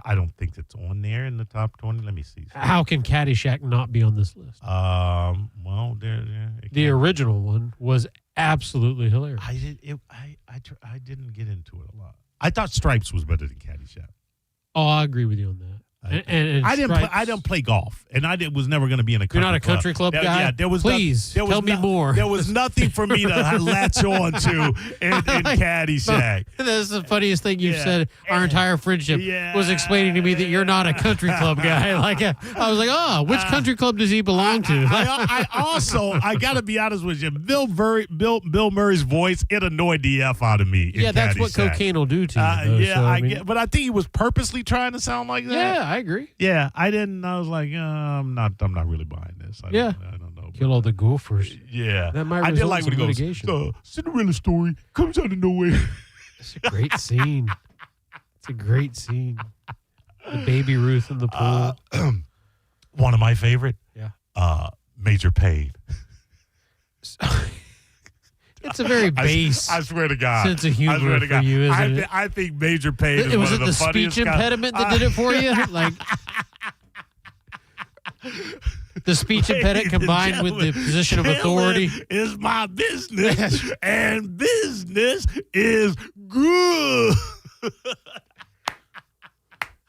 I don't think it's on there in the top 20. Let me see.
How can Caddyshack not be on this list?
Well,
the original one was absolutely hilarious.
I didn't get into it a lot. I thought Stripes was better than Caddyshack.
Oh, I agree with you on that. And
I didn't play golf, and was never going to be in a country club.
You're not a country club guy?
Yeah, there was
Please, tell me more.
There was nothing for me to latch on to in Caddyshack.
That's the funniest thing you've said our entire friendship was explaining to me that you're not a country club guy. I was like, which country club does he belong to?
I got to be honest with you, Bill Murray's voice, it annoyed the F out of me.
Yeah, that's what cocaine will do to you. Though,
but I think he was purposely trying to sound like that.
Yeah, I agree.
Yeah, I didn't. I was like, I'm not really buying this. I don't know.
Kill all the gophers.
Yeah,
that might
I did
result
like
in
when he
litigation.
goes, Cinderella story comes out of nowhere.
It's a great scene. It's a great scene. The baby Ruth in the pool.
One of my favorite.
Yeah.
Major Payne.
It's a very base.
I swear to God.
Sense of humor for you, isn't it?
I think Major Payne is
was
one of
it
the funniest
speech impediment that did it for you? The speech impediment combined with the position of authority
is my business, and business is good.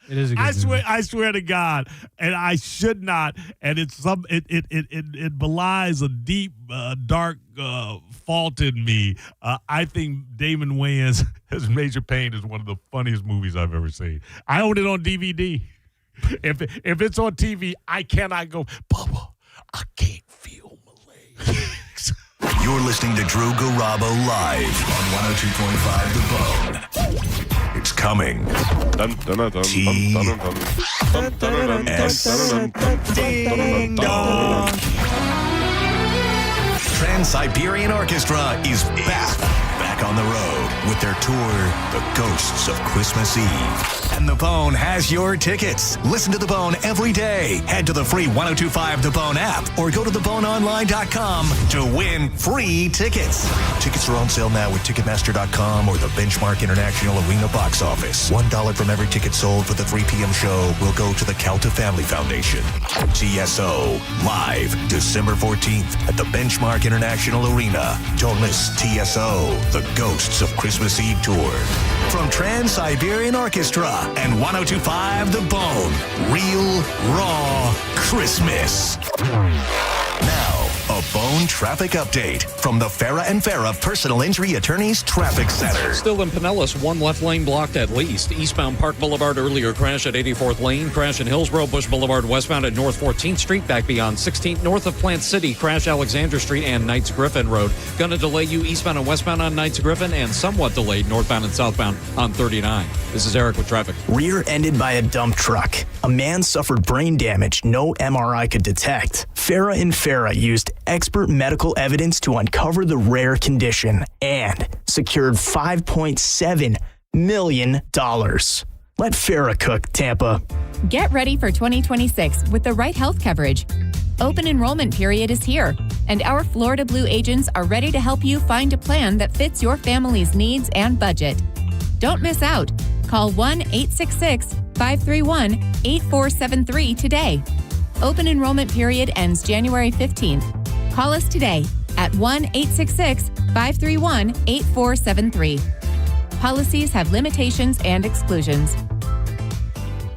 It is a good
I swear to God, and I should not. And it belies a deep, dark fault in me. I think Damon Wayans as Major Payne is one of the funniest movies I've ever seen. I own it on DVD. If it's on TV, I cannot go, Bubba, I can't feel my legs.
You're listening to Drew Garabo live on 102.5 The Bone. It's coming. Ding dong. Trans-Siberian Orchestra is back on the road with their tour, The Ghosts of Christmas Eve. And The Bone has your tickets. Listen to The Bone every day. Head to the free 102.5 The Bone app or go to theboneonline.com to win free tickets. Tickets are on sale now with Ticketmaster.com or the Benchmark International Arena box office. $1 from every ticket sold for the 3 p.m. show will go to the Calta Family Foundation. TSO, live December 14th at the Benchmark International Arena. Don't miss TSO, The Ghosts of Christmas Eve Tour. From Trans-Siberian Orchestra and 102.5 The Bone. Real, raw Christmas. Now, a Bone traffic update from the Farah and Farah Personal Injury Attorneys Traffic Center.
Still in Pinellas, one left lane blocked at least. Eastbound Park Boulevard, earlier crash at 84th Lane. Crash in Hillsborough, Bush Boulevard westbound at North 14th Street. Back beyond 16th. North of Plant City, crash Alexander Street and Knights Griffin Road. Gonna delay you eastbound and westbound on Knights Griffin and somewhat delayed northbound and southbound on 39. This is Eric with traffic.
Rear-ended by a dump truck. A man suffered brain damage no MRI could detect. Farah and Farah used expert medical evidence to uncover the rare condition and secured $5.7 million. Let Farah cook, Tampa.
Get ready for 2026 with the right health coverage. Open enrollment period is here, and our Florida Blue agents are ready to help you find a plan that fits your family's needs and budget. Don't miss out. Call 1-866-531-8473 today. Open enrollment period ends January 15th. Call us today at 1-866-531-8473. Policies have limitations and exclusions.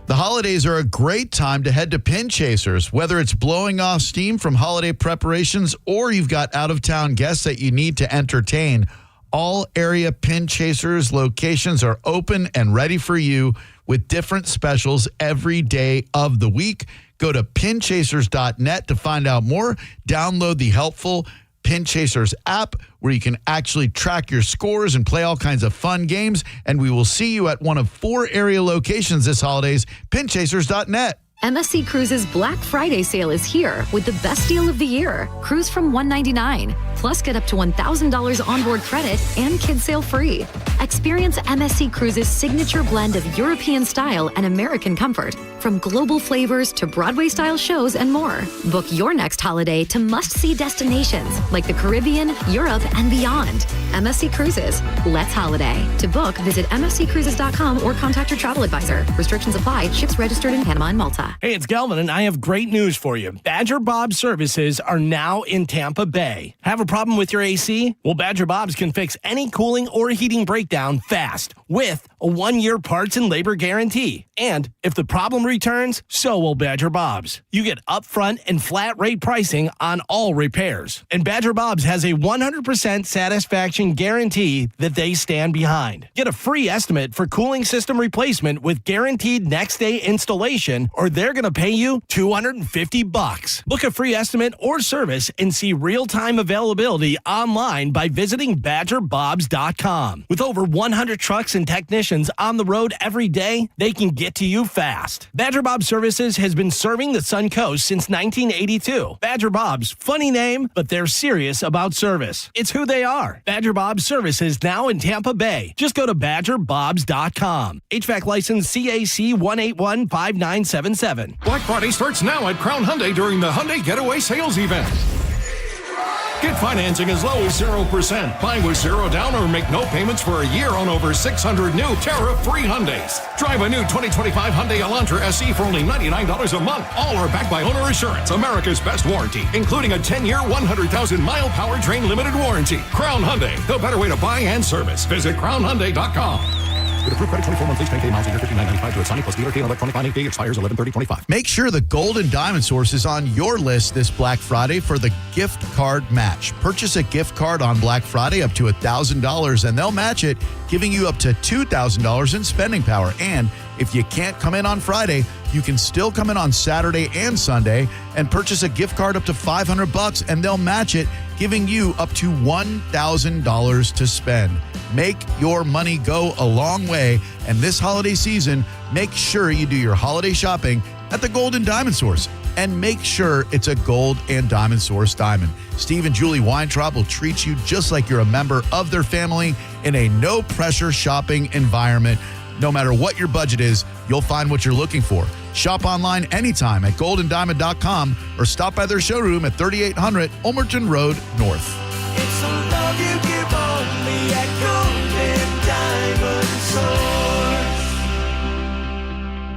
The holidays are a great time to head to Pin Chasers, whether it's blowing off steam from holiday preparations or you've got out-of-town guests that you need to entertain. All area Pin Chasers locations are open and ready for you with different specials every day of the week. Go to pinchasers.net to find out more. Download the helpful Pin Chasers app where you can actually track your scores and play all kinds of fun games. And we will see you at one of 4 area locations this holidays, pinchasers.net.
MSC Cruises Black Friday sale is here with the best deal of the year. Cruise from $199. Plus, get up to $1,000 onboard credit and kids sail free. Experience MSC Cruises' signature blend of European style and American comfort, from global flavors to Broadway-style shows and more. Book your next holiday to must-see destinations like the Caribbean, Europe, and beyond. MSC Cruises. Let's holiday. To book, visit msccruises.com or contact your travel advisor. Restrictions apply. Ships registered in Panama and Malta.
Hey, it's Galvin, and I have great news for you. Badger Bob services are now in Tampa Bay. Have a problem with your AC? Well, Badger Bob's can fix any cooling or heating breakdown fast with a 1-year parts and labor guarantee. And if the problem returns, so will Badger Bob's. You get upfront and flat rate pricing on all repairs. And Badger Bob's has a 100% satisfaction guarantee that they stand behind. Get a free estimate for cooling system replacement with guaranteed next day installation, or they're going to pay you $250. Book a free estimate or service and see real-time availability online by visiting badgerbobs.com. With over 100 trucks and technicians on the road every day, they can get to you fast. Badger Bob Services has been serving the Sun Coast since 1982. Badger Bob's, funny name, but they're serious about service. It's who they are. Badger Bob Services now in Tampa Bay. Just go to badgerbobs.com. HVAC license CAC 1815977.
Black Friday starts now at Crown Hyundai during the Hyundai Getaway Sales Event. Get financing as low as 0%. Buy with zero down or make no payments for a year on over 600 new tariff-free Hyundais. Drive a new 2025 Hyundai Elantra SE for only $99 a month. All are backed by Owner Assurance, America's best warranty, including a 10-year, 100,000-mile powertrain limited warranty. Crown Hyundai, the better way to buy and service. Visit crownhyundai.com. With approved credit, 24-month lease, 10K miles a year, $59.95 to a Sonic plus dealer fee and electronic binding fee expires 11/30/25.
Make sure the Gold and Diamond Source is on your list this Black Friday for the gift card match. Purchase a gift card on Black Friday up to $1,000 and they'll match it, giving you up to $2,000 in spending power. And if you can't come in on Friday, you can still come in on Saturday and Sunday and purchase a gift card up to $500 and they'll match it, giving you up to $1,000 to spend. Make your money go a long way. And this holiday season, make sure you do your holiday shopping at the Gold and Diamond Source. And make sure it's a Gold and Diamond Source diamond. Steve and Julie Weintraub will treat you just like you're a member of their family in a no-pressure shopping environment. No matter what your budget is, you'll find what you're looking for. Shop online anytime at goldanddiamond.com or stop by their showroom at 3800 Ulmerton Road North.
It's a love you give only at Gold and Diamond Source.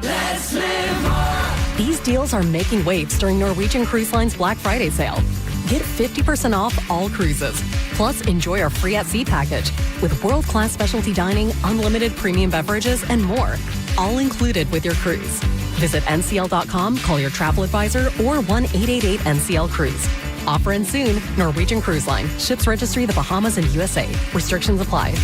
Let's live more.
These deals are making waves during Norwegian Cruise Line's Black Friday sale. Get 50% off all cruises. Plus, enjoy our free at sea package with world-class specialty dining, unlimited premium beverages, and more. All included with your cruise. Visit ncl.com, call your travel advisor, or 1-888-NCL-CRUISE. Offer ends soon. Norwegian Cruise Line. Ships registry the Bahamas and USA. Restrictions apply.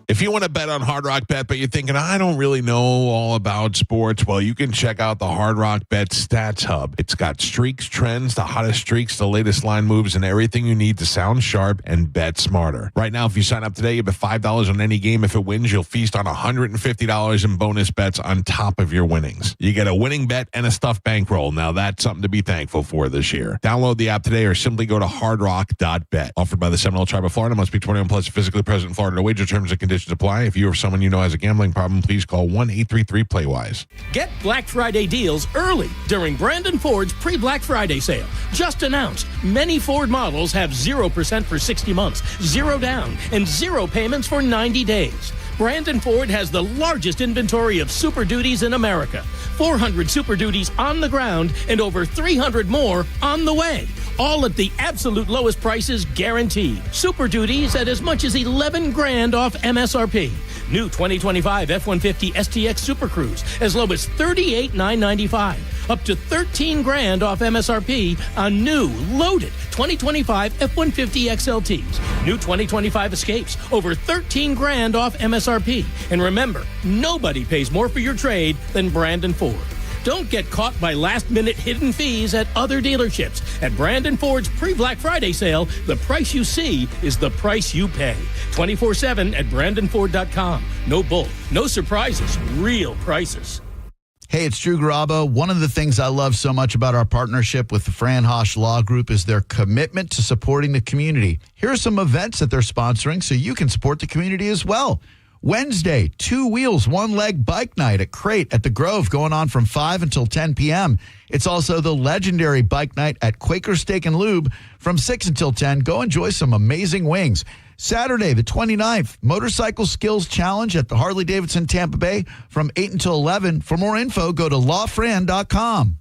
If you want to bet on Hard Rock Bet, but you're thinking, I don't really know all about sports, well, you can check out the Hard Rock Bet Stats Hub. It's got streaks, trends, the hottest streaks, the latest line moves, and everything you need to sound sharp and bet smarter. Right now, if you sign up today, you bet $5 on any game. If it wins, you'll feast on $150 in bonus bets on top of your winnings. You get a winning bet and a stuffed bankroll. Now, that's something to be thankful for this year. Download the app today or simply go to hardrock.bet. Offered by the Seminole Tribe of Florida. Must be 21 plus, physically present in Florida. Wager terms and conditions apply. If you or someone you know has a gambling problem, please call 1-833-PLAY-WISE.
Get Black Friday deals early during Brandon Ford's pre-Black Friday sale. Just announced, many Ford models have 0% for 60 months, 0 down, and 0 payments for 90 days. Brandon Ford has the largest inventory of Super Duties in America. 400 Super Duties on the ground and over 300 more on the way. All at the absolute lowest prices guaranteed. Super Duties at as much as $11,000 off MSRP. New 2025 F-150 STX Super Cruise as low as $38,995. Up to $13,000 off MSRP on new, loaded 2025 F-150 XLTs. New 2025 Escapes, over $13,000 off MSRP. And remember, nobody pays more for your trade than Brandon Ford. Don't get caught by last-minute hidden fees at other dealerships. At Brandon Ford's pre-Black Friday sale, the price you see is the price you pay. 24/7 at BrandonFord.com. No bull, no surprises, real prices.
Hey, it's Drew Garabo. One of the things I love so much about our partnership with the Fran Hosch Law Group is their commitment to supporting the community. Here are some events that they're sponsoring so you can support the community as well. Wednesday, 2 Wheels, 1 Leg Bike Night at Crate at the Grove, going on from 5 until 10 p.m. It's also the legendary Bike Night at Quaker Steak and Lube from 6 until 10. Go enjoy some amazing wings. Saturday, the 29th, Motorcycle Skills Challenge at the Harley-Davidson Tampa Bay from 8 until 11. For more info, go to lawfran.com.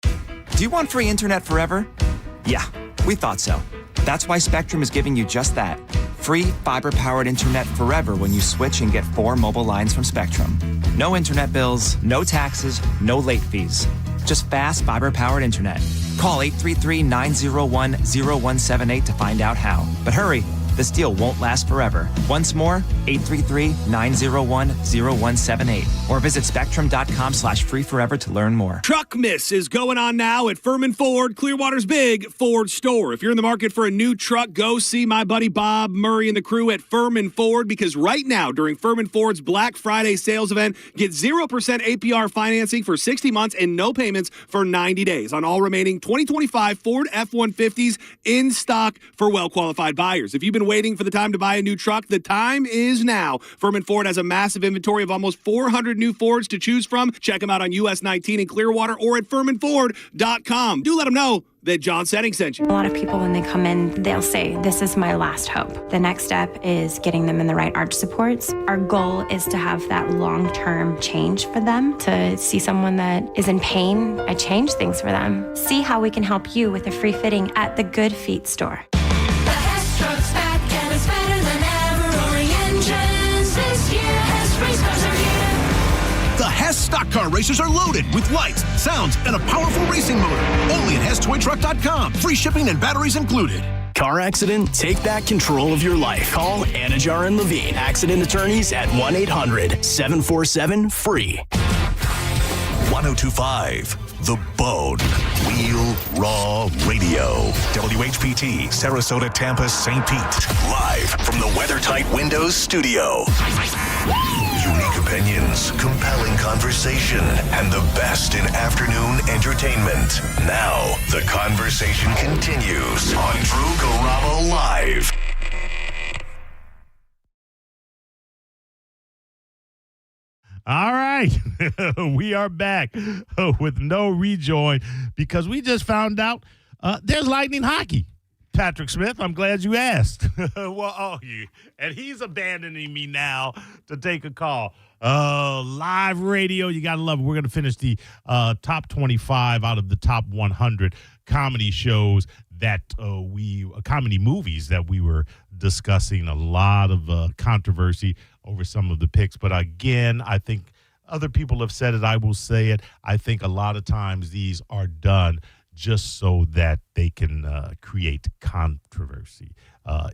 Do you want free internet forever? Yeah, we thought so. That's why Spectrum is giving you just that. Free fiber-powered internet forever when you switch and get 4 mobile lines from Spectrum. No internet bills, no taxes, no late fees. Just fast fiber-powered internet. Call 833-901-0178 to find out how. But hurry, this deal won't last forever. Once more, 833-901-0178. Or visit spectrum.com/free forever to learn more.
Truck Miss is going on now at Furman Ford, Clearwater's big Ford store. If you're in the market for a new truck, go see my buddy Bob Murray and the crew at Furman Ford, because right now, during Furman Ford's Black Friday sales event, get 0% APR financing for 60 months and no payments for 90 days on all remaining 2025 Ford F-150s in stock for well-qualified buyers. If you've been waiting for the time to buy a new truck, the time is now. Furman Ford has a massive inventory of almost 400 new Fords to choose from. Check them out on US 19 in Clearwater or at FurmanFord.com. Do let them know that John Setting sent you.
A lot of people, when they come in, they'll say, this is my last hope. The next step is getting them in the right arch supports. Our goal is to have that long-term change for them. To see someone that is in pain, I change things for them. See how we can help you with a free fitting at the Good Feet store.
Truck's back and it's better than ever. Roaring engines this year. Hess race cars are here.
The Hess stock car racers are loaded with lights, sounds, and a powerful racing motor. Only at HessToyTruck.com. Free shipping and batteries included.
Car accident? Take back control of your life. Call Anajar and Levine, accident attorneys at 1-800-747-FREE.
1025 The Bone. Real Raw Radio. WHPT, Sarasota, Tampa, St. Pete. Live from the WeatherTight Windows studio. Unique opinions, compelling conversation, and the best in afternoon entertainment. Now, the conversation continues on Drew Garabo Live.
All right. We are back with no rejoin because we just found out there's Lightning hockey. Patrick Smith, I'm glad you asked. And he's abandoning me now to take a call. Live radio, you got to love it. We're going to finish the top 25 out of the top 100 comedy shows that comedy movies that we were discussing. A lot of controversy over some of the picks. But again, I think other people have said it. I will say it. I think a lot of times these are done just so that they can create controversy,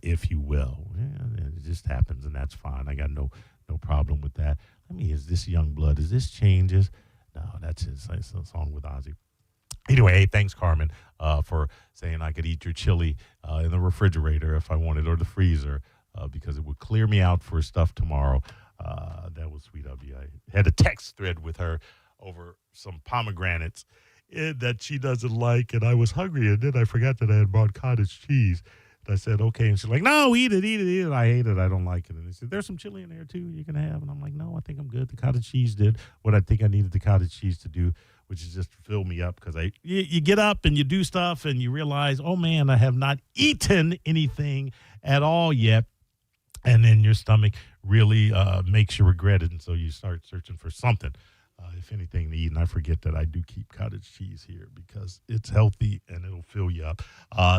if you will. Yeah, it just happens, and that's fine. I got no problem with that. Is this Young Blood? Is this Changes? No, that's his song with Ozzy. Anyway, hey, thanks, Carmen, for saying I could eat your chili in the refrigerator if I wanted, or the freezer, because it would clear me out for stuff tomorrow. That was sweet of you. I had a text thread with her over some pomegranates that she doesn't like, and I was hungry, and then I forgot that I had bought cottage cheese. And I said, okay, and she's like, no, eat it. I hate it. I don't like it. And they said, there's some chili in there, too, you can have. And I'm like, no, I think I'm good. The cottage cheese did what I think I needed the cottage cheese to do, which is just fill me up, because you get up and you do stuff and you realize, oh, man, I have not eaten anything at all yet. And then your stomach really makes you regret it, and so you start searching for something, if anything, to eat. And I forget that I do keep cottage cheese here because it's healthy and it'll fill you up.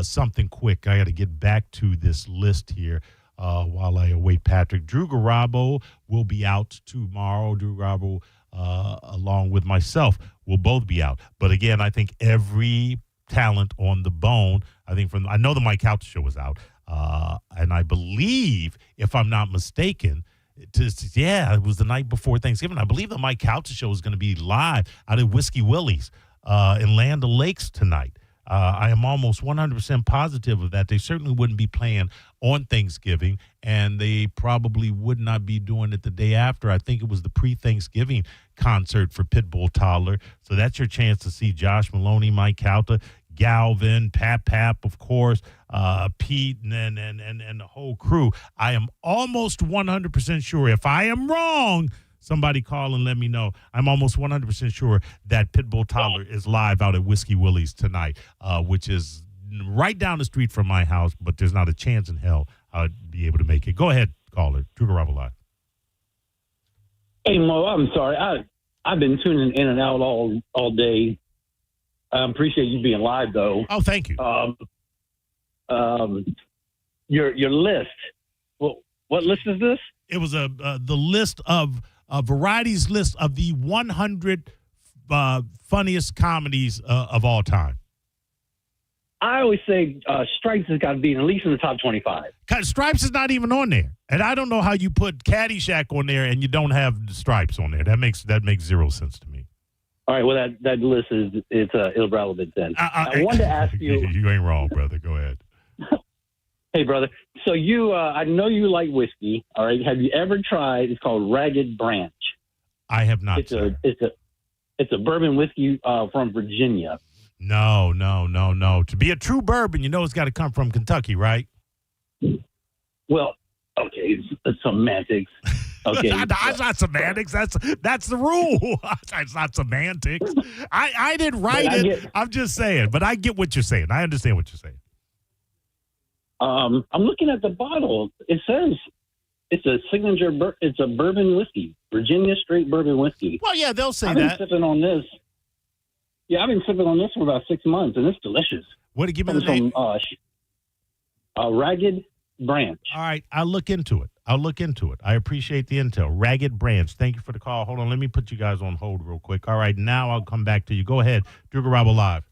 Something quick. I got to get back to this list here while I await Patrick. Drew Garabo will be out tomorrow. Drew Garabo along with myself, will both be out. But again, I think every talent on the bone, I know the Mike Calta show was out, and I believe, if I'm not mistaken, it was the night before Thanksgiving. I believe the Mike Calta show is going to be live out at Whiskey Willie's in Land O'Lakes tonight. I am almost 100% positive of that. They certainly wouldn't be playing on Thanksgiving, and they probably would not be doing it the day after. I think it was the pre-Thanksgiving concert for Pitbull Toddler. So that's your chance to see Josh Maloney, Mike Calta, Galvin, Pap, of course, Pete, and the whole crew. I am almost 100% sure. If I am wrong, somebody call and let me know. I'm almost 100% sure that Pitbull Toddler is live out at Whiskey Willie's tonight, which is right down the street from my house, but there's not a chance in hell I'd be able to make it. Go ahead, caller. Drew Garabo live.
Hey, Mo, I'm sorry. I've been tuning in and out all day. I appreciate you being live, though.
Oh, thank you.
Your list. Well, what list is this?
It was the list of Variety's list of the 100 funniest comedies of all time.
I always say Stripes has got to be at least in the top 25.
Stripes is not even on there, and I don't know how you put Caddyshack on there and you don't have Stripes on there. That makes zero sense to me.
All right, well that list it's irrelevant then. I wanted to ask you.
You ain't wrong, brother. Go ahead.
Hey, brother. So you, I know you like whiskey. All right. Have you ever tried? It's called Ragged Branch.
I have not.
It's a bourbon whiskey from Virginia.
No. To be a true bourbon, it's got to come from Kentucky, right?
Well, okay, it's semantics. Okay,
that's not semantics. That's the rule. It's not semantics. I didn't write it. I'm just saying, but I get what you're saying. I understand what you're saying.
I'm looking at the bottle. It says it's a signature. It's a bourbon whiskey, Virginia straight bourbon whiskey.
Well, yeah, they'll say
I've
that.
been sipping on this. Yeah, I've been sipping on this for about 6 months, and it's delicious.
What? Give me the name.
Ragged Branch.
All right, I'll look into it. I appreciate the intel. Ragged Branch. Thank you for the call. Hold on, let me put you guys on hold real quick. All right, now I'll come back to you. Go ahead, Drew Garabo live.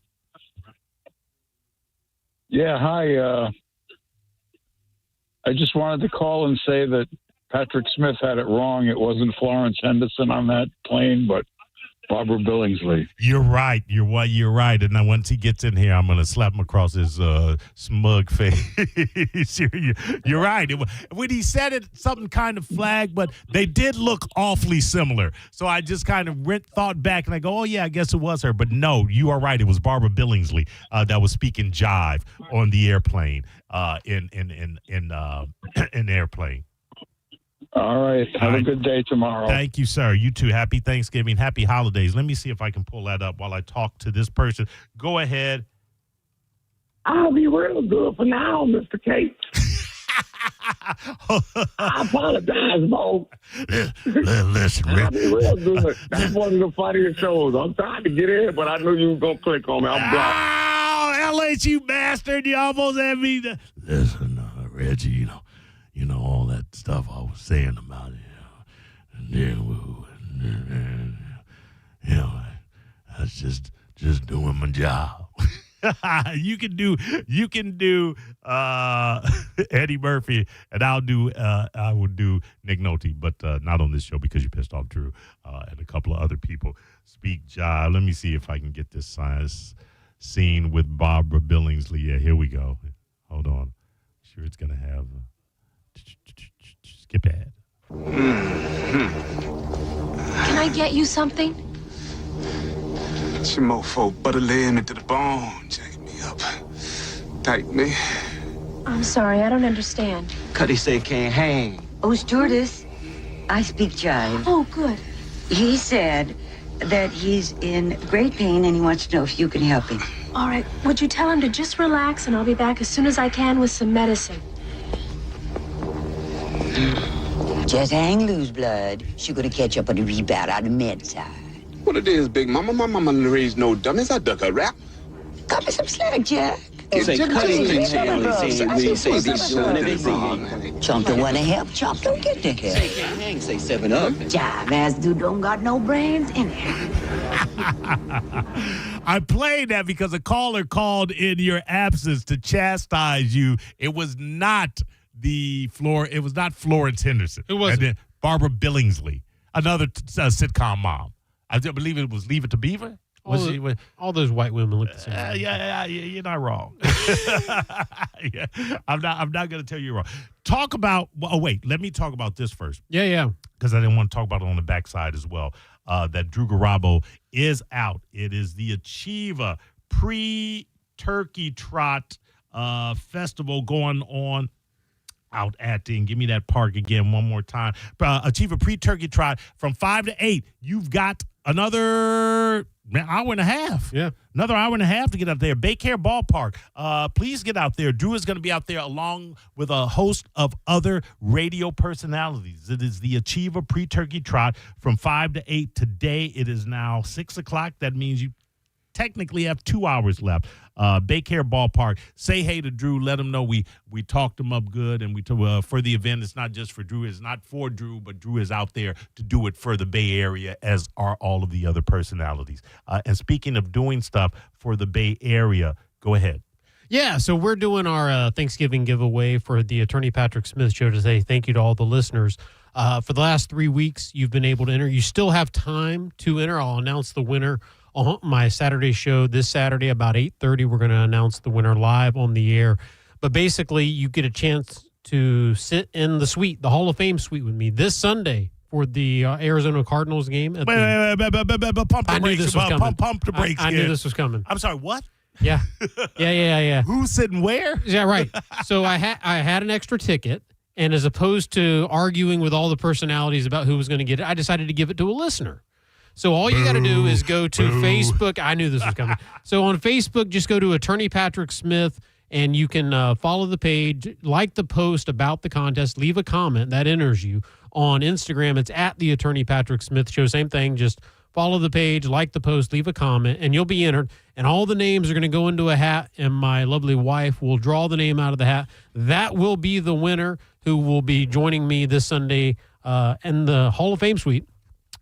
Yeah, hi. I just wanted to call and say that Patrick Smith had it wrong. It wasn't Florence Henderson on that plane, but Barbara Billingsley.
You're right. You're right. And then once he gets in here, I'm going to slap him across his smug face. You're right. When he said it, something kind of flagged, but they did look awfully similar. So I just kind of thought back and I go, oh, yeah, I guess it was her. But no, you are right. It was Barbara Billingsley that was speaking jive on the airplane in Airplane.
All right. Have a good day tomorrow.
Thank you, sir. You too. Happy Thanksgiving. Happy holidays. Let me see if I can pull that up while I talk to this person. Go ahead.
I'll be real good for now, Mr. Cates. I apologize, Bo.
Listen,
I'll be real good. That's one of the funniest shows. I'm trying to get in, but I knew you were going to click on me. I'm blocked.
LSU bastard. You almost had me. Listen, Reggie, you know all that stuff I was saying about it, and then I was just doing my job. You can do Eddie Murphy, and I would do Nick Nolte, but not on this show because you pissed off Drew and a couple of other people. Speak jive. Let me see if I can get this scene with Barbara Billingsley. Yeah, here we go. Hold on. Sure, it's gonna have. Skip ahead.
Can I get you something?
Some mofo butter laying into the bone, jacking me up. Tight me.
I'm sorry, I don't understand.
Cuddy say can't hang.
Oh, stewardess, I speak jive.
Oh, good.
He said that he's in great pain and he wants to know if you can help him.
All right, would you tell him to just relax and I'll be back as soon as I can with some medicine.
Just hang loose, blood. She's gonna catch up on the rebound on the med side.
What it is, Big Mama? My mama raised no dummies. I duck a rap.
Cut me some slack, Jack.
Say, cut it, we say this doing everything. Chomp don't want to help, Chomp don't get to help. Say, can't hang, say 7-Up. Jive ass dude don't got no brains in it.
I played that because a caller called in your absence to chastise you. It was not It was not Florence Henderson.
Who was
and
it?
then Barbara Billingsley, another sitcom mom. I believe it was Leave It to Beaver.
All those white women look the same.
Yeah, you're not wrong. Yeah, I'm not going to tell you you're wrong. Talk about. Oh wait, let me talk about this first.
Yeah.
Because I didn't want to talk about it on the backside as well. That Drew Garabo is out. It is the Achiever pre-Turkey Trot festival going on out at the, and give me that park again one more time. Achiever pre-Turkey Trot from 5 to 8. You've got another hour and a half.
Yeah.
Another hour and a half to get out there. Baycare Ballpark. Please get out there. Drew is going to be out there along with a host of other radio personalities. It is the Achiever pre-Turkey Trot from 5 to 8. Today it is now 6 o'clock. That means you technically have 2 hours left. Baycare Ballpark. Say hey to Drew. Let him know we talked him up good, and for the event. It's not just for Drew. It's not for Drew, but Drew is out there to do it for the Bay Area, as are all of the other personalities. And speaking of doing stuff for the Bay Area, go ahead.
Yeah, so we're doing our Thanksgiving giveaway for the Attorney Patrick Smith Show to say thank you to all the listeners. For the last 3 weeks, you've been able to enter. You still have time to enter. I'll announce the winner on my Saturday show this Saturday about 8:30. We're going to announce the winner live on the air. But basically, you get a chance to sit in the suite, the Hall of Fame suite with me this Sunday for the Arizona Cardinals game.
Wait, pump the brakes. Pump the brakes.
I knew this was coming.
I'm sorry, what?
Yeah. Yeah.
Who's sitting where?
Yeah, right. So I had an extra ticket, and as opposed to arguing with all the personalities about who was going to get it, I decided to give it to a listener. So all you got to do is go to Facebook. I knew this was coming. So on Facebook, just go to Attorney Patrick Smith, and you can follow the page, like the post about the contest, leave a comment. That enters you. On Instagram, it's at the Attorney Patrick Smith Show. Same thing, just follow the page, like the post, leave a comment, and you'll be entered. And all the names are going to go into a hat, and my lovely wife will draw the name out of the hat. That will be the winner who will be joining me this Sunday in the Hall of Fame suite,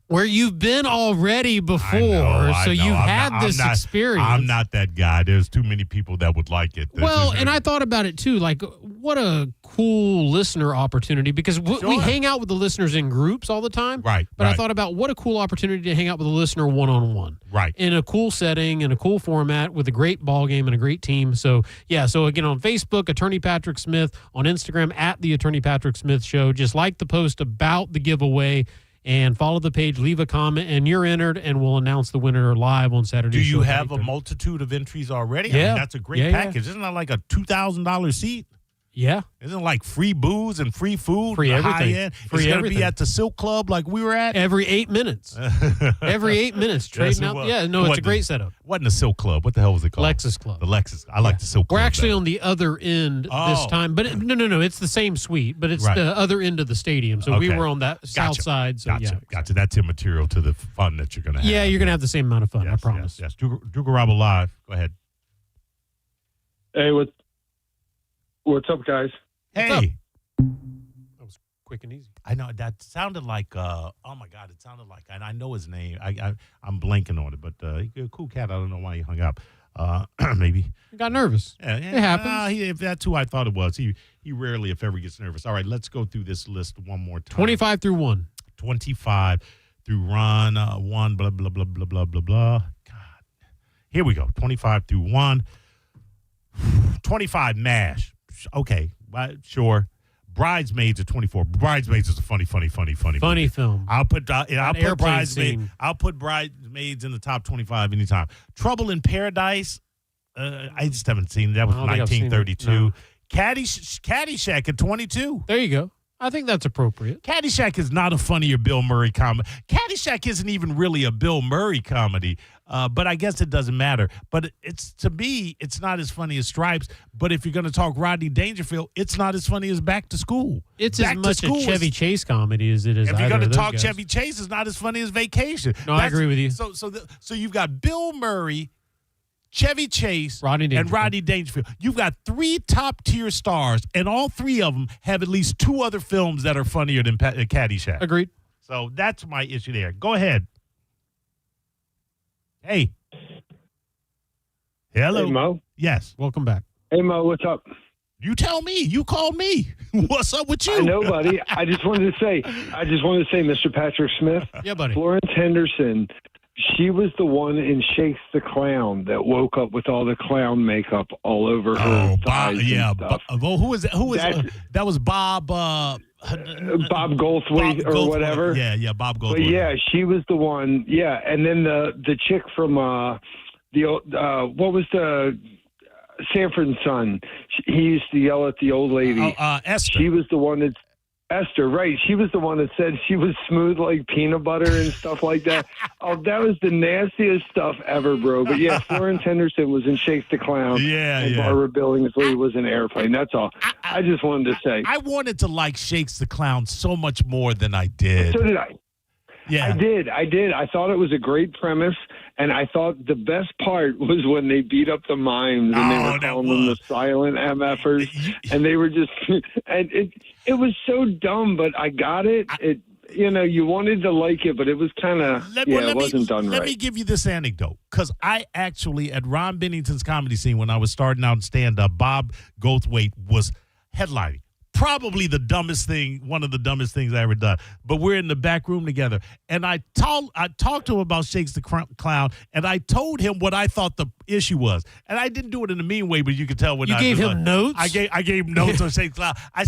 where you've been already before. I know. You've had this experience.
I'm not that guy. There's too many people that would like it.
And I thought about it too. Like, what a cool listener opportunity, because we hang out with the listeners in groups all the time.
Right.
But I thought about what a cool opportunity to hang out with a listener one-on-one.
Right.
In a cool setting, in a cool format, with a great ball game and a great team. So, yeah. So, again, on Facebook, Attorney Patrick Smith. On Instagram, at the Attorney Patrick Smith Show. Just like the post about the giveaway, and follow the page, leave a comment, and you're entered, and we'll announce the winner live on Saturday.
Do you have a multitude of entries already?
Yeah.
I mean, that's a great package. Isn't that like a $2,000 seat?
Yeah.
Isn't it like free booze and free food?
Free everything.
High end?
Free
it's going to
everything.
be at the Silk Club like we were at?
Every 8 minutes. Every 8 minutes. Trading out. Yeah, no, it's a great setup.
Wasn't the Silk Club. What the hell was it called?
Lexus Club.
The Lexus. I like the Silk Club.
We're actually
better.
on the other end this time. But no. It's the same suite, but it's the other end of the stadium. So we were on that south side. So
Gotcha. That's immaterial to the fun that you're going to have.
Yeah, you're going to have the same amount of fun, I promise.
Yes. Drew Garabo live. Go ahead.
Hey, what's up, guys?
Hey.
That was quick and easy.
I know that sounded like oh my God, it sounded like, and I know his name. I'm blanking on it, but a cool cat. I don't know why he hung up. Maybe
he got nervous.
Yeah,
it happens.
If that's who I thought it was, he rarely, if ever, gets nervous. All right, let's go through this list one more time.
25 through 1.
25 through Ron 1. Blah blah blah blah blah blah blah. God, here we go. 25 through 1. 25 MASH. Okay, sure. Bridesmaids at 24. Bridesmaids is a funny movie.
Film.
I'll put Bridesmaids.
Scene.
I'll put Bridesmaids in the top 25 anytime. Trouble in Paradise. I just haven't seen it. That was 1932. No. Caddyshack at 22.
There you go. I think that's appropriate.
Caddyshack is not a funny or Bill Murray comedy. Caddyshack isn't even really a Bill Murray comedy, but I guess it doesn't matter. But to me, it's not as funny as Stripes. But if you're going to talk Rodney Dangerfield, it's not as funny as Back to School.
It's as much a Chevy Chase comedy as it is.
If you're going to talk Chevy Chase, it's not as funny as Vacation.
No, I agree with you.
So you've got Bill Murray Chevy Chase,
Rodney
and
Dangerfield.
Rodney Dangerfield. You've got 3 top-tier stars, and all 3 of them have at least 2 other films that are funnier than Caddyshack.
Agreed.
So that's my issue there. Go ahead. Hey. Hello.
Hey, Mo.
Yes.
Welcome back.
Hey, Mo, what's up?
You tell me. You called me. What's up with you?
I know, buddy. I just wanted to say, Mr. Patrick Smith.
Yeah, buddy.
Florence Henderson, she was the one in Shakes the Clown that woke up with all the clown makeup all over her thighs and stuff.
Who was that? That was Bob.
Bob Goldthwait or whatever.
Yeah, Bob Goldthwait.
But yeah, she was the one. Yeah, and then the chick from what was the Sanford and Son? He used to yell at the old lady.
Esther.
She was the one that. Esther, right. She was the one that said she was smooth like peanut butter and stuff like that. Oh, that was the nastiest stuff ever, bro. But yeah, Florence Henderson was in Shakes the Clown. And Barbara Billingsley was in Airplane. That's all. I just wanted to say.
I wanted to like Shakes the Clown so much more than I did.
So did I.
Yeah.
I did. I thought it was a great premise, and I thought the best part was when they beat up the mimes and they were calling them the silent MFers, and they were just, and it was so dumb, but I got it. You wanted to like it, but it was kind of, it wasn't done right.
Let me give you this anecdote, because I actually, at Ron Bennington's comedy scene, when I was starting out in stand-up, Bob Goldthwait was headlining. Probably one of the dumbest things I ever done. But we're in the back room together, and I talked to him about Shakes the Clown, and I told him what I thought the issue was. And I didn't do it in a mean way, but you could tell when
you gave him notes.
I gave him notes on Shakes the Clown. I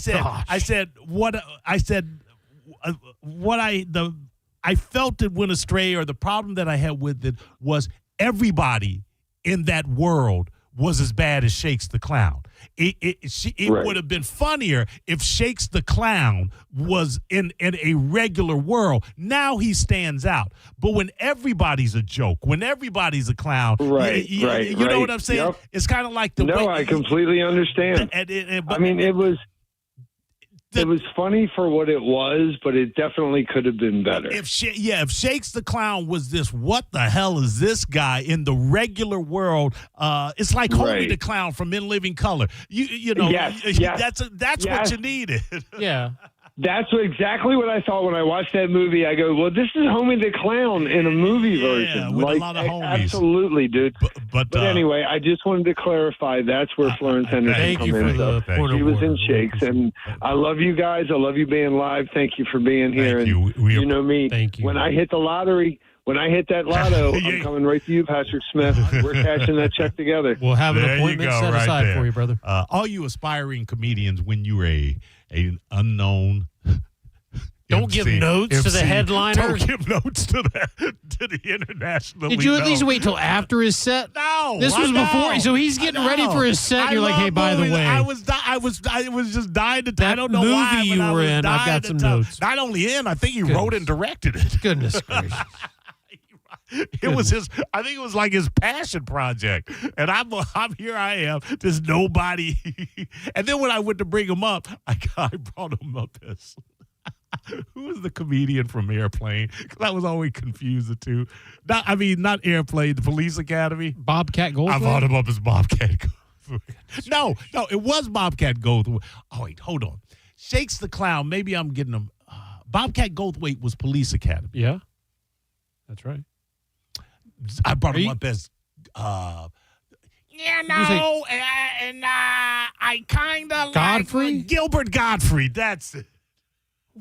felt it went astray, or the problem that I had with it was everybody in that world was as bad as Shakes the Clown. It would have been funnier if Shakes the Clown was in a regular world. Now he stands out. But when everybody's a joke, when everybody's a clown, you know what I'm saying?
Yep.
It's kind of like the way.
No, I completely understand. I mean, it was funny for what it was, but it definitely could have been better.
If Shakes the Clown was this, what the hell is this guy in the regular world? It's like Homie the Clown from In Living Color. That's what you needed.
Yeah.
That's exactly what I thought when I watched that movie. I go, well, this is Homie the Clown in a movie version.
With a lot of homies.
Absolutely, dude. But anyway, I just wanted to clarify that's where Florence Henderson come in. She was in Shakes, and I love you guys. I love you being live. Thank you for being here. You know me.
Thank you.
When I hit the lottery, when I hit that lotto, I'm coming right to you, Patrick Smith. We're cashing that check together.
We'll have an appointment set aside for you, brother.
All you aspiring comedians, when you're an unknown
Don't give notes to the headliner.
Don't give notes to the international.
Did you at least wait till after his set?
No,
this was before. So he's getting ready for his set. And you're like, hey, by the way,
I was just dying to.
That
I don't know
movie
why
you were in. I've got some notes.
Not only in, I think he wrote and directed it.
Goodness gracious.
It was his. I think it was like his passion project, and I'm here. I am. There's nobody. And then when I went to bring him up, I brought him up as. Who was the comedian from Airplane? Because I was always confused the two. Not Airplane, the Police Academy.
Bobcat Goldthwait?
I brought him up as Bobcat Goldthwait. No, it was Bobcat Goldthwait. Oh, wait, hold on. Shakes the Clown. Maybe I'm getting him. Bobcat Goldthwait was Police Academy.
Yeah, that's right.
I brought him up as... I kind of
Godfrey?
like Gilbert Godfrey. That's it.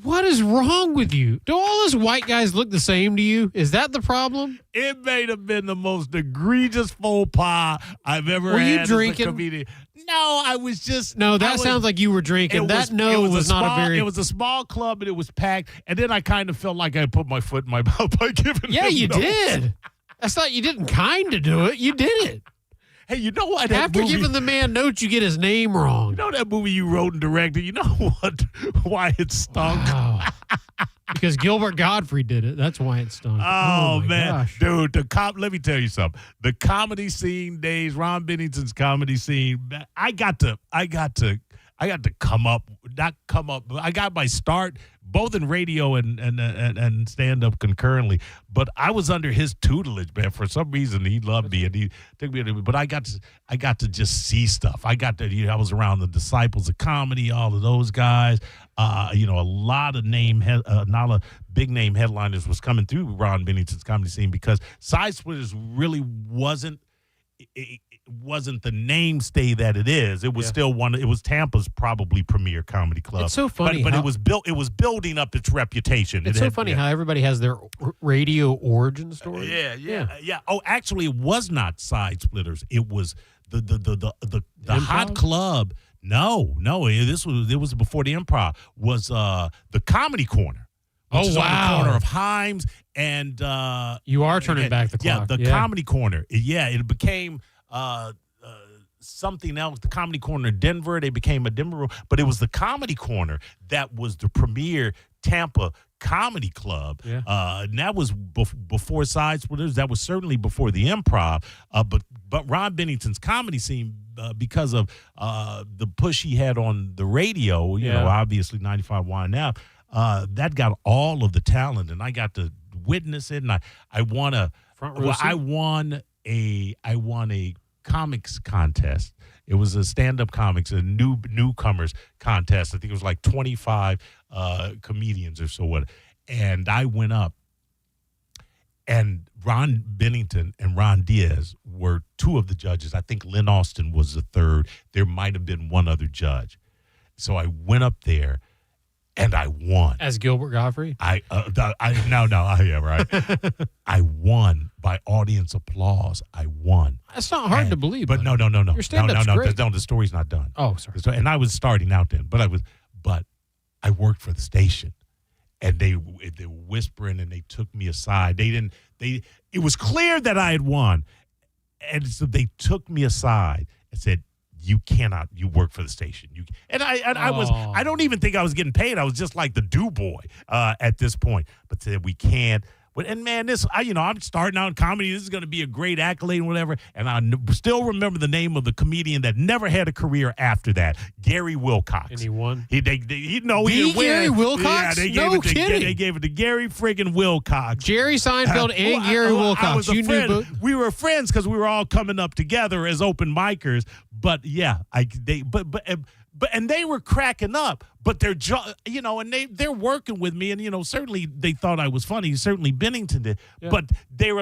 What is wrong with you? Do all those white guys look the same to you? Is that the problem?
It may have been the most egregious faux pas I've ever had.
Were you
as
drinking?
A comedian. No, I was just.
No, that sounds like you were drinking. That was not a very.
It was a small club and it was packed. And then I kind of felt like I put my foot in my mouth by giving.
Yeah,
him
you
notes.
did. That's not. You didn't kind of do it. You did it.
Hey, you know what?
After giving the man notes, you get his name wrong.
You know that movie you wrote and directed? You know what? Why it stunk?
Wow. Because Gilbert Godfrey did it. That's why it stunk.
Oh man,
gosh.
dude! Let me tell you something. The comedy scene days, Ron Bennington's comedy scene. I got to come up. Not come up. I got my start both in radio and stand up concurrently. But I was under his tutelage, man. For some reason, he loved me and he took me. But I got to just see stuff. I was around the Disciples of Comedy, all of those guys. A lot of big name headliners was coming through Ron Bennington's comedy scene because Side Splitters really wasn't. It wasn't the namestay that it is. It was still it was Tampa's probably premier comedy club.
It's so funny,
but it was building up its reputation.
It's so funny how everybody has their radio origin story.
Yeah. Oh, actually, it was not Side Splitters. It was the hot club. No, it was before the Improv. Was the Comedy Corner. Which is on the corner of Himes and
you are turning back the clock.
Yeah, the Comedy Corner. Yeah, it became something else. The Comedy Corner in Denver. They became a Denver room, but it was the Comedy Corner that was the premier Tampa comedy club.
Yeah.
And that was before Side Splitters. That was certainly before the Improv. But Ron Bennington's comedy scene, because of the push he had on the radio, you know, obviously 95 YNF. That got all of the talent, and I got to witness it. And I won a comics contest. It was a stand-up comics, a newcomers contest. I think it was like 25 comedians or so. And I went up, and Ron Bennington and Ron Diaz were two of the judges. I think Lynn Austin was the third. There might have been one other judge. So I went up there. And I won.
As Gilbert Godfrey?
Yeah, right. I won by audience applause. I won.
That's not hard to believe.
But no.
Your stand-up's great.
No, the story's not done.
Oh, sorry.
And I was starting out then, but I worked for the station. And they were whispering and they took me aside. It was clear that I had won. And so they took me aside and said, you work for the station. I don't even think I was getting paid. I was just like the do boy at this point. But said we can't. And man, I'm starting out in comedy. This is going to be a great accolade and whatever. And I still remember the name of the comedian that never had a career after that, Gary Wilcox.
And he won?
He didn't win.
Gary Wilcox?
Yeah, they gave
kidding.
They gave it to Gary friggin' Wilcox.
Jerry Seinfeld and Gary Wilcox.
I was a friend. We were friends because we were all coming up together as open micers. But yeah, and they were cracking up, but and they're working with me, and certainly they thought I was funny. Certainly Bennington did, but they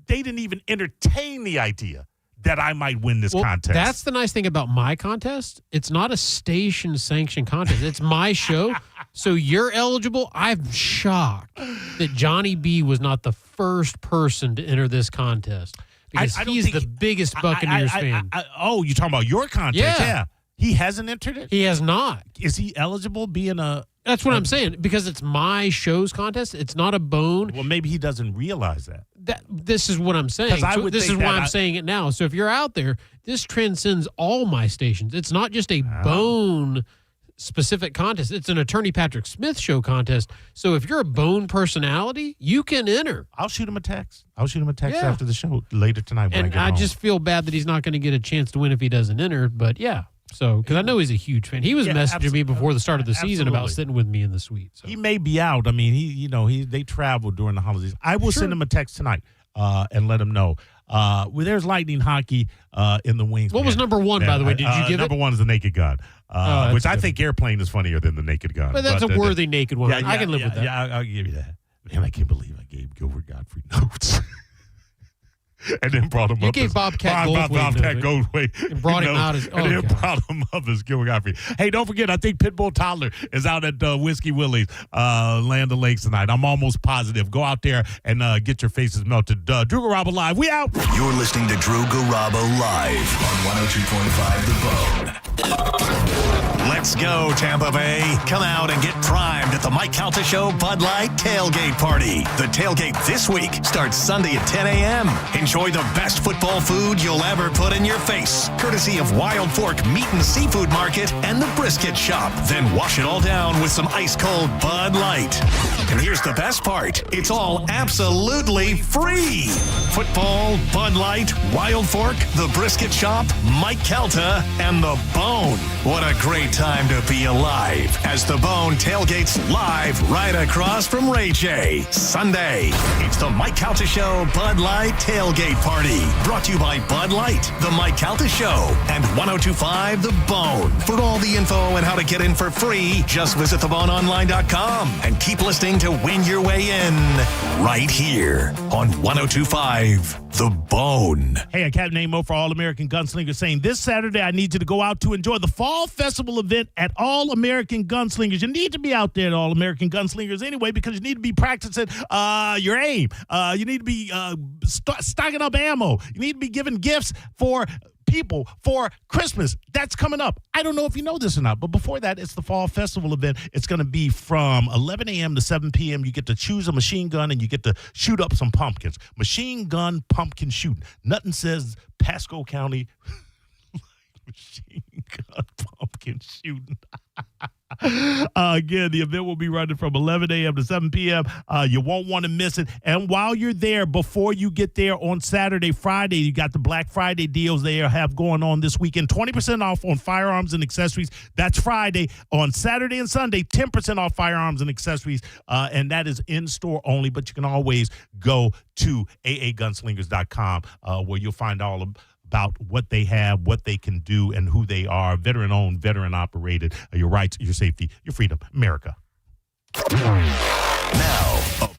didn't even entertain the idea that I might win this contest.
That's the nice thing about my contest. It's not a station sanctioned contest. It's my show, so you're eligible. I'm shocked that Johnny B was not the first person to enter this contest because he's the biggest Buccaneers fan.
You're talking about your contest? Yeah. He hasn't entered it?
He has not.
Is he eligible being a...
That's what I'm saying, because it's my show's contest. It's not a bone.
Well, maybe he doesn't realize that.
This is what I'm saying. This is why I'm saying it now. So if you're out there, this transcends all my stations. It's not just a bone-specific contest. It's an Attorney Patrick Smith show contest. So if you're a bone personality, you can enter.
I'll shoot him a text. After the show later tonight when I get home.
I just feel bad that he's not going to get a chance to win if he doesn't enter, but yeah. So, because I know he's a huge fan. He was messaging me before the start of the season about sitting with me in the suite. So.
He may be out. I mean, they travel during the holidays. I will send him a text tonight and let him know. There's Lightning Hockey in the wings.
What was number one, by the way? Did you give
number one is the Naked Gun, which I think Airplane is funnier than the Naked Gun.
But that's a worthy naked one. I can live with that.
Yeah, I'll give you that. Man, I can't believe I gave Gilbert Godfrey notes. And then brought him up.
You gave Bobcat
Goldthwait.
And brought him out as...
and then brought him up as Gilbert Godfrey. Hey, don't forget, I think Pitbull Toddler is out at Whiskey Willie's, Land of Lakes tonight. I'm almost positive. Go out there and get your faces melted. Drew Garabo Live. We out.
You're listening to Drew Garabo Live on 102.5 The Bone. Let's go, Tampa Bay. Come out and get primed at the Mike Calta Show Bud Light Tailgate Party. The tailgate this week starts Sunday at 10 a.m. Enjoy the best football food you'll ever put in your face, courtesy of Wild Fork Meat and Seafood Market and the Brisket Shop. Then wash it all down with some ice-cold Bud Light. And here's the best part. It's all absolutely free. Football, Bud Light, Wild Fork, The Brisket Shop, Mike Calta, and The Bone. What a great time to be alive as The Bone tailgates live right across from Ray J. Sunday, it's the Mike Calta Show Bud Light Tailgate Party. Brought to you by Bud Light, The Mike Calta Show, and 102.5 The Bone. For all the info and how to get in for free, just visit theboneonline.com and keep listening to win your way in right here on 102.5 The Bone.
Hey, a cat named Mo for All American Gunslingers saying this Saturday I need you to go out to enjoy the Fall Festival event at All American Gunslingers. You need to be out there at All American Gunslingers anyway because you need to be practicing your aim. You need to be stocking up ammo. You need to be giving gifts for people for Christmas. That's coming up. I don't know if you know this or not, but before that, it's the Fall Festival event. It's going to be from 11 a.m. to 7 p.m. You get to choose a machine gun and you get to shoot up some pumpkins. Machine gun pumpkin shooting. Nothing says Pasco County machine gun pumpkin shooting. Again, the event will be running from 11 a.m. to 7 p.m. You won't want to miss it. And while you're there, before you get there on Saturday, Friday, you got the Black Friday deals they have going on this weekend. 20% off on firearms and accessories. That's Friday. On Saturday and Sunday, 10% off firearms and accessories. And that is in-store only, but you can always go to aagunslingers.com where you'll find all about what they have, what they can do, and who they are. Veteran-owned, veteran-operated. Your rights, your safety, your freedom. America.
Now, a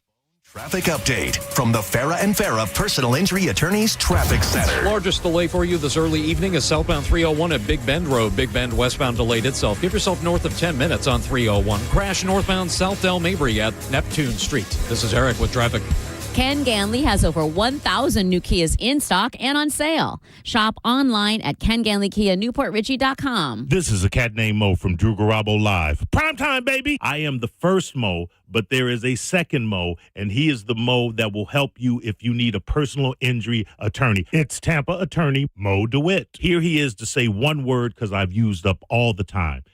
traffic update from the Farah and Farah Personal Injury Attorneys Traffic Center.
Largest delay for you this early evening is southbound 301 at Big Bend Road. Big Bend westbound delayed itself. Give yourself north of 10 minutes on 301. Crash northbound South Del Mabry at Neptune Street. This is Eric with traffic.
Ken Ganley has over 1,000 new Kias in stock and on sale. Shop online at KenGanleyKiaNewportRichie.com.
This is a cat named Mo from Drew Garabo Live. Prime time, baby. I am the first Mo, but there is a second Mo, and he is the Mo that will help you if you need a personal injury attorney. It's Tampa attorney Mo DeWitt. Here he is to say one word because I've used up all the time.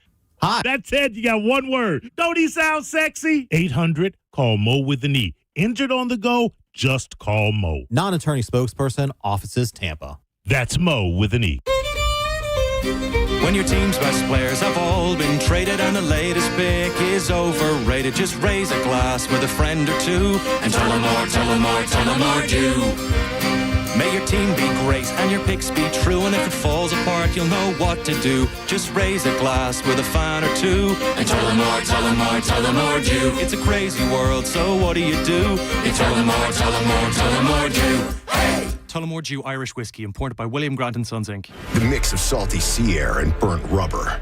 Hi. That's it. You got one word. Don't he sound sexy? 800, call Mo with an E. Injured on the go, just call Mo.
Non-attorney spokesperson, offices Tampa.
That's Mo with an E.
When your team's best players have all been traded and the latest pick is overrated, just raise a glass with a friend or two and tell them more, tell them more, tell them more do. May your team be great and your picks be true, and if it falls apart, you'll know what to do. Just raise a glass with a fan or two and tell them more, tell them more, tell them more do. It's a crazy world, so what do? You tell them more, tell them more, tell them more do. Hey!
Tullamore Dew Irish Whiskey, imported by William Grant & Sons, Inc.
The mix of salty sea air and burnt rubber.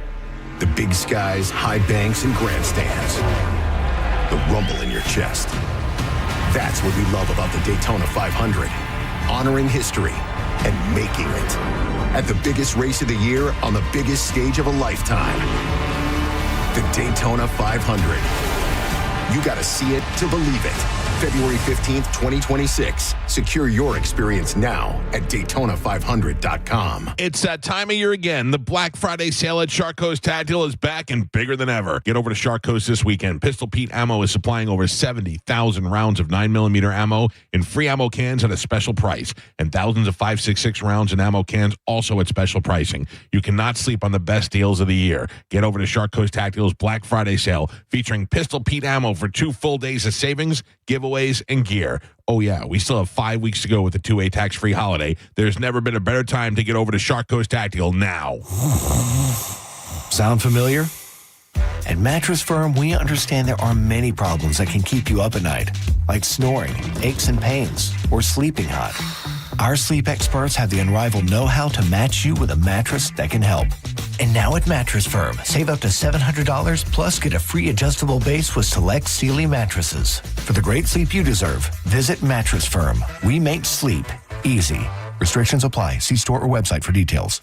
The big skies, high banks, and grandstands. The rumble in your chest. That's what we love about the Daytona 500. Honoring history and making it. At the biggest race of the year on the biggest stage of a lifetime. The Daytona 500. You got to see it to believe it. February 15th, 2026. Secure your experience now at Daytona500.com.
It's that time of year again. The Black Friday sale at Shark Coast Tactical is back and bigger than ever. Get over to Shark Coast this weekend. Pistol Pete Ammo is supplying over 70,000 rounds of 9mm ammo in free ammo cans at a special price, and thousands of 5.66 rounds in ammo cans also at special pricing. You cannot sleep on the best deals of the year. Get over to Shark Coast Tactical's Black Friday sale featuring Pistol Pete Ammo for 2 full days of savings, giveaways, and gear. Oh yeah, we still have 5 weeks to go with the 2A tax-free holiday. There's never been a better time to get over to Shark Coast Tactical now.
Sound familiar? At Mattress Firm, we understand there are many problems that can keep you up at night, like snoring, aches and pains, or sleeping hot. Our sleep experts have the unrivaled know-how to match you with a mattress that can help. And now at Mattress Firm, save up to $700 plus get a free adjustable base with select Sealy mattresses. For the great sleep you deserve, visit Mattress Firm. We make sleep easy. Restrictions apply. See store or website for details.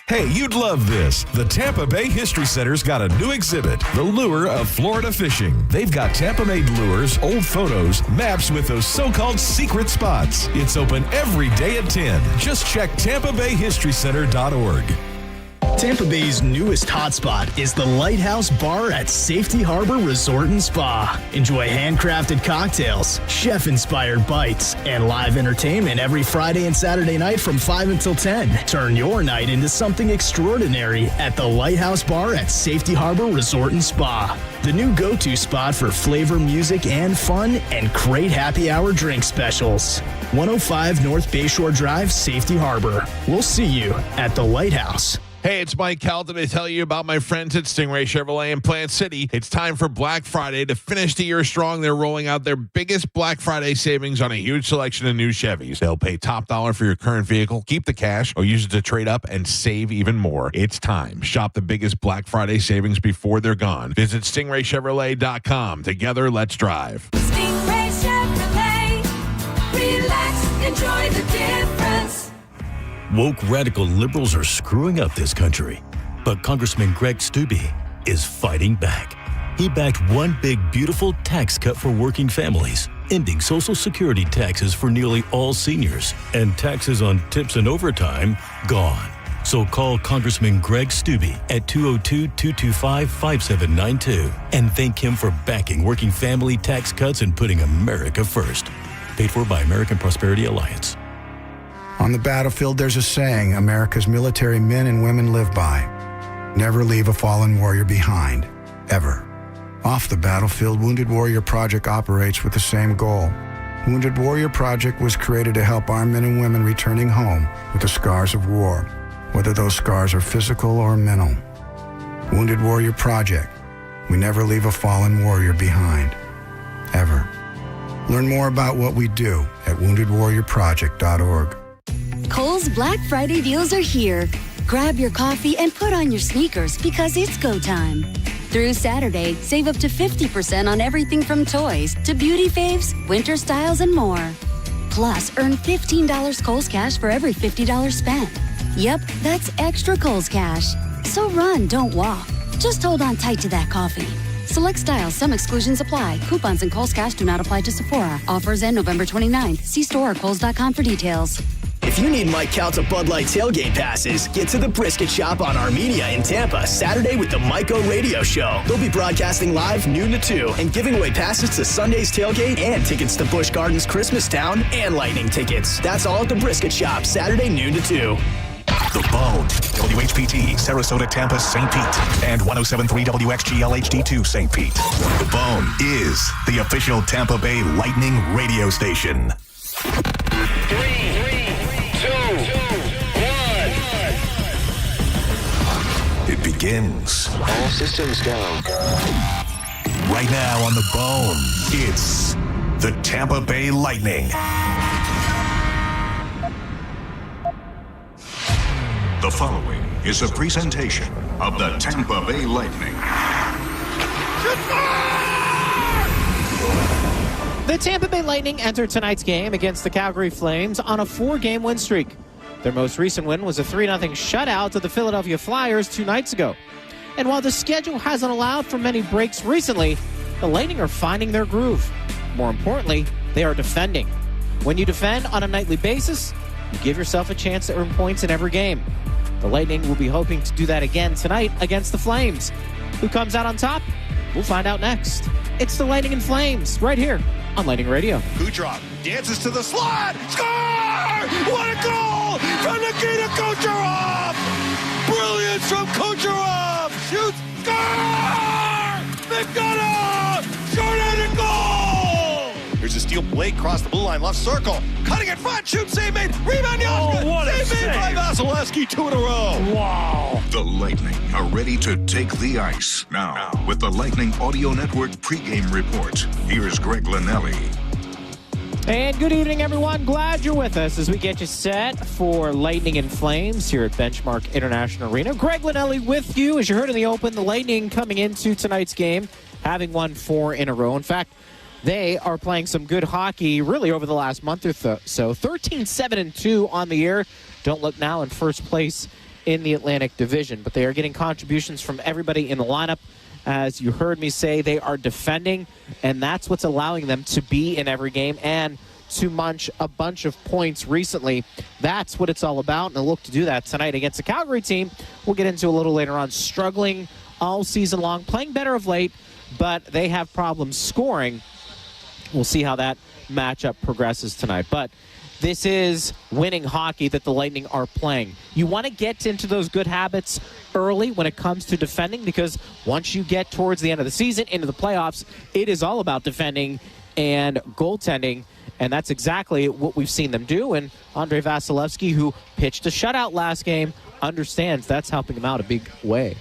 Hey, you'd love this. The Tampa Bay History Center's got a new exhibit, The Lure of Florida Fishing. They've got Tampa-made lures, old photos, maps with those so-called secret spots. It's open every day at 10. Just check TampaBayHistoryCenter.org.
Tampa Bay's newest hotspot is the Lighthouse Bar at Safety Harbor Resort and Spa. Enjoy handcrafted cocktails, chef-inspired bites, and live entertainment every Friday and Saturday night from 5 until 10. Turn your night into something extraordinary at the Lighthouse Bar at Safety Harbor Resort and Spa. The new go-to spot for flavor, music, and fun, and great happy hour drink specials. 105 North Bayshore Drive, Safety Harbor. We'll see you at the Lighthouse.
Hey, it's Mike Calton to tell you about my friends at Stingray Chevrolet in Plant City. It's time for Black Friday. To finish the year strong, they're rolling out their biggest Black Friday savings on a huge selection of new Chevys. They'll pay top dollar for your current vehicle, keep the cash, or use it to trade up and save even more. It's time. Shop the biggest Black Friday savings before they're gone. Visit StingrayChevrolet.com. Together, let's drive.
Stingray Chevrolet. Relax, enjoy the difference.
Woke radical liberals are screwing up this country, but Congressman Greg Steube is fighting back. He backed one big, beautiful tax cut for working families, ending Social Security taxes for nearly all seniors, and taxes on tips and overtime gone. So call Congressman Greg Steube at 202-225-5792 and thank him for backing working family tax cuts and putting America first. Paid for by American Prosperity Alliance.
On the battlefield, there's a saying America's military men and women live by. Never leave a fallen warrior behind, ever. Off the battlefield, Wounded Warrior Project operates with the same goal. Wounded Warrior Project was created to help our men and women returning home with the scars of war, whether those scars are physical or mental. Wounded Warrior Project. We never leave a fallen warrior behind, ever. Learn more about what we do at woundedwarriorproject.org.
Kohl's Black Friday deals are here. Grab your coffee and put on your sneakers because it's go time. Through Saturday, save up to 50% on everything from toys to beauty faves, winter styles, and more. Plus, earn $15 Kohl's Cash for every $50 spent. Yep, that's extra Kohl's Cash. So run, don't walk. Just hold on tight to that coffee. Select styles, some exclusions apply. Coupons and Kohl's Cash do not apply to Sephora. Offers end November 29th. See store or Kohls.com for details.
If you need Mike Calta Bud Light tailgate passes, get to the Brisket Shop on Armenia in Tampa Saturday with the Myco Radio Show. They'll be broadcasting live noon to 2 and giving away passes to Sunday's tailgate and tickets to Busch Gardens Christmas Town and Lightning tickets. That's all at the Brisket Shop Saturday noon to 2.
The Bone, WHPT, Sarasota, Tampa, St. Pete, and 107.3 WXGL HD2, St. Pete. The Bone is the official Tampa Bay Lightning radio station.
3, 2, 1.
It begins.
All systems go.
Right now on The Bone, it's the Tampa Bay Lightning. The following is a presentation of the Tampa Bay Lightning.
The Tampa Bay Lightning enter tonight's game against the Calgary Flames on a 4-game win streak. Their most recent win was a 3-0 shutout to the Philadelphia Flyers 2 nights ago. And while the schedule hasn't allowed for many breaks recently, the Lightning are finding their groove. More importantly, they are defending. When you defend on a nightly basis, you give yourself a chance to earn points in every game. The Lightning will be hoping to do that again tonight against the Flames. Who comes out on top? We'll find out next. It's the Lightning and Flames right here on Lightning Radio.
Kucherov dances to the slot. Score! What a goal from Nikita Kucherov! Brilliance from Kucherov! Shoots! Score! McDonough! Short-handed goal! Here's a steal. Blake cross the blue line, left circle. Cutting in front, shoot, save made. Rebound, Yoshka! Oh, what a save made by Vasilevsky, 2 in a row. Wow.
The Lightning are ready to take the ice. Now, with the Lightning Audio Network pregame report, here's Greg Linnelli.
And good evening, everyone. Glad you're with us as we get you set for Lightning and Flames here at Benchmark International Arena. Greg Linnelli with you. As you heard in the open, the Lightning coming into tonight's game, having won 4 in a row. In fact, they are playing some good hockey really over the last month or so. 13-7-2 on the year. Don't look now in first place in the Atlantic Division, but they are getting contributions from everybody in the lineup. As you heard me say, they are defending, and that's what's allowing them to be in every game and to munch a bunch of points recently. That's what it's all about, and they'll look to do that tonight against the Calgary team. We'll get into a little later on. Struggling all season long, playing better of late, but they have problems scoring. We'll see how that matchup progresses tonight. But this is winning hockey that the Lightning are playing. You want to get into those good habits early when it comes to defending, because once you get towards the end of the season, into the playoffs, it is all about defending and goaltending, and that's exactly what we've seen them do. And Andrei Vasilevsky, who pitched a shutout last game, understands that's helping him out a big way.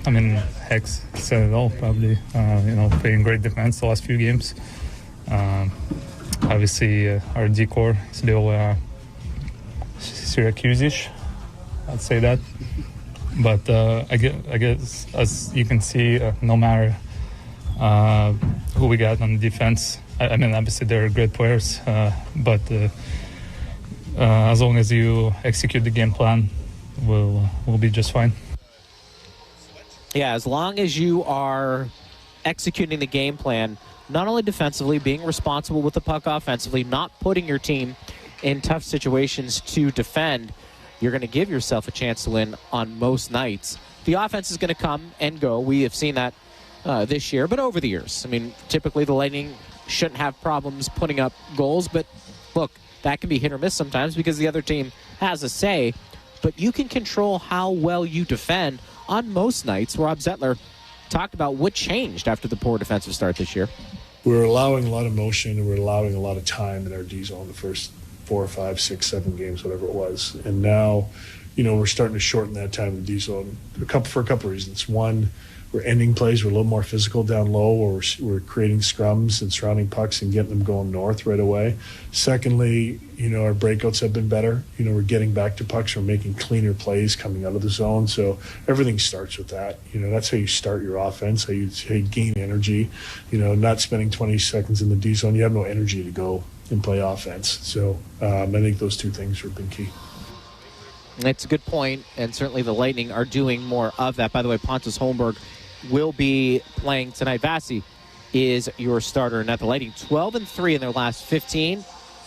I mean, Hex said it all, probably. Playing great defense the last few games. Obviously, our decor is a little Syracuse-ish, I'd say that. But I guess, as you can see, no matter who we got on defense, I mean, obviously they're great players, but as long as you execute the game plan, we'll be just fine.
Yeah, as long as you are executing the game plan, not only defensively, being responsible with the puck offensively, not putting your team in tough situations to defend, you're going to give yourself a chance to win on most nights. The offense is going to come and go. We have seen that this year, but over the years. I mean, typically the Lightning shouldn't have problems putting up goals, but look, that can be hit or miss sometimes because the other team has a say. But you can control how well you defend on most nights. Rob Zettler talked about what changed after the poor defensive start this year.
We're allowing a lot of motion, and we're allowing a lot of time in our D zone the first 4, 5, 6, 7 games, whatever it was. And now, we're starting to shorten that time in the D zone for a couple of reasons. One, we're ending plays. We're a little more physical down low, or we're creating scrums and surrounding pucks and getting them going north right away. Secondly, our breakouts have been better. We're getting back to pucks. We're making cleaner plays coming out of the zone. So everything starts with that. That's how you start your offense, how you gain energy. Not spending 20 seconds in the D zone. You have no energy to go and play offense. So I think those two things have been key.
That's a good point, and certainly the Lightning are doing more of that. By the way, Pontus Holmberg will be playing tonight. Vasi is your starter, and at the Lightning 12-3 in their last 15,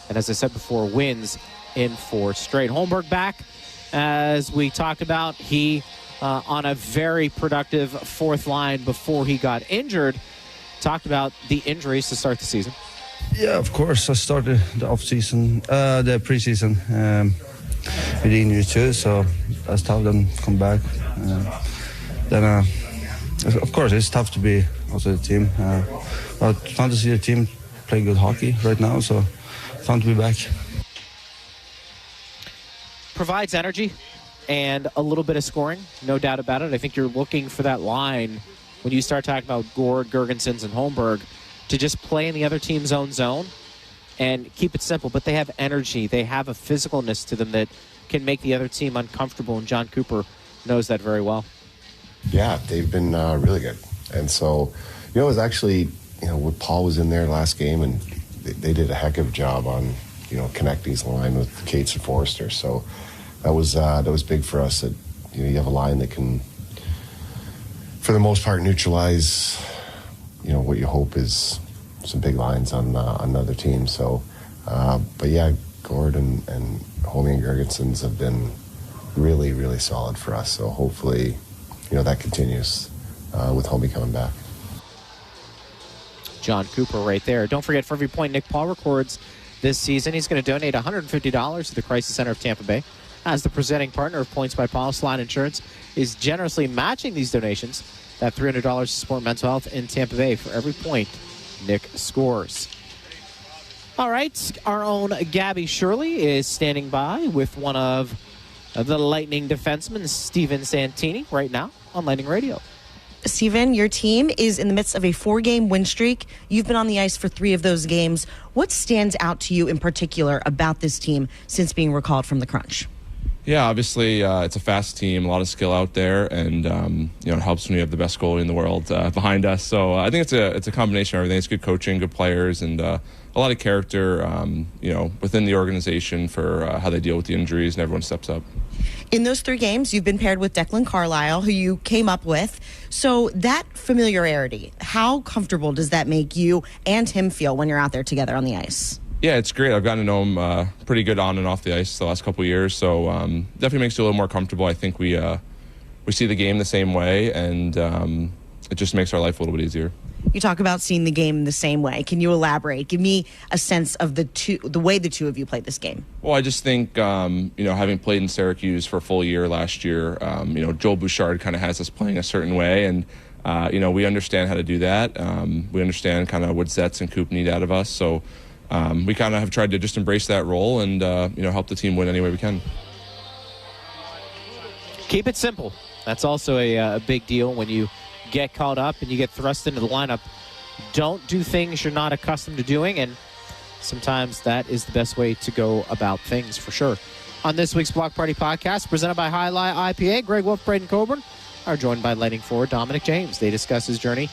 and as I said before, wins in 4 straight. Holmberg back, as we talked about. He on a very productive fourth line before he got injured. Talked about the injuries to start the season.
Yeah, of course. I started the the preseason with the injury too, so I tough them come back. Of course, it's tough to be also the team. But fun to see the team play good hockey right now, so fun to be back.
Provides energy and a little bit of scoring, no doubt about it. I think you're looking for that line when you start talking about Gord, Gergensons, and Holmberg to just play in the other team's own zone and keep it simple. But they have energy. They have a physicalness to them that can make the other team uncomfortable, and John Cooper knows that very well.
Yeah, they've been really good. And so, it was actually, when Paul was in there last game, and they did a heck of a job on, connecting his line with Cates and Forrester. So that was big for us that, you have a line that can, for the most part, neutralize, what you hope is some big lines on another team. So, but yeah, Gord and Homie and Gergensons have been really, really solid for us. So hopefully, that continues with Homie coming back.
John Cooper right there. Don't forget, for every point Nick Paul records this season, he's going to donate $150 to the Crisis Center of Tampa Bay. As the presenting partner of Points by Paul, Slide Insurance is generously matching these donations. That $300 to support mental health in Tampa Bay for every point Nick scores. All right, our own Gabby Shirley is standing by with one of the Lightning defenseman, Steven Santini, right now on Lightning Radio.
Steven, your team is in the midst of a 4-game win streak. You've been on the ice for 3 of those games. What stands out to you in particular about this team since being recalled from the crunch?
Yeah, obviously it's a fast team, a lot of skill out there, and it helps when you have the best goalie in the world behind us. So I think it's a combination of everything. It's good coaching, good players, and a lot of character, within the organization for how they deal with the injuries, and everyone steps up.
In those 3 games, you've been paired with Declan Carlisle, who you came up with. So that familiarity, how comfortable does that make you and him feel when you're out there together on the ice?
Yeah, it's great. I've gotten to know him pretty good on and off the ice the last couple of years, so definitely makes you a little more comfortable. I think we see the game the same way, and it just makes our life a little bit easier.
You talk about seeing the game the same way. Can you elaborate? Give me a sense of the way the two of you played this game.
Well, I just think, having played in Syracuse for a full year last year, Joel Bouchard kind of has us playing a certain way, and we understand how to do that. We understand kind of what Zetz and Coop need out of us, so we kind of have tried to just embrace that role and help the team win any way we can.
Keep it simple. That's also a big deal when you get caught up and you get thrust into the lineup. Don't do things you're not accustomed to doing, and sometimes that is the best way to go about things, for sure. On this week's Block Party Podcast, presented by High Lie IPA, Greg Wolf, Braden Coburn are joined by Lightning forward Dominic James. They discuss his journey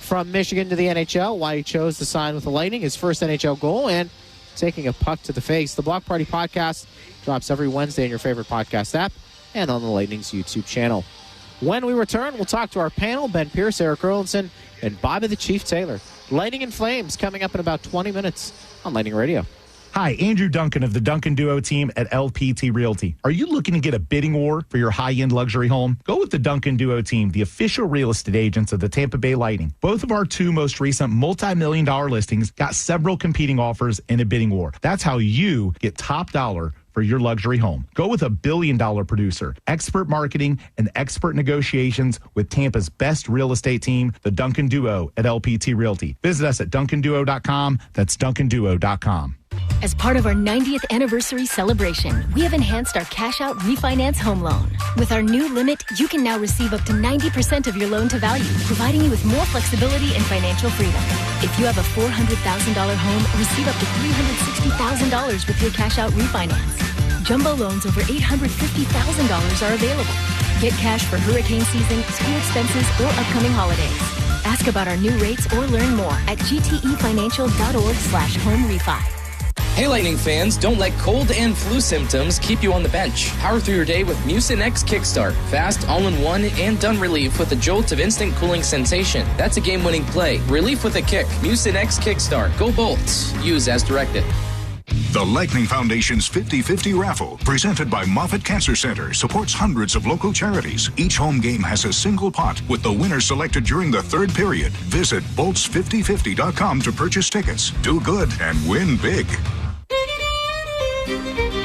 from Michigan to the NHL, why he chose to sign with the Lightning, his first NHL goal, and taking a puck to the face. The Block Party Podcast drops every Wednesday in your favorite podcast app and on the Lightning's YouTube channel. When we return, we'll talk to our panel, Ben Pierce, Eric Erlandson, and Bobby the Chief Taylor. Lightning and Flames coming up in about 20 minutes on Lightning Radio.
Hi, Andrew Duncan of the Duncan Duo team at LPT Realty. Are you looking to get a bidding war for your high-end luxury home? Go with the Duncan Duo team, the official real estate agents of the Tampa Bay Lightning. Both of our two most recent multi-million-dollar listings got several competing offers in a bidding war. That's how you get top dollar for your luxury home. Go with a billion-dollar producer, expert marketing, and expert negotiations with Tampa's best real estate team, the Duncan Duo at LPT Realty. Visit us at DuncanDuo.com. That's DuncanDuo.com.
As part of our 90th anniversary celebration, we have enhanced our cash-out refinance home loan. With our new limit, you can now receive up to 90% of your loan to value, providing you with more flexibility and financial freedom. If you have a $400,000 home, receive up to $360,000 with your cash-out refinance. Jumbo loans over $850,000 are available. Get cash for hurricane season, school expenses, or upcoming holidays. Ask about our new rates or learn more at gtefinancial.org/home refi.
Hey Lightning fans, don't let cold and flu symptoms keep you on the bench. Power through your day with Mucinex Kickstart. Fast, all-in-one, and done relief with a jolt of instant cooling sensation. That's a game-winning play. Relief with a kick. Mucinex Kickstart. Go Bolts. Use as directed.
The Lightning Foundation's 50-50 raffle, presented by Moffitt Cancer Center, supports hundreds of local charities. Each home game has a single pot, with the winner selected during the third period. Visit bolts5050.com to purchase tickets. Do good and win big.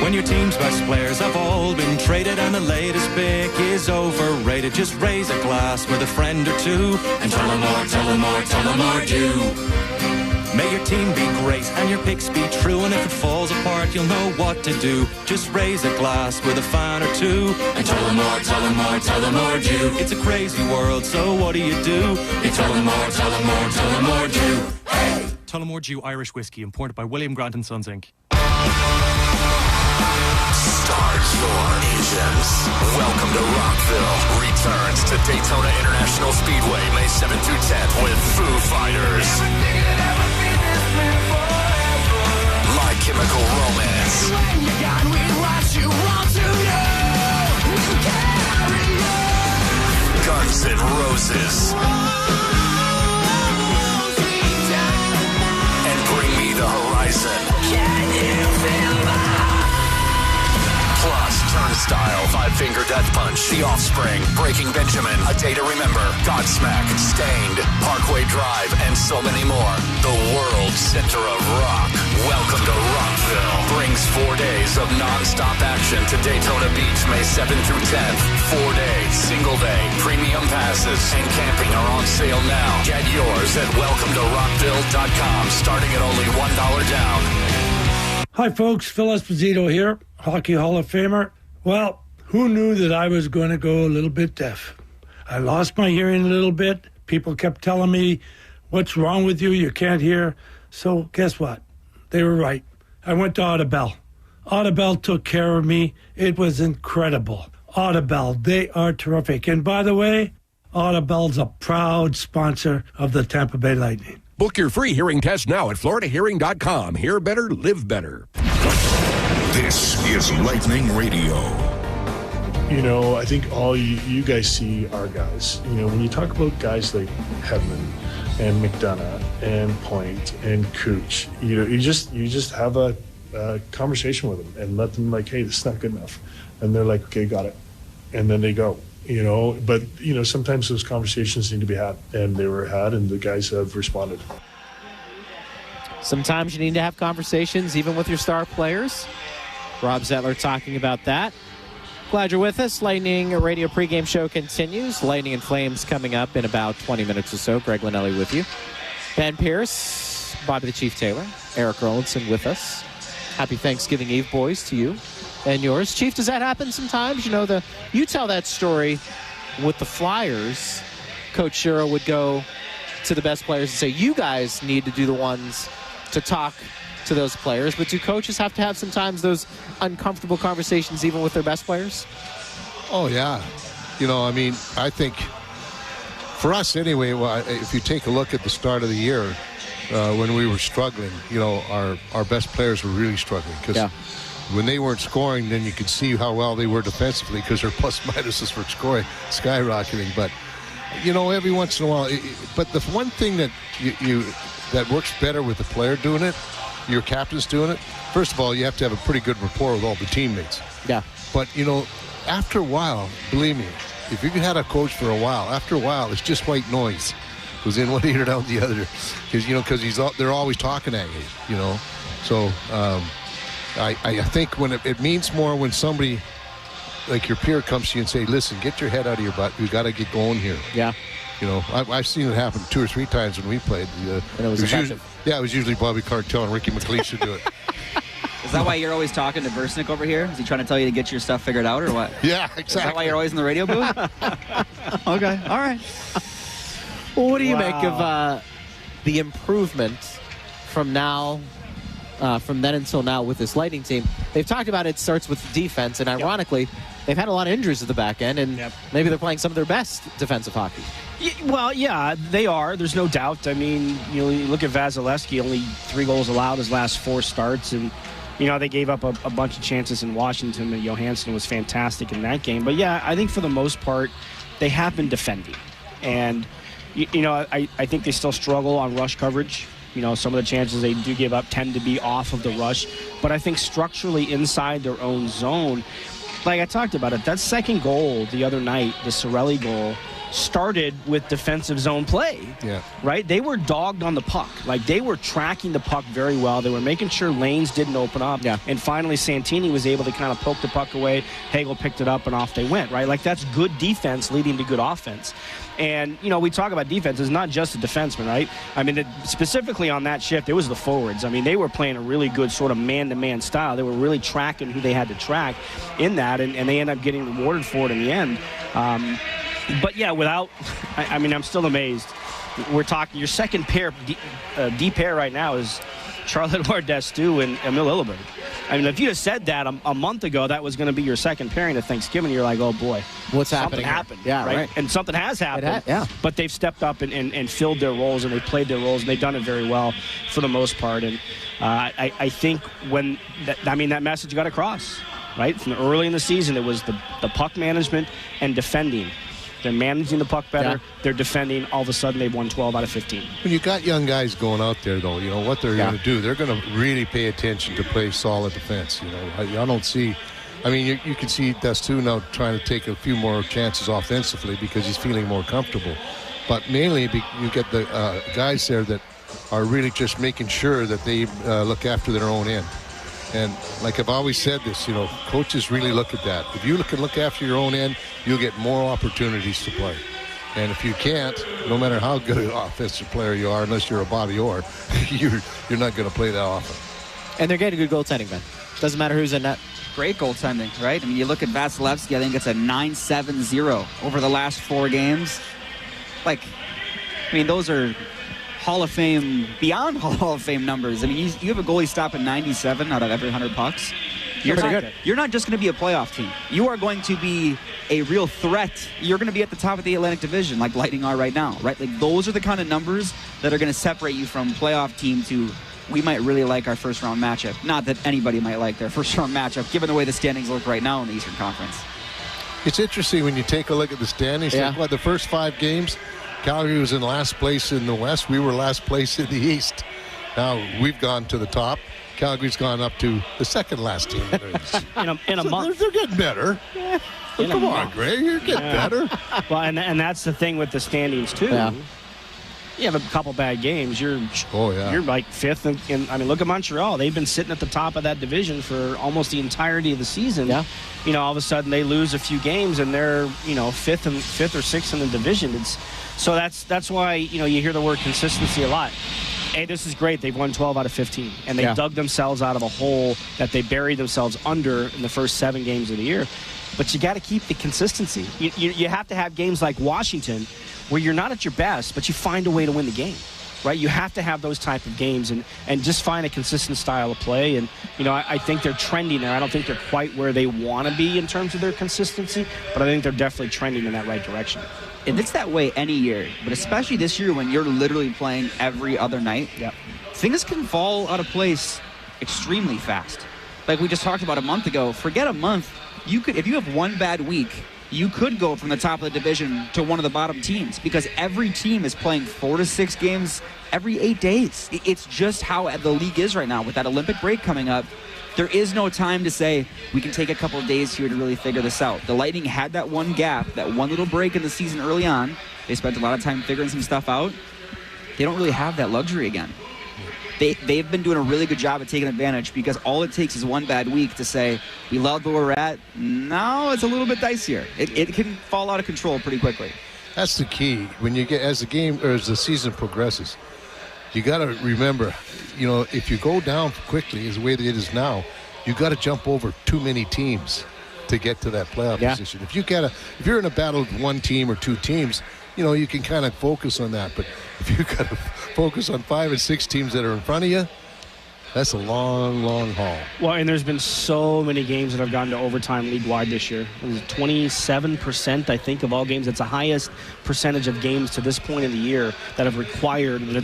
When your team's best players have all been traded and the latest pick is overrated, just raise a glass with a friend or two and tell them more, tell them more, tell them more do. May your team be great and your picks be true, and if it falls apart, you'll know what to do. Just raise a glass with a fan or two and tell them more, tell them more, tell them more do. It's a crazy world, so what do? You tell them more, tell them more, tell them more do. Hey!
Tullamore Dew Irish Whiskey, imported by William Grant & Sons, Inc.
Start your engines. Welcome to Rockville. Returns to Daytona International Speedway May 7th through 10th with Foo Fighters. My Chemical Romance. Guns N' Roses. And Bring Me the Horizon. Can you feel Plus, Turnstile, Five Finger Death Punch, The Offspring, Breaking Benjamin, A Day to Remember, Godsmack, Stained, Parkway Drive, and so many more. The world's center of rock. Welcome to Rockville. Brings 4 days of non-stop action to Daytona Beach, May 7th through 10th. 4 days, single day, premium passes, and camping are on sale now. Get yours at welcometorockville.com, starting at only $1 down.
Hi, folks. Phil Esposito here, Hockey Hall of Famer. Well, who knew that I was going to go a little bit deaf? I lost my hearing a little bit. People kept telling me, what's wrong with you? You can't hear. So guess what? They were right. I went to Audibel. Audibel took care of me. It was incredible. Audibel, they are terrific. And by the way, Audibel's a proud sponsor of the Tampa Bay Lightning.
Book your free hearing test now at floridahearing.com. Hear better, live better.
This is Lightning Radio.
You know, I think all you guys see are guys. You know, when you talk about guys like Hedman, and McDonough and Point and Cooch. You just have a conversation with them and let them like, hey, this is not good enough. And they're like, okay, got it. And then they go, But, sometimes those conversations need to be had. And they were had, and the guys have responded.
Sometimes you need to have conversations, even with your star players. Rob Zettler talking about that. Glad you're with us. Lightning Radio pregame show continues. Lightning and Flames coming up in about 20 minutes or so. Greg Linnelli with you. Ben Pierce, Bobby the Chief Taylor, Eric Rollinson with us. Happy Thanksgiving Eve, boys, to you and yours. Chief, does that happen sometimes? You tell that story with the Flyers. Coach Shiro would go to the best players and say, you guys need to do the ones to talk to those players. But do coaches have to have sometimes those uncomfortable conversations even with their best players?
Oh, yeah. I think for us anyway, if you take a look at the start of the year when we were struggling, our best players were really struggling because when they weren't scoring, then you could see how well they were defensively because their plus minuses were skyrocketing. But, every once in a while, but the one thing that that works better with the player doing it, your captain's doing it, first of all, you have to have a pretty good rapport with all the teammates.
Yeah.
But, after a while, believe me, if you've had a coach for a while, after a while, it's just white noise. Goes in one ear and out the other. Because, they're always talking at you, So, I think when it means more when somebody like your peer comes to you and say, listen, get your head out of your butt. We got to get going here.
Yeah.
I've seen it happen 2 or 3 times when we played.
And it was effective.
It was usually Bobby Cartel and Ricky McLeish to do it.
Is that why you're always talking to Versnick over here? Is he trying to tell you to get your stuff figured out or what?
Yeah, exactly.
Is that why you're always in the radio booth? Okay, all right.
Well, what do you make of the improvement from then until now with this Lightning team? They've talked about it starts with defense, and ironically, they've had a lot of injuries at the back end, and maybe they're playing some of their best defensive hockey.
Well, yeah, they are. There's no doubt. I mean, you look at Vasilevsky, only 3 goals allowed his last 4 starts, and they gave up a bunch of chances in Washington, and Johansson was fantastic in that game. But yeah, I think for the most part, they have been defending, and I think they still struggle on rush coverage. Some of the chances they do give up tend to be off of the rush, but I think structurally inside their own zone, like I talked about it, that second goal the other night, the Cirelli goal, started with defensive zone play.
Yeah.
Right? They were dogged on the puck. Like, they were tracking the puck very well. They were making sure lanes didn't open up.
Yeah.
And finally, Santini was able to kind of poke the puck away. Hagel picked it up, and off they went, right? Like, that's good defense leading to good offense. And, we talk about defense. It's not just the defenseman, right? I mean, specifically on that shift, it was the forwards. I mean, they were playing a really good sort of man-to-man style. They were really tracking who they had to track in that, and they ended up getting rewarded for it in the end. But, yeah, I'm still amazed. We're talking your second pair, D pair right now is Charles-Edouard Destou and Emil Lilleberg. I mean, if you had said that a month ago, that was going to be your second pairing at Thanksgiving, you're like, oh, boy.
What's
something
happening?
Happened,
yeah, right.
And something has happened. But they've stepped up and filled their roles, and they played their roles, and they've done it very well for the most part. And I think when that message got across, right? From early in the season, it was the puck management and defending. They're managing the puck better. Yeah. They're defending. All of a sudden, they've won 12 out of 15.
When you got young guys going out there, though, what they're going to do. They're going to really pay attention to play solid defense. I don't see. I mean, you can see Destou now trying to take a few more chances offensively because he's feeling more comfortable. But mainly, you get the guys there that are really just making sure that they look after their own end. And like I've always said this, coaches really look at that. If you can look after your own end, you'll get more opportunities to play. And if you can't, no matter how good an offensive player you are, unless you're a Bobby Orr, you're not going to play that often.
And they're getting good goaltending, man. Doesn't matter who's in net.
Great goaltending, right? I mean, you look at Vasilevsky, I think it's a 9.70 over the last 4 games. Those are Hall of Fame, beyond Hall of Fame numbers. I mean, you have a goalie stopping 97 out of every 100 pucks. You're not just going to be a playoff team. You are going to be a real threat. You're going to be at the top of the Atlantic Division like Lightning are right now, right? Like, those are the kind of numbers that are going to separate you from playoff team to we might really like our first-round matchup. Not that anybody might like their first-round matchup, given the way the standings look right now in the Eastern Conference.
It's interesting when you take a look at the standings.
Yeah.
The first 5 games, Calgary was in last place in the West. We were last place in the East. Now we've gone to the top. Calgary's gone up to the second last team.
in a month.
They're getting better. Come on, Greg, you're getting better.
Well, and that's the thing with the standings too.
Yeah.
You have a couple bad games, you're like fifth. Look at Montreal. They've been sitting at the top of that division for almost the entirety of the season.
Yeah.
All of a sudden they lose a few games and they're fifth or sixth in the division. So that's why you hear the word consistency a lot. Hey, this is great. They've won 12 out of 15, and they dug themselves out of a hole that they buried themselves under in the first 7 games of the year. But you got to keep the consistency. You have to have games like Washington where you're not at your best, but you find a way to win the game, right? You have to have those type of games and just find a consistent style of play. And, I think they're trending there. I don't think they're quite where they want to be in terms of their consistency, but I think they're definitely trending in that right direction.
And it's that way any year, but especially this year when you're literally playing every other night, things can fall out of place extremely fast. Like we just talked about a month ago, forget a month. If you have one bad week, you could go from the top of the division to one of the bottom teams because every team is playing 4 to 6 games every 8 days. It's just how the league is right now with that Olympic break coming up. There is no time to say we can take a couple of days here to really figure this out. The Lightning had that one gap, that one little break in the season early on. They spent a lot of time figuring some stuff out. They don't really have that luxury again. They've been doing a really good job of taking advantage because all it takes is one bad week to say, we love where we're at. Now it's a little bit dicier. It can fall out of control pretty quickly.
That's the key. When you get as the season progresses, you got to remember, if you go down quickly as the way that it is now, you got to jump over too many teams to get to that playoff position. If you're in a battle with one team or 2 teams, you can kind of focus on that. But if you got to focus on 5 and 6 teams that are in front of you, that's a long, long haul.
Well, and there's been so many games that have gone to overtime league-wide this year. 27%, I think, of all games. It's the highest percentage of games to this point in the year that have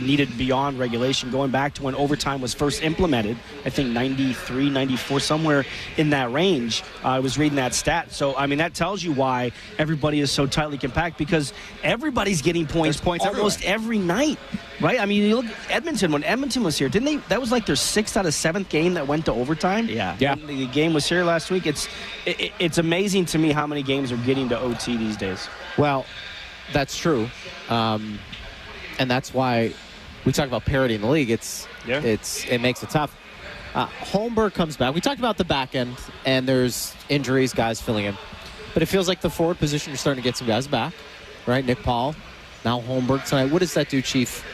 needed beyond regulation, going back to when overtime was first implemented. I think 93, 94, somewhere in that range. I was reading that stat. So, that tells you why everybody is so tightly compact because everybody's getting points almost every night. Right? You look at Edmonton. When Edmonton was here, that was like their 6th out of 7th game that went to overtime? Yeah. When the game was here last week. It's amazing to me how many games are getting to OT these days.
Well, that's true. And that's why we talk about parity in the league. It makes it tough. Holmberg comes back. We talked about the back end, and there's injuries, guys filling in. But it feels like the forward position, you're starting to get some guys back, right? Nick Paul, now Holmberg tonight. What does that do, Chief,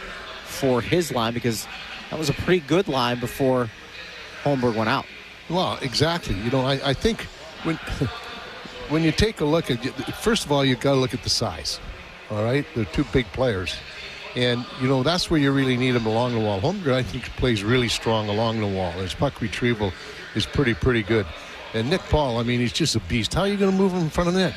for his line? Because that was a pretty good line before Holmberg went out.
Well, exactly. I think when you take a look at, first of all, you've got to look at the size. All right? They're 2 big players. And, that's where you really need them along the wall. Holmberg, I think, plays really strong along the wall. His puck retrieval is pretty good. And Nick Paul, he's just a beast. How are you going to move him in front of the net?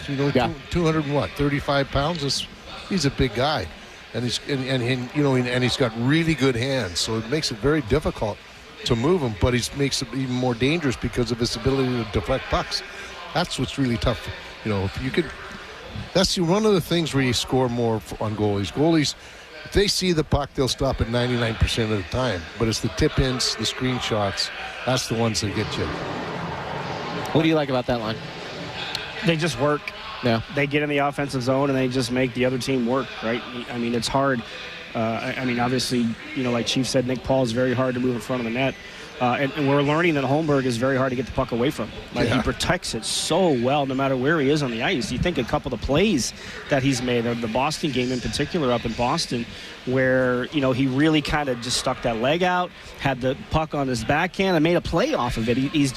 235 pounds? He's a big guy. And he's got really good hands, so it makes it very difficult to move him. But he makes it even more dangerous because of his ability to deflect pucks. That's what's really tough. If you could, that's one of the things where you score more on goalies. Goalies, if they see the puck, they'll stop it 99% of the time. But it's the tip-ins, the screenshots, that's the ones that get you.
What do you like about that line?
They just work.
Yeah.
They get in the offensive zone and they just make the other team work, right? It's hard. Obviously, like Chief said, Nick Paul is very hard to move in front of the net. And we're learning that Holmberg is very hard to get the puck away from. He protects it so well no matter where he is on the ice. You think a couple of the plays that he's made, the Boston game in particular up in Boston, where, he really kind of just stuck that leg out, had the puck on his backhand and made a play off of it. He's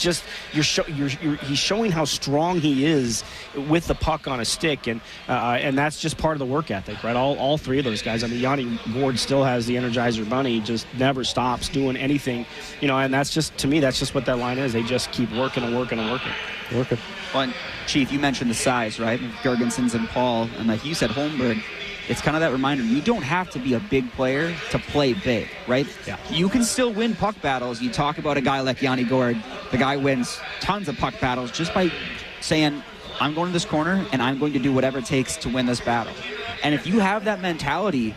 showing how strong he is with the puck on a stick, and that's just part of the work ethic, right? All 3 of those guys. Yanni Gourde still has the Energizer Bunny. He just never stops doing anything, and that's just, to me, that's just what that line is. They just keep working and working and working.
Well, and Chief, you mentioned the size, right? Gergensons and Paul, and like you said, Holmberg. It's kind of that reminder, you don't have to be a big player to play big, right?
Yeah.
You can still win puck battles. You talk about a guy like Yanni Gourde. The guy wins tons of puck battles just by saying, I'm going to this corner, and I'm going to do whatever it takes to win this battle. And if you have that mentality,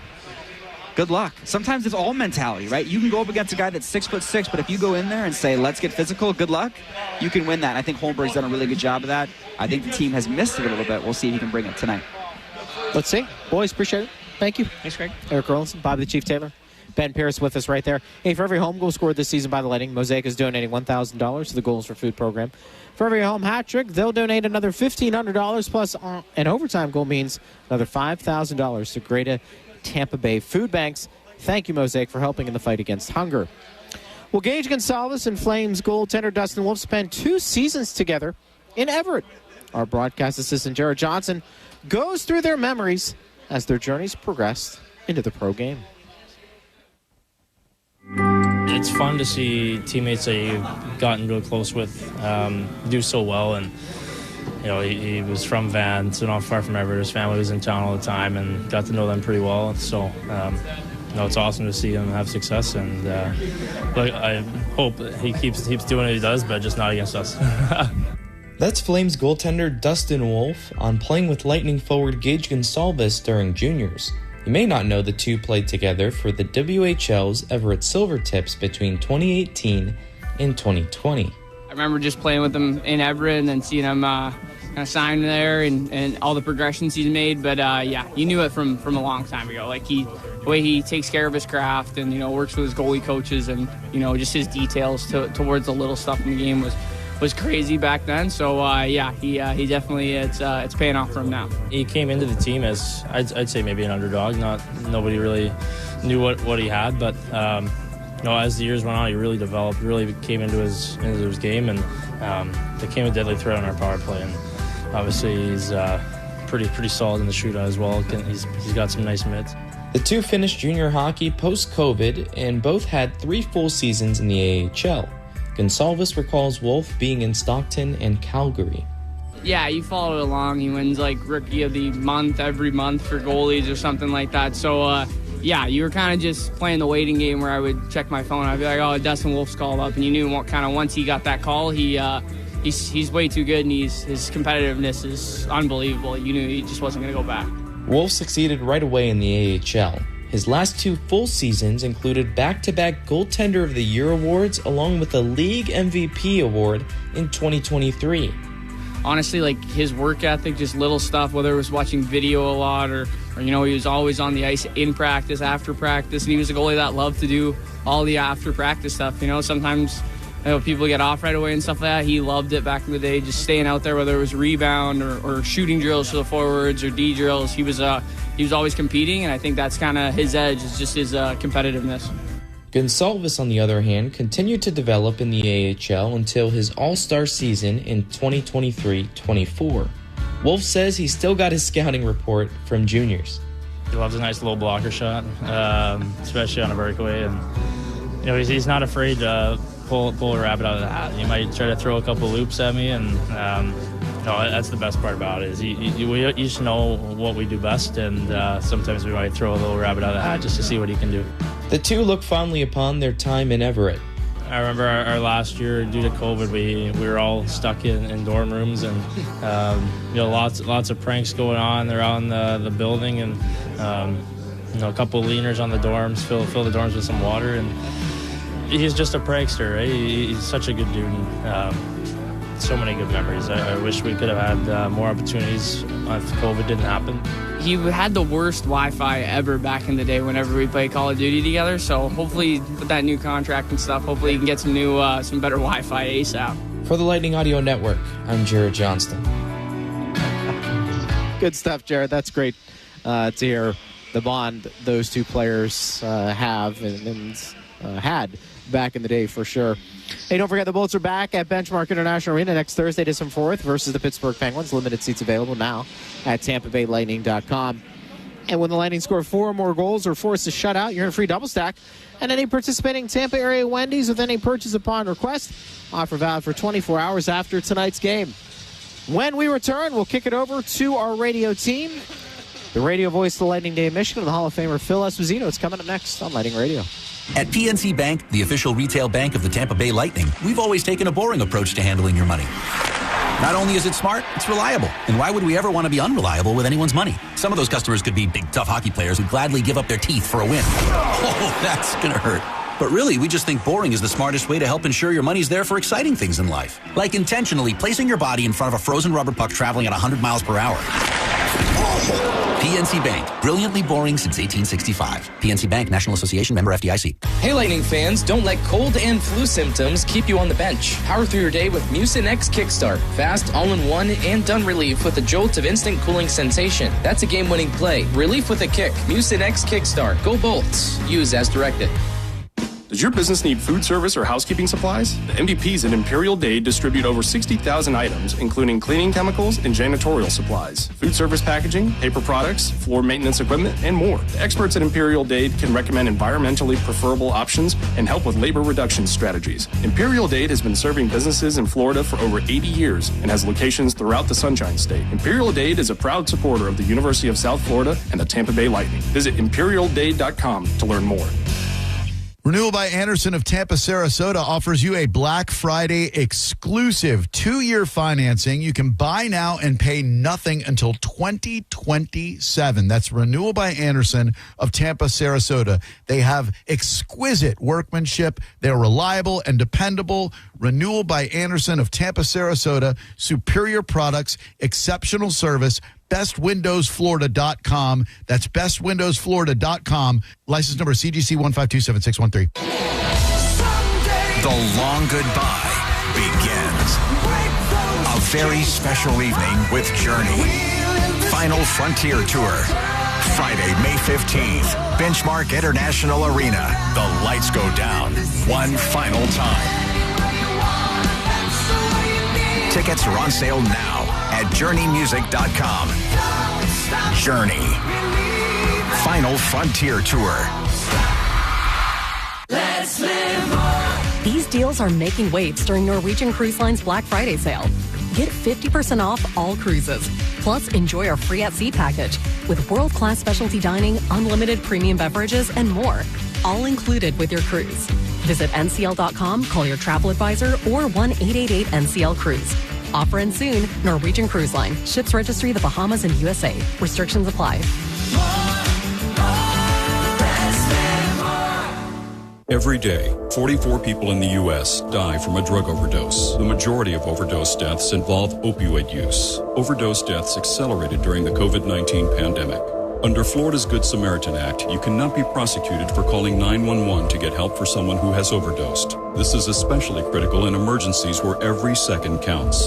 good luck. Sometimes it's all mentality, right? You can go up against a guy that's 6'6", but if you go in there and say, let's get physical, good luck, you can win that. I think Holmberg's done a really good job of that. I think the team has missed it a little bit. We'll see if he can bring it tonight.
Let's see. Boys, appreciate it. Thank you.
Thanks, Greg.
Eric Erlinson, Bobby the Chief Taylor, Ben Pierce with us right there. Hey, for every home goal scored this season by the Lightning, Mosaic is donating $1,000 to the Goals for Food program. For every home hat trick, they'll donate another $1,500, plus an overtime goal means another $5,000 to Greater Tampa Bay Food Banks. Thank you, Mosaic, for helping in the fight against hunger. Well, Gage Gonsalves and Flames goaltender Dustin Wolf spent 2 seasons together in Everett. Our broadcast assistant, Jared Johnson, goes through their memories as their journeys progressed into the pro game.
It's fun to see teammates that you've gotten real close with do so well. And, you know, he was from Van, so not far from Everett. His family was in town all the time and got to know them pretty well. So, you know, it's awesome to see him have success. And I hope he keeps doing what he does, but just not against us.
That's Flames goaltender Dustin Wolf on playing with Lightning forward Gage Gonsalves during juniors. You may not know the two played together for the WHL's Everett Silvertips between 2018 and 2020.
I remember just playing with him in Everett and then seeing him kind of sign there and all the progressions he's made. But yeah, you knew it from a long time ago. Like the way he takes care of his craft and, you know, works with his goalie coaches and, you know, just his details towards the little stuff in the game was crazy back then. So yeah, he definitely it's paying off for him now.
He came into the team as I'd say maybe an underdog. Nobody really knew what he had, but you know, as the years went on, he really developed, really came into his game, and became a deadly threat on our power play. And obviously, he's pretty solid in the shootout as well. He's got some nice mids.
The two finished junior hockey post-COVID and both had 3 full seasons in the AHL. Gonsalves recalls Wolf being in Stockton and Calgary.
Yeah, you followed along. He wins like Rookie of the Month every month for goalies or something like that. So, yeah, you were kind of just playing the waiting game where I would check my phone. I'd be like, oh, Dustin Wolf's called up. And you knew once he got that call, he's way too good, and his competitiveness is unbelievable. You knew he just wasn't going to go back.
Wolf succeeded right away in the AHL. His last 2 full seasons included back-to-back Goaltender of the Year awards along with a League MVP award in 2023.
Honestly, like his work ethic, just little stuff, whether it was watching video a lot or you know, he was always on the ice in practice, after practice, and he was a goalie that loved to do all the after practice stuff. You know, sometimes people get off right away and stuff like that. He loved it back in the day, just staying out there, whether it was rebound or shooting drills for the forwards or D drills. He was always competing, and I think that's kind of his edge, is just his competitiveness.
Gonsalves, on the other hand, continued to develop in the AHL until his All-Star season in 2023-24. Wolf says he still got his scouting report from juniors.
He loves a nice little blocker shot, especially on a breakaway, and you know he's not afraid to pull a rabbit out of the hat. He might try to throw a couple loops at me, and you know, that's the best part about it. Is we each know what we do best, and sometimes we might throw a little rabbit out of the hat just to see what he can do.
The two look fondly upon their time in Everett.
I remember our last year, due to COVID, we were all stuck in dorm rooms, and you know, lots of pranks going on around the building, and you know, a couple of leaners on the dorms, fill the dorms with some water, and he's just a prankster, right? He's such a good dude. And, so many good memories. I wish we could have had more opportunities if COVID didn't happen.
He had the worst Wi-Fi ever back in the day whenever we played Call of Duty together. So hopefully with that new contract and stuff, hopefully he can get some better Wi-Fi ASAP.
For the Lightning Audio Network, I'm Jared Johnston.
Good stuff, Jared. That's great to hear the bond those two players have and had back in the day, for sure. Hey, don't forget the Bolts are back at Benchmark International Arena next Thursday, December 4th versus the Pittsburgh Penguins. Limited seats available now at TampaBayLightning.com. And when the Lightning score 4 or more goals or force a shutout, you're in a free double stack at any participating Tampa area Wendy's with any purchase upon request. Offer valid for 24 hours after tonight's game. When we return, we'll kick it over to our radio team. The radio voice of the Lightning Day of Michigan and the Hall of Famer Phil Esposito. It's coming up next on Lightning Radio.
At PNC Bank, the official retail bank of the Tampa Bay Lightning, we've always taken a boring approach to handling your money.
Not only is it smart, it's reliable. And why would we ever want to be unreliable with anyone's money? Some of those customers could be big, tough hockey players who'd gladly give up their teeth for a win. Oh, that's going to hurt. But really, we just think boring is the smartest way to help ensure your money's there for exciting things in life. Like intentionally placing your body in front of a frozen rubber puck traveling at 100 miles per hour. PNC Bank. Brilliantly boring since 1865. PNC Bank, National Association, member FDIC.
Hey, Lightning fans, don't let cold and flu symptoms keep you on the bench. Power through your day with Mucinex Kickstart. Fast, all-in-one, and done relief with a jolt of instant cooling sensation. That's a game-winning play. Relief with a kick. Mucinex Kickstart. Go Bolts. Use as directed.
Does your business need food service or housekeeping supplies? The MVPs at Imperial Dade distribute over 60,000 items, including cleaning chemicals and janitorial supplies, food service packaging, paper products, floor maintenance equipment, and more. The experts at Imperial Dade can recommend environmentally preferable options and help with labor reduction strategies. Imperial Dade has been serving businesses in Florida for over 80 years and has locations throughout the Sunshine State. Imperial Dade is a proud supporter of the University of South Florida and the Tampa Bay Lightning. Visit imperialdade.com to learn more.
Renewal by Anderson of Tampa, Sarasota offers you a Black Friday exclusive 2-year financing. You can buy now and pay nothing until 2027. That's Renewal by Anderson of Tampa, Sarasota. They have exquisite workmanship. They're reliable and dependable. Renewal by Anderson of Tampa, Sarasota. Superior products, exceptional service. bestwindowsflorida.com. That's bestwindowsflorida.com. License number CGC 1527613.
The long goodbye begins. A very special evening with Journey. Final Frontier Tour. Friday, May 15th. Benchmark International Arena. The lights go down one final time. Tickets are on sale now at journeymusic.com. Journey. Final Frontier Tour.
Let's live more. These deals are making waves during Norwegian Cruise Line's Black Friday sale. Get 50% off all cruises. Plus, enjoy our free at sea package with world-class specialty dining, unlimited premium beverages, and more. All included with your cruise. Visit ncl.com, call your travel advisor, or 1-888-NCL-CRUISE. Offer ends soon. Norwegian Cruise Line. Ships registry the Bahamas and USA. Restrictions apply.
Every day, 44 people in the U.S. die from a drug overdose. The majority of overdose deaths involve opioid use. Overdose deaths accelerated during the COVID-19 pandemic. Under Florida's Good Samaritan Act, you cannot be prosecuted for calling 911 to get help for someone who has overdosed. This is especially critical in emergencies where every second counts.